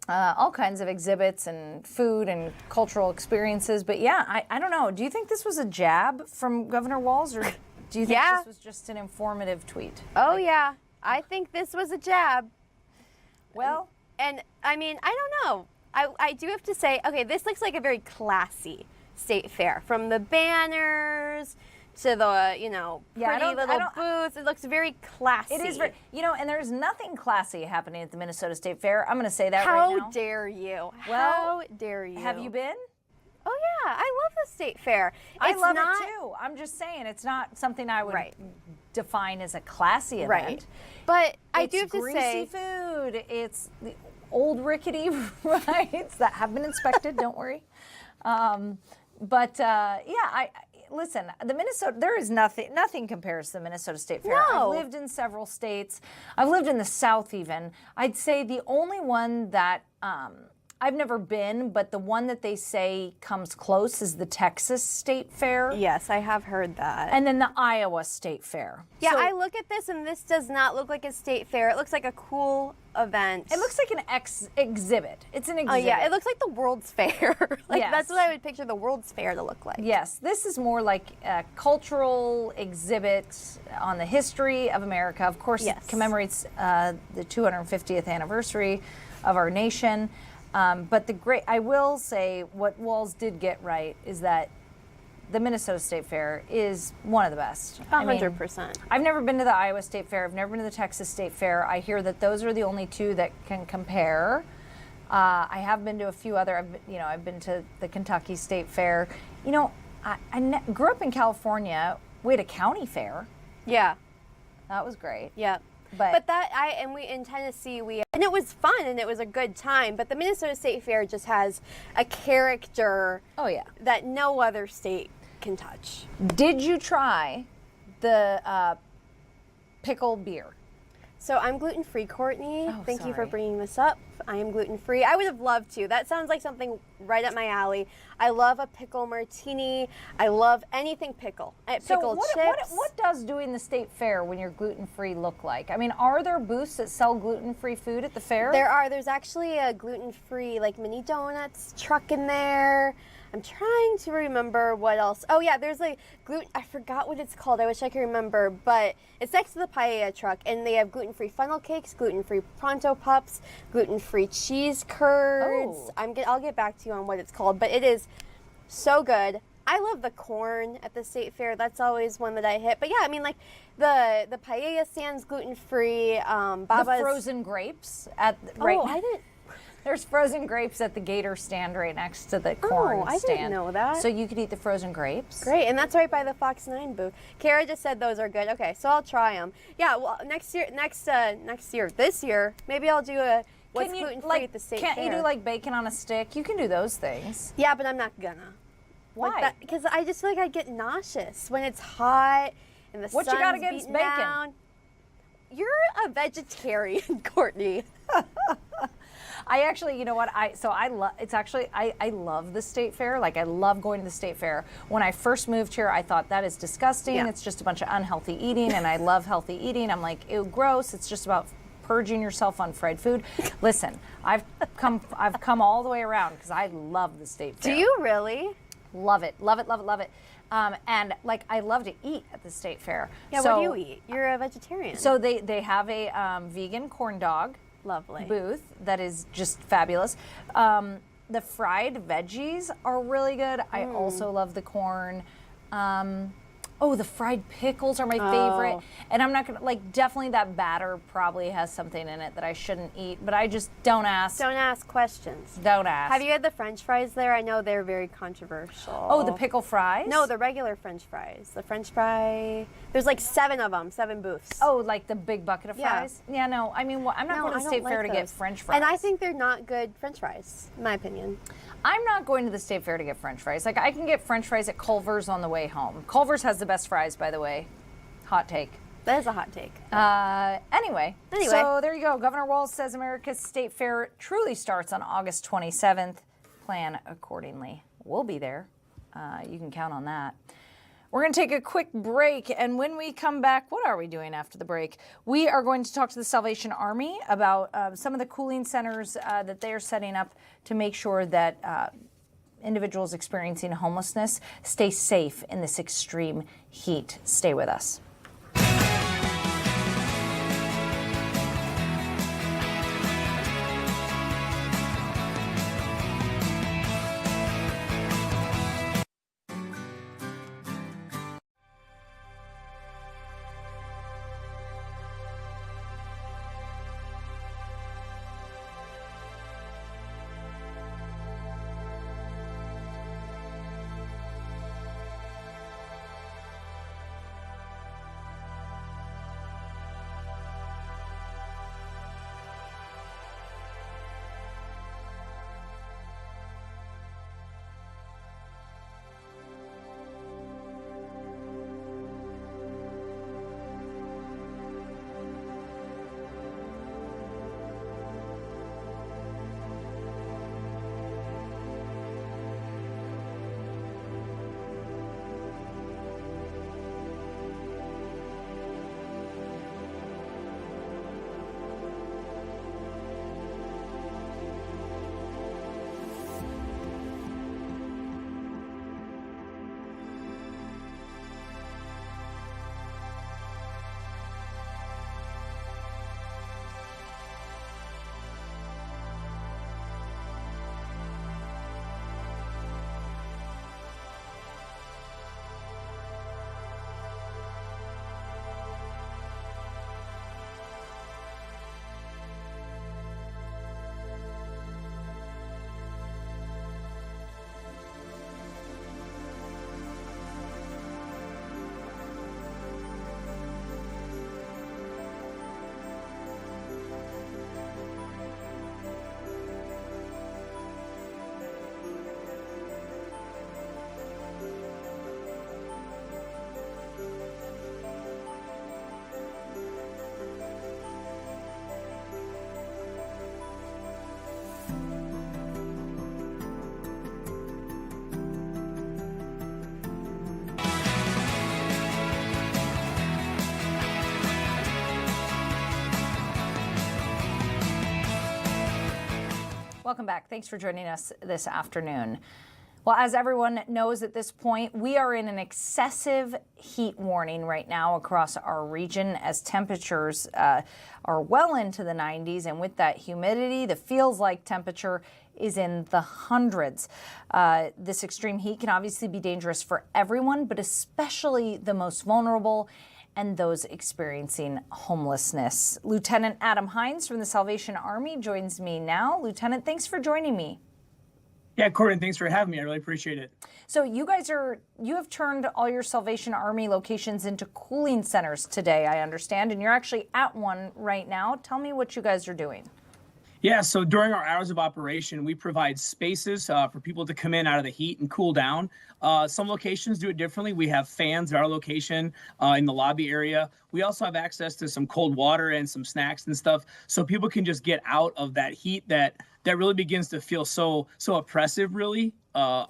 all kinds of exhibits and food and cultural experiences. But yeah, I don't know. Do you think this was a jab from Governor Walz, or do you think this was just an informative tweet?
Oh, I think this was a jab.
Well,
and I mean, I don't know. I do have to say, okay, this looks like a very classy state fair. From the banners to the, you know, pretty little booths. It looks very classy.
It is very, you know, and there's nothing classy happening at the Minnesota State Fair. I'm going to say that right now.
How dare you?
Well,
How dare you?
Have you been?
Oh yeah, I love the state fair.
I love it too. I'm just saying it's not something I would define as a classy event.
Right. But I do have to
greasy
say,
food. It's the old rickety rides that have been inspected. Don't worry. Yeah, listen, the Minnesota, there is nothing compares to the Minnesota State Fair.
No.
I've lived in several states. I've lived in the South even. I'd say the only one that I've never been, but the one that they say comes close is the Texas State Fair.
yes, I have heard that.
And then the Iowa State Fair.
yeah,
So
I look at this and this does not look like a state fair. It looks like a cool event.
it looks like an exhibit. It's an
Oh
exhibit.
yeah, it looks like the World's Fair. Like
Yes.
that's what I would picture the World's Fair to look like.
Yes, this is more like a cultural exhibit on the history of America. Of course,
Yes.
it commemorates the 250th anniversary of our nation. But I will say what Walls did get right is that the Minnesota State Fair is one of the best.
100%.
I've never been to the Iowa State Fair. I've never been to the Texas State Fair. I hear that those are the only two that can compare. I have been to a few other. I've been to the Kentucky State Fair. You know, I grew up in California. We had a county fair.
Yeah.
That was great.
Yeah.
But
We in Tennessee and it was fun and it was a good time, but the Minnesota State Fair just has a character
Oh yeah.
that no other state can touch.
Did you try the pickle beer?
So I'm gluten-free, Courtney.
Oh,
Thank you for
sorry.
bringing this up. I am gluten-free. I would have loved to. That sounds like something right up my alley. I love a pickle martini. I love anything pickle. Pickled chips.
What does doing the state fair when you're gluten-free look like? I mean, are there booths that sell gluten-free food at the fair?
There's actually a gluten-free like mini donuts truck in there. I'm trying to remember what else. Oh yeah, there's like I forgot what it's called. I wish I could remember, but it's next to the paella truck, and they have gluten-free funnel cakes, gluten-free pronto pups, gluten-free cheese curds.
Oh.
I'll get back to you on what it's called, but it is so good. I love the corn at the state fair. That's always one that I hit. But yeah, I mean like the paella stand's gluten-free.
the
Baba's
frozen grapes at right.
Oh, I didn't.
There's frozen grapes at the Gator stand right next to the corn
I
stand.
didn't know that.
So you could eat the frozen grapes.
Great, and that's right by the Fox 9 booth. Kara just said those are good. Okay, so I'll try them. Yeah, well, this year, maybe I'll do a what's
Can you,
gluten-free at the state
Can't
fair.
you do like bacon on a stick? You can do those things.
Yeah, but I'm not gonna.
Why?
Because I just feel like I'd get nauseous when it's hot and the
What you
sun's
got against
beating
bacon?
down. You're a vegetarian, Courtney.
I actually, you know what? I love the state fair. Like I love going to the state fair. When I first moved here, I thought that is disgusting.
Yeah.
It's just a bunch of unhealthy eating, and I love healthy eating. I'm like, ew, gross. It's just about purging yourself on fried food. Listen, I've come all the way around because I love the state fair.
Do you really?
Love it, love it, love it, love it. And like I love to eat at the state fair.
Yeah,
so,
what do you eat? You're a vegetarian.
So they have a vegan corn dog
lovely.
booth that is just fabulous. The fried veggies are really good. I also love the corn. The fried pickles are my favorite. And I'm not gonna definitely that batter probably has something in it that I shouldn't eat, but I just don't ask.
Don't ask questions.
Don't ask.
Have you had the French fries there? I know they're very controversial.
Oh, the pickle fries?
No, the regular French fries. The French fry. There's like 7 of them, 7 booths.
Oh, like the big bucket of
Yeah.
fries? Yeah, no. I mean, I'm not going to the state fair to get French fries.
And I think they're not good French fries, in my opinion.
I'm not going to the state fair to get French fries. Like I can get French fries at Culver's on the way home. Culver's has the best fries, by the way. Hot take.
That is a hot take.
Anyway, so there you go. Governor Walz says America's State Fair truly starts on August 27th. Plan accordingly. We'll be there. You can count on that. We're going to take a quick break, and when we come back, what are we doing after the break? We are going to talk to the Salvation Army about some of the cooling centers that they are setting up to make sure that individuals experiencing homelessness stay safe in this extreme heat. Stay with us. welcome back. Thanks for joining us this afternoon. Well, as everyone knows at this point, we are in an excessive heat warning right now across our region as temperatures are well into the 90s. And with that humidity, the feels like temperature is in the hundreds. This extreme heat can obviously be dangerous for everyone, but especially the most vulnerable and those experiencing homelessness. Lieutenant Adam Hines from the Salvation Army joins me now. Lieutenant, thanks for joining me.
Yeah, Courtney, thanks for having me. I really appreciate it.
So you have turned all your Salvation Army locations into cooling centers today, I understand, and you're actually at one right now. Tell me what you guys are doing.
Yeah, so during our hours of operation, we provide spaces for people to come in out of the heat and cool down. Some locations do it differently. We have fans at our location in the lobby area. We also have access to some cold water and some snacks and stuff, so people can just get out of that heat that really begins to feel so oppressive, really,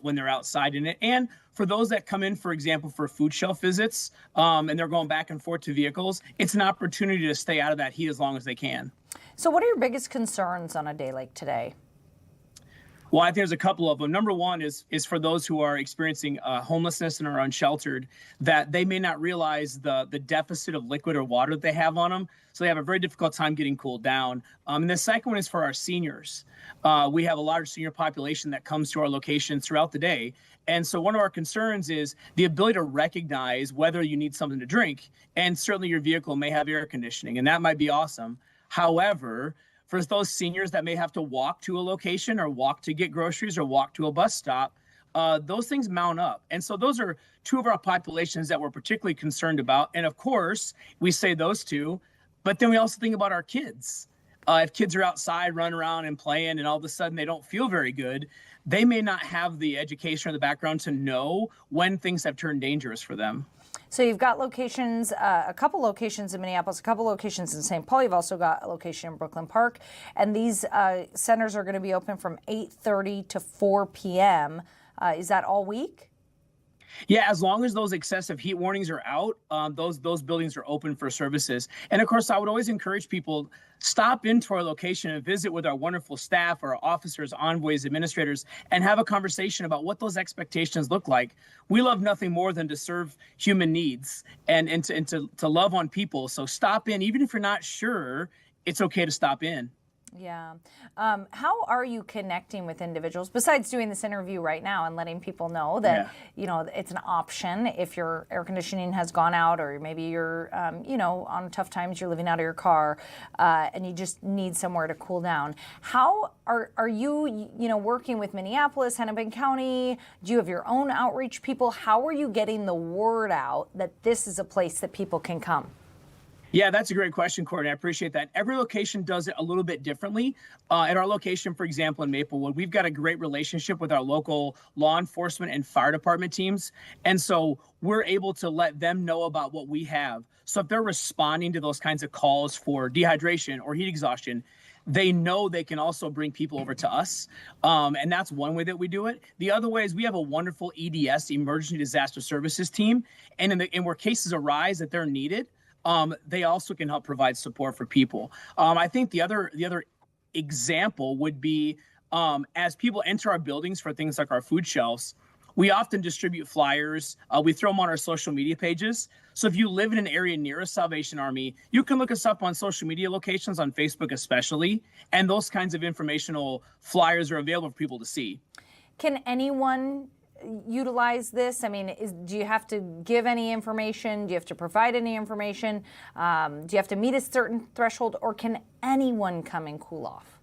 when they're outside in it. And for those that come in, for example, for food shelf visits, and they're going back and forth to vehicles, it's an opportunity to stay out of that heat as long as they can.
So what are your biggest concerns on a day like today?
Well, I think there's a couple of them. Number one is for those who are experiencing homelessness and are unsheltered, that they may not realize the deficit of liquid or water that they have on them. So they have a very difficult time getting cooled down. And the second one is for our seniors. We have a large senior population that comes to our location throughout the day. And so one of our concerns is the ability to recognize whether you need something to drink. And certainly your vehicle may have air conditioning, and that might be awesome. However, for those seniors that may have to walk to a location or walk to get groceries or walk to a bus stop, those things mount up. And so those are two of our populations that we're particularly concerned about. And of course, we say those two, but then we also think about our kids. If kids are outside running around and playing and all of a sudden they don't feel very good, they may not have the education or the background to know when things have turned dangerous for them.
So you've got locations, a couple locations in Minneapolis, a couple locations in St. Paul. You've also got a location in Brooklyn Park. And these centers are going to be open from 8:30 to 4 p.m. Is that all week?
Yeah, as long as those excessive heat warnings are out, those buildings are open for services. And of course, I would always encourage people, stop into our location and visit with our wonderful staff, our officers, envoys, administrators, and have a conversation about what those expectations look like. We love nothing more than to serve human needs and to love on people. So stop in, even if you're not sure, it's okay to stop in.
Yeah. How are you connecting with individuals besides doing this interview right now and letting people know that, you know, it's an option if your air conditioning has gone out or maybe you're, you know, on tough times, you're living out of your car and you just need somewhere to cool down. How are you, you know, working with Minneapolis, Hennepin County? Do you have your own outreach people? How are you getting the word out that this is a place that people can come?
Yeah, that's a great question, Courtney. I appreciate that. Every location does it a little bit differently. At our location, for example, in Maplewood, we've got a great relationship with our local law enforcement and fire department teams. And so we're able to let them know about what we have. So if they're responding to those kinds of calls for dehydration or heat exhaustion, they know they can also bring people over to us. And that's one way that we do it. The other way is we have a wonderful EDS, Emergency Disaster Services team. And where cases arise that they're needed, they also can help provide support for people. I think the other example would be as people enter our buildings for things like our food shelves, we often distribute flyers. We throw them on our social media pages. So if you live in an area near a Salvation Army, you can look us up on social media locations, on Facebook especially, and those kinds of informational flyers are available for people to see.
Can anyone utilize this? I mean, do you have to give any information? Do you have to provide any information? Do you have to meet a certain threshold, or can anyone come and cool off?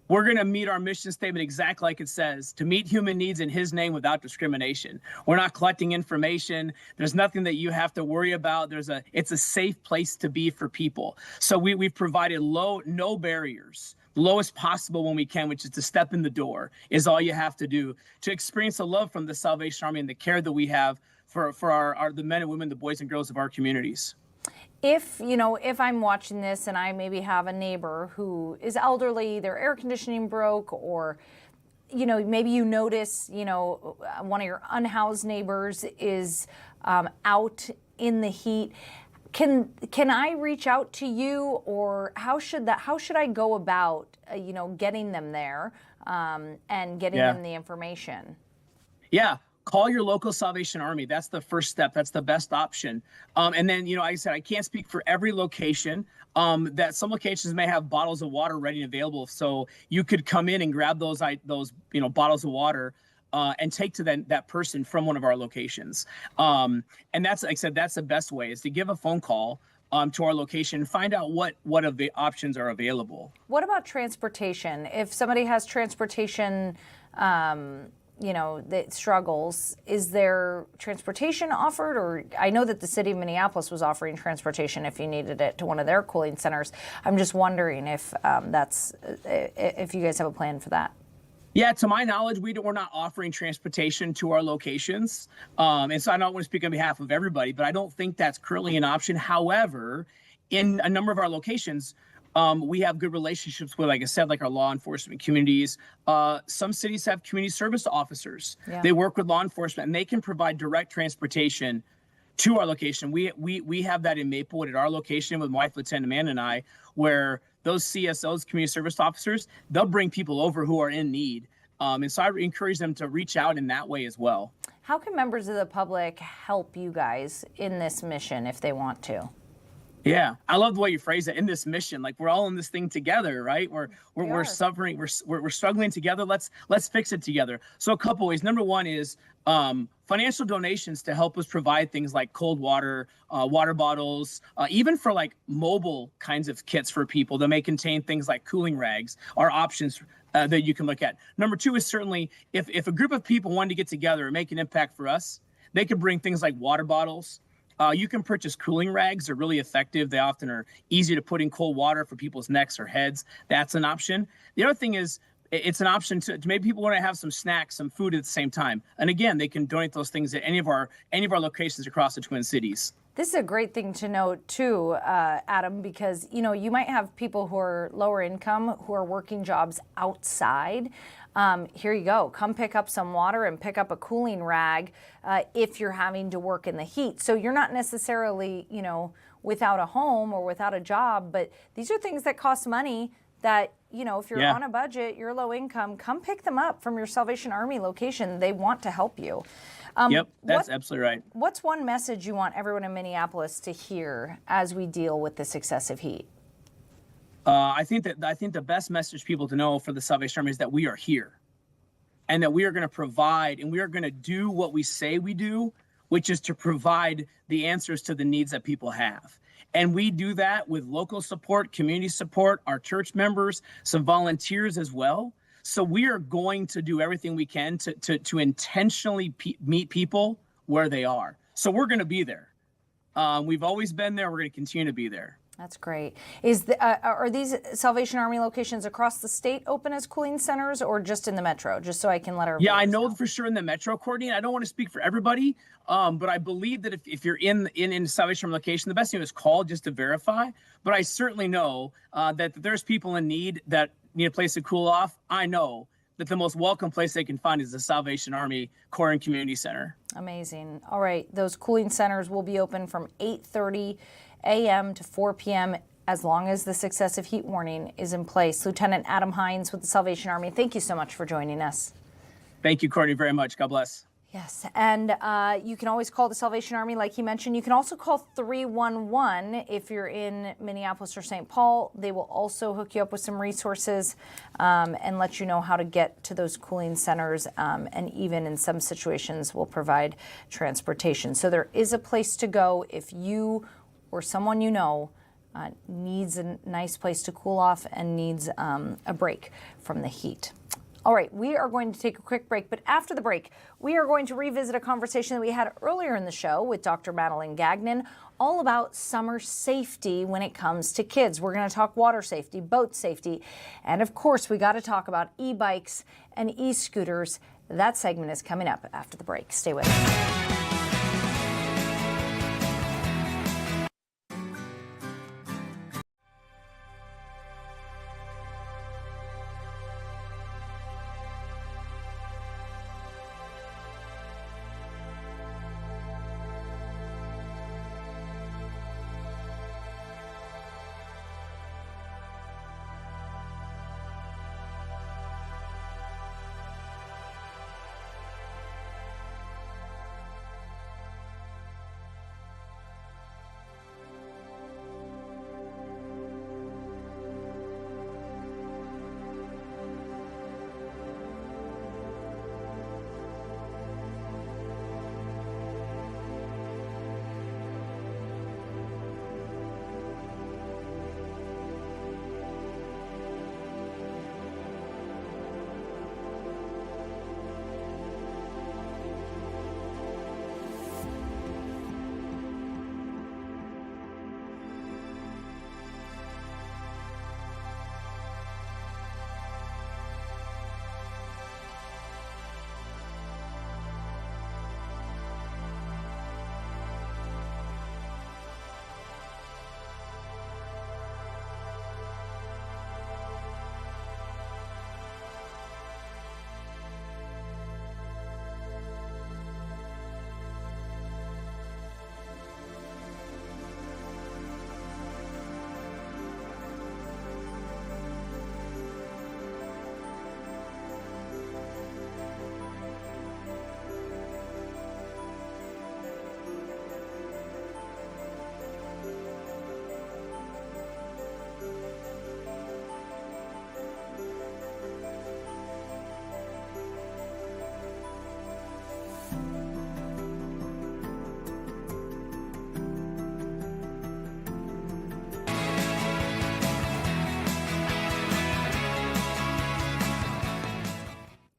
We're going to meet our mission statement exactly like it says, to meet human needs in his name without discrimination. We're not collecting information. There's nothing that you have to worry about. It's a safe place to be for people. So we've provided no barriers. The lowest possible when we can, which is to step in the door, is all you have to do to experience the love from the Salvation Army and the care that we have for the men and women, the boys and girls of our communities.
If I'm watching this and I maybe have a neighbor who is elderly, their air conditioning broke, or, maybe you notice, one of your unhoused neighbors is out in the heat. Can I reach out to you, or how should I go about, getting them there? and getting them the information.
Yeah. Call your local Salvation Army. That's the first step. That's the best option. And then, like I said, I can't speak for every location. That some locations may have bottles of water ready and available, so you could come in and grab those bottles of water and take to that person from one of our locations. And that's, like I said, that's the best way, is to give a phone call to our location and find out what options are available.
What about transportation? If somebody has transportation, that struggles, is there transportation offered? Or I know that the city of Minneapolis was offering transportation if you needed it to one of their cooling centers. I'm just wondering if if you guys have a plan for that.
Yeah, to my knowledge, we're not offering transportation to our locations. And so I don't want to speak on behalf of everybody, but I don't think that's currently an option. However, in a number of our locations, we have good relationships with, like I said, like our law enforcement communities. Some cities have community service officers. Yeah. They work with law enforcement, and they can provide direct transportation to our location. We have that in Maplewood at our location with my wife, Lieutenant Amanda, and I, where those CSOs, community service officers, they'll bring people over who are in need. And so I encourage them to reach out in that way as well.
How can members of the public help you guys in this mission if they want to?
Yeah, I love the way you phrase it, in this mission. Like, we're all in this thing together, right? We're suffering, we're struggling together. Let's fix it together. So a couple ways. Number one is financial donations to help us provide things like cold water, water bottles, even for like mobile kinds of kits for people that may contain things like cooling rags, are options that you can look at. Number two is certainly if a group of people wanted to get together and make an impact for us, they could bring things like water bottles. You can purchase cooling rags. They're really effective. They often are easy to put in cold water for people's necks or heads. That's an option. The other thing is, it's an option to maybe people want to have some snacks, some food at the same time. And again, they can donate those things at any of our locations across the Twin Cities. This
is a great thing to note too, Adam, because you might have people who are lower income who are working jobs outside. Here you go. Come pick up some water and pick up a cooling rag if you're having to work in the heat. So you're not necessarily, without a home or without a job, but these are things that cost money that, if you're on a budget, you're low income, come pick them up from your Salvation Army location. They want to help you.
Yep, that's absolutely right.
What's one message you want everyone in Minneapolis to hear as we deal with this excessive heat?
I think the best message people to know for the Salvation Army is that we are here, and that we are going to provide, and we are going to do what we say we do, which is to provide the answers to the needs that people have. And we do that with local support, community support, our church members, some volunteers as well. So we are going to do everything we can to intentionally meet people where they are. So we're going to be there. We've always been there. We're going to continue to be there.
That's great. Are these Salvation Army locations across the state open as cooling centers, or just in the metro? Just so I can let her.
Yeah, I know for sure in the metro, Courtney. I don't want to speak for everybody, but I believe that if you're in Salvation Army location, the best thing is call just to verify. But I certainly know that there's people in need that need a place to cool off. I know that the most welcome place they can find is the Salvation Army Core and Community Center.
Amazing. All right, those cooling centers will be open from 8:30 a.m. to 4 p.m. as long as this excessive heat warning is in place. Lieutenant Adam Hines with the Salvation Army, thank you so much for joining us.
Thank you, Courtney, very much. God bless.
Yes, and you can always call the Salvation Army, like he mentioned. You can also call 311 if you're in Minneapolis or St. Paul. They will also hook you up with some resources and let you know how to get to those cooling centers, and even in some situations will provide transportation. So there is a place to go if you or someone needs a nice place to cool off and needs a break from the heat. All right, we are going to take a quick break, but after the break, we are going to revisit a conversation that we had earlier in the show with Dr. Madeline Gagnon, all about summer safety when it comes to kids. We're going to talk water safety, boat safety, and of course, we got to talk about e-bikes and e-scooters. That segment is coming up after the break. Stay with us.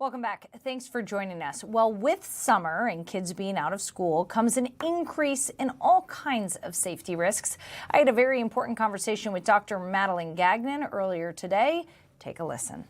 Welcome back. Thanks for joining us. Well, with summer and kids being out of school comes an increase in all kinds of safety risks. I had a very important conversation with Dr. Madeline Gagnon earlier today. Take a listen.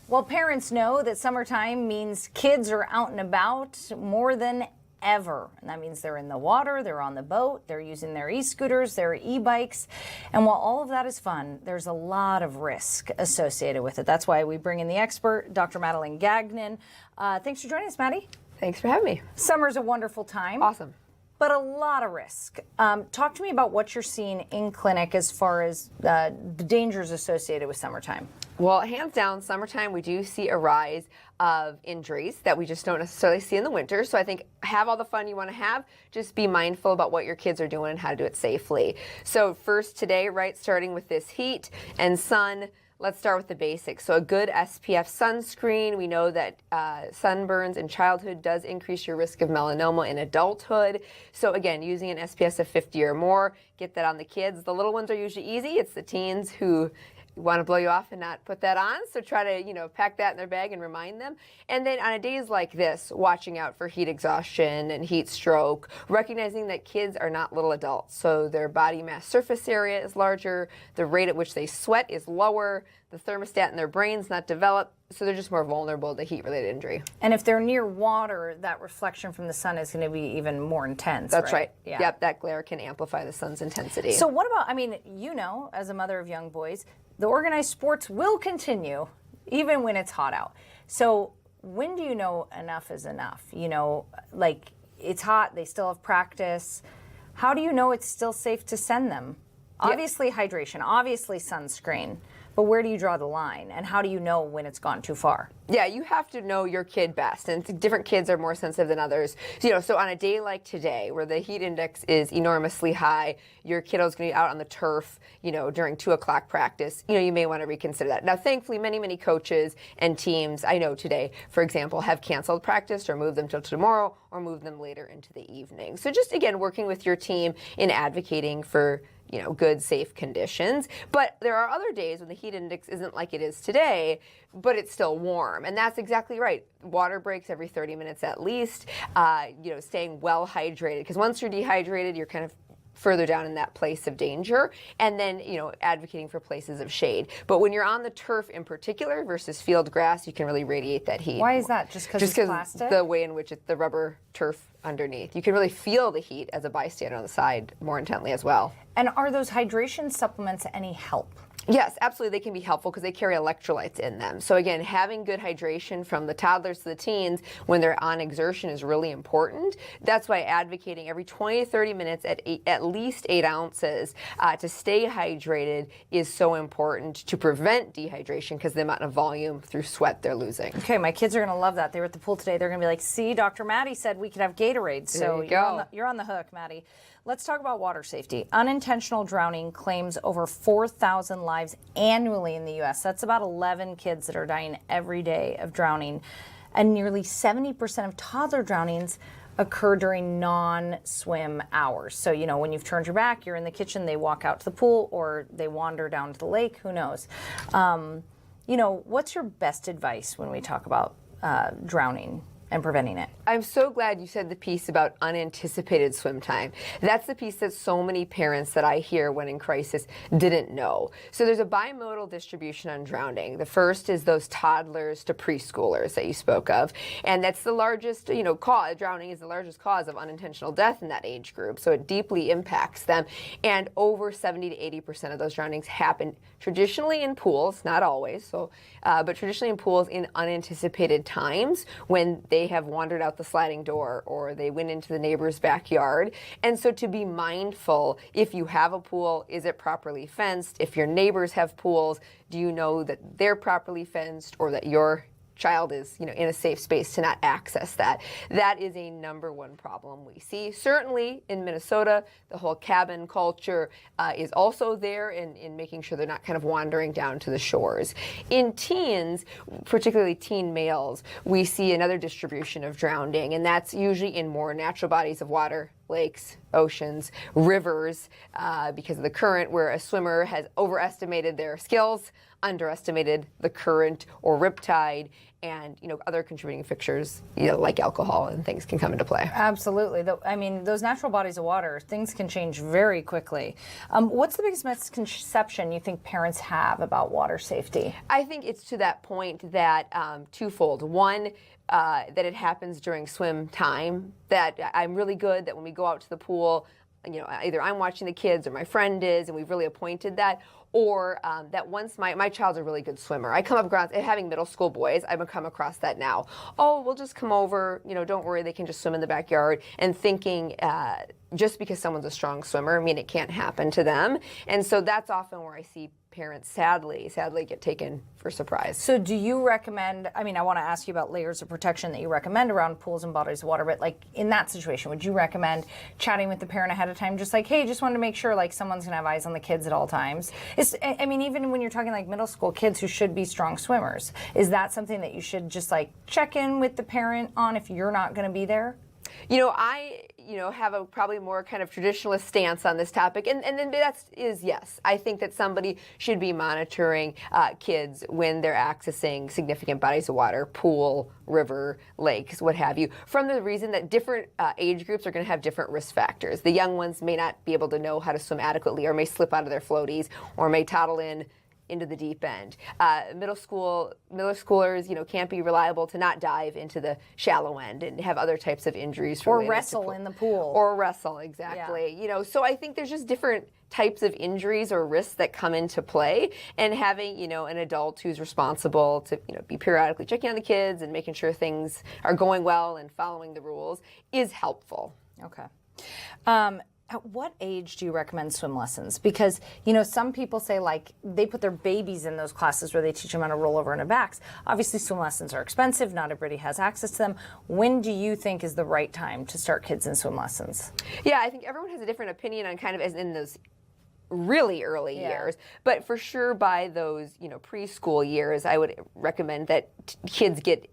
Well, parents know that summertime means kids are out and about more than ever. And that means they're in the water, they're on the boat, they're using their e-scooters, their e-bikes. And while all of that is fun, there's a lot of risk associated with it. That's why we bring in the expert, Dr. Madeline Gagnon. Thanks for joining us, Maddie.
Thanks for having me.
Summer's a wonderful time.
Awesome.
But a lot of risk. Talk to me about what you're seeing in clinic as far as the dangers associated with summertime.
Well, hands down, summertime, we do see a rise of injuries that we just don't necessarily see in the winter. So I think have all the fun you want to have, just be mindful about what your kids are doing and how to do it safely. So first today, right, starting with this heat and sun, let's start with the basics. So a good SPF sunscreen. We know that sunburns in childhood does increase your risk of melanoma in adulthood. So again, using an SPF of 50 or more, get that on the kids. The little ones are usually easy. It's the teens who want to blow you off and not put that on. So try to, pack that in their bag and remind them. And then on days like this, watching out for heat exhaustion and heat stroke, recognizing that kids are not little adults. So their body mass surface area is larger, the rate at which they sweat is lower, the thermostat in their brain's not developed, so they're just more vulnerable to heat-related injury.
And if they're near water, that reflection from the sun is going to be even more intense.
That's right.
Yeah.
Yep, that glare can amplify the sun's intensity.
So what about, as a mother of young boys, the organized sports will continue even when it's hot out. So when do you know enough is enough? Like it's hot, they still have practice. How do you know it's still safe to send them? Obviously hydration, obviously sunscreen. But where do you draw the line? And how do you know when it's gone too far?
Yeah, you have to know your kid best. And different kids are more sensitive than others. So on a day like today, where the heat index is enormously high, your kiddo's going to be out on the turf, during 2 o'clock practice, you may want to reconsider that. Now, thankfully, many, many coaches and teams, I know today, for example, have canceled practice or moved them till tomorrow or moved them later into the evening. So just, again, working with your team in advocating for good, safe conditions. But there are other days when the heat index isn't like it is today, but it's still warm. And that's exactly right. Water breaks every 30 minutes at least, staying well hydrated. Because once you're dehydrated, you're kind of further down in that place of danger, and then advocating for places of shade. But when you're on the turf in particular versus field grass, you can really radiate that heat.
Why is that? Just because it's plastic?
The way in which it's the rubber turf underneath. You can really feel the heat as a bystander on the side more intently as well.
And are those hydration supplements any help?
Yes, absolutely. They can be helpful because they carry electrolytes in them. So again, having good hydration from the toddlers to the teens when they're on exertion is really important. That's why advocating every 20 to 30 minutes at least 8 ounces to stay hydrated is so important to prevent dehydration because the amount of volume through sweat they're losing.
Okay, my kids are going to love that. They were at the pool today. They're going to be like, see, Dr. Maddie said we could have Gatorade. So you're on the hook, Maddie. Let's talk about water safety. Unintentional drowning claims over 4,000 lives annually in the U.S. That's about 11 kids that are dying every day of drowning. And nearly 70% of toddler drownings occur during non-swim hours. So, when you've turned your back, you're in the kitchen, they walk out to the pool, or they wander down to the lake, who knows? What's your best advice when we talk about drowning and preventing it?
I'm so glad you said the piece about unanticipated swim time. That's the piece that so many parents that I hear when in crisis didn't know. So there's a bimodal distribution on drowning. The first is those toddlers to preschoolers that you spoke of. And that's the largest, cause. Drowning is the largest cause of unintentional death in that age group. So it deeply impacts them. And over 70 to 80% of those drownings happen traditionally in pools, not always, but traditionally in pools in unanticipated times when they have wandered out the sliding door or they went into the neighbor's backyard. And so to be mindful, if you have a pool, is it properly fenced? If your neighbors have pools, do you know that they're properly fenced or that your child is, in a safe space to not access that? That is a number one problem we see. Certainly in Minnesota, the whole cabin culture is also there in making sure they're not kind of wandering down to the shores. In teens, particularly teen males, we see another distribution of drowning, and that's usually in more natural bodies of water, lakes, oceans, rivers, because of the current, where a swimmer has overestimated their skills, underestimated the current or riptide, and other contributing fixtures, like alcohol and things can come into play.
Absolutely. I mean, those natural bodies of water, things can change very quickly. What's the biggest misconception you think parents have about water safety?
I think it's to that point that twofold. One, that it happens during swim time, that I'm really good that when we go out to the pool, either I'm watching the kids or my friend is, and we've really appointed that. Or that once my child's a really good swimmer. I come up across, having middle school boys, I've come across that now. Oh, we'll just come over, don't worry, they can just swim in the backyard. And thinking just because someone's a strong swimmer, it can't happen to them. And so that's often where I see parents sadly get taken for surprise.
So do you recommend, I want to ask you about layers of protection that you recommend around pools and bodies of water, but like in that situation, would you recommend chatting with the parent ahead of time, just like, hey, just wanted to make sure like someone's gonna have eyes on the kids at all times? Even when you're talking like middle school kids who should be strong swimmers, is that something that you should just like check in with the parent on if you're not gonna be there?
I have a probably more kind of traditionalist stance on this topic, and then yes. I think that somebody should be monitoring kids when they're accessing significant bodies of water, pool, river, lakes, what have you, from the reason that different age groups are going to have different risk factors. The young ones may not be able to know how to swim adequately, or may slip out of their floaties, or may toddle into the deep end. Middle schoolers, can't be reliable to not dive into the shallow end and have other types of injuries.
Or wrestle in the pool.
Or wrestle, exactly. Yeah. So I think there's just different types of injuries or risks that come into play, and having, an adult who's responsible to, be periodically checking on the kids and making sure things are going well and following the rules is helpful.
Okay. At what age do you recommend swim lessons? Because, some people say like they put their babies in those classes where they teach them how to roll over on their backs. Obviously, swim lessons are expensive. Not everybody has access to them. When do you think is the right time to start kids in swim lessons?
Yeah, I think everyone has a different opinion on kind of as in those really early years, but for sure by those, preschool years, I would recommend that kids get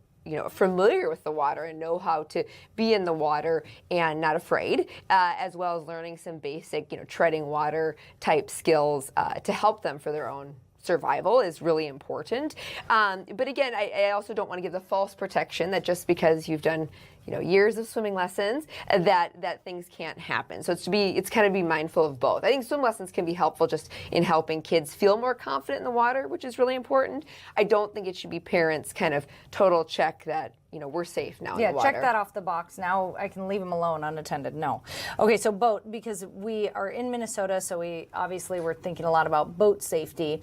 familiar with the water and know how to be in the water and not afraid, as well as learning some basic, treading water type skills to help them for their own survival is really important. But again, I also don't want to give the false protection that just because you've done years of swimming lessons that things can't happen. So it's kind of be mindful of both. I think swim lessons can be helpful just in helping kids feel more confident in the water, which is really important. I don't think it should be parents kind of total check that we're safe now in the water.
Yeah, check that off the box. Now I can leave them alone unattended. No. Okay, so boat, because we are in Minnesota, so we're thinking a lot about boat safety.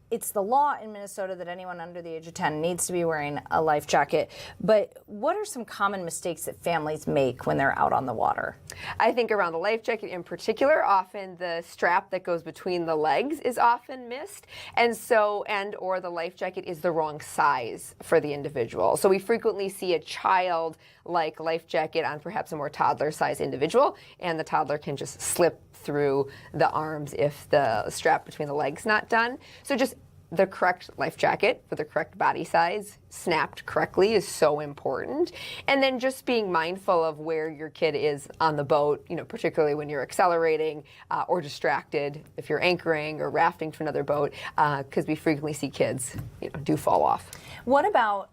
It's the law in Minnesota that anyone under the age of 10 needs to be wearing a life jacket. But what are some common mistakes that families make when they're out on the water?
I think around the life jacket in particular, often the strap that goes between the legs is often missed. Or the life jacket is the wrong size for the individual. So we frequently see a child-like life jacket on perhaps a more toddler-sized individual, and the toddler can just slip through the arms if the strap between the legs not done. So just the correct life jacket for the correct body size, snapped correctly, is so important. And then just being mindful of where your kid is on the boat, particularly when you're accelerating or distracted, if you're anchoring or rafting to another boat, because we frequently see kids, do fall off.
What about,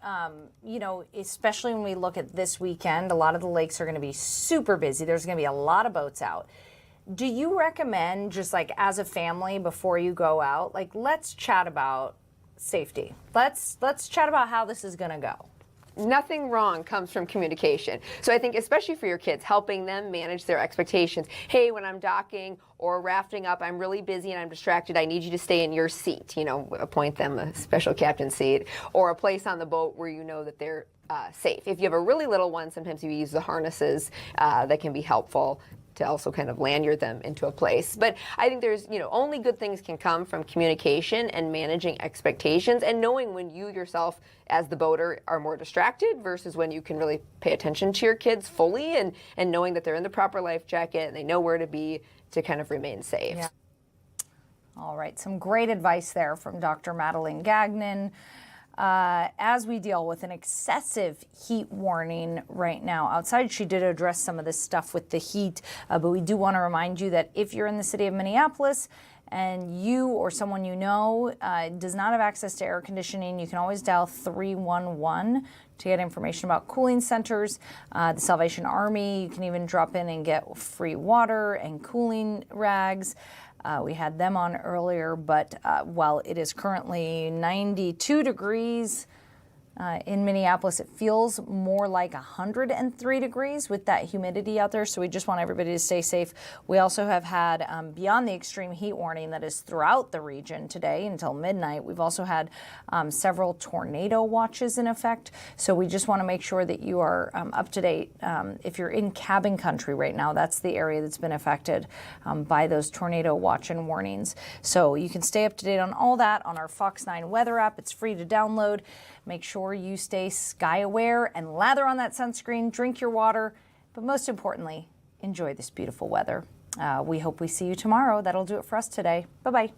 especially when we look at this weekend, a lot of the lakes are going to be super busy. There's going to be a lot of boats out. Do you recommend, just like as a family before you go out, like let's chat about safety. Let's chat about how this is going to go.
Nothing wrong comes from communication. So I think especially for your kids, helping them manage their expectations. Hey, when I'm docking or rafting up, I'm really busy and I'm distracted. I need you to stay in your seat. Appoint them a special captain seat or a place on the boat where you know that they're safe. If you have a really little one, sometimes you use the harnesses that can be helpful to also kind of lanyard them into a place. But I think there's, only good things can come from communication and managing expectations and knowing when you yourself as the boater are more distracted versus when you can really pay attention to your kids fully and knowing that they're in the proper life jacket and they know where to be to kind of remain safe.
Yeah. All right, some great advice there from Dr. Madeline Gagnon. as we deal with an excessive heat warning right now outside. She did address some of this stuff with the heat, but we do want to remind you that if you're in the city of Minneapolis and you or someone you know does not have access to air conditioning, you can always dial 311 to get information about cooling centers. The Salvation Army, you can even drop in and get free water and cooling rags. We had them on earlier, but while it is currently 92 degrees in Minneapolis, it feels more like 103 degrees with that humidity out there. So we just want everybody to stay safe. We also have had, beyond the extreme heat warning that is throughout the region today until midnight, we've also had several tornado watches in effect. So we just want to make sure that you are up to date. If you're in cabin country right now, that's the area that's been affected by those tornado watch and warnings. So you can stay up to date on all that on our Fox 9 weather app. It's free to download. Make sure you stay sky aware and lather on that sunscreen, drink your water, but most importantly, enjoy this beautiful weather. We hope we see you tomorrow. That'll do it for us today. Bye-bye.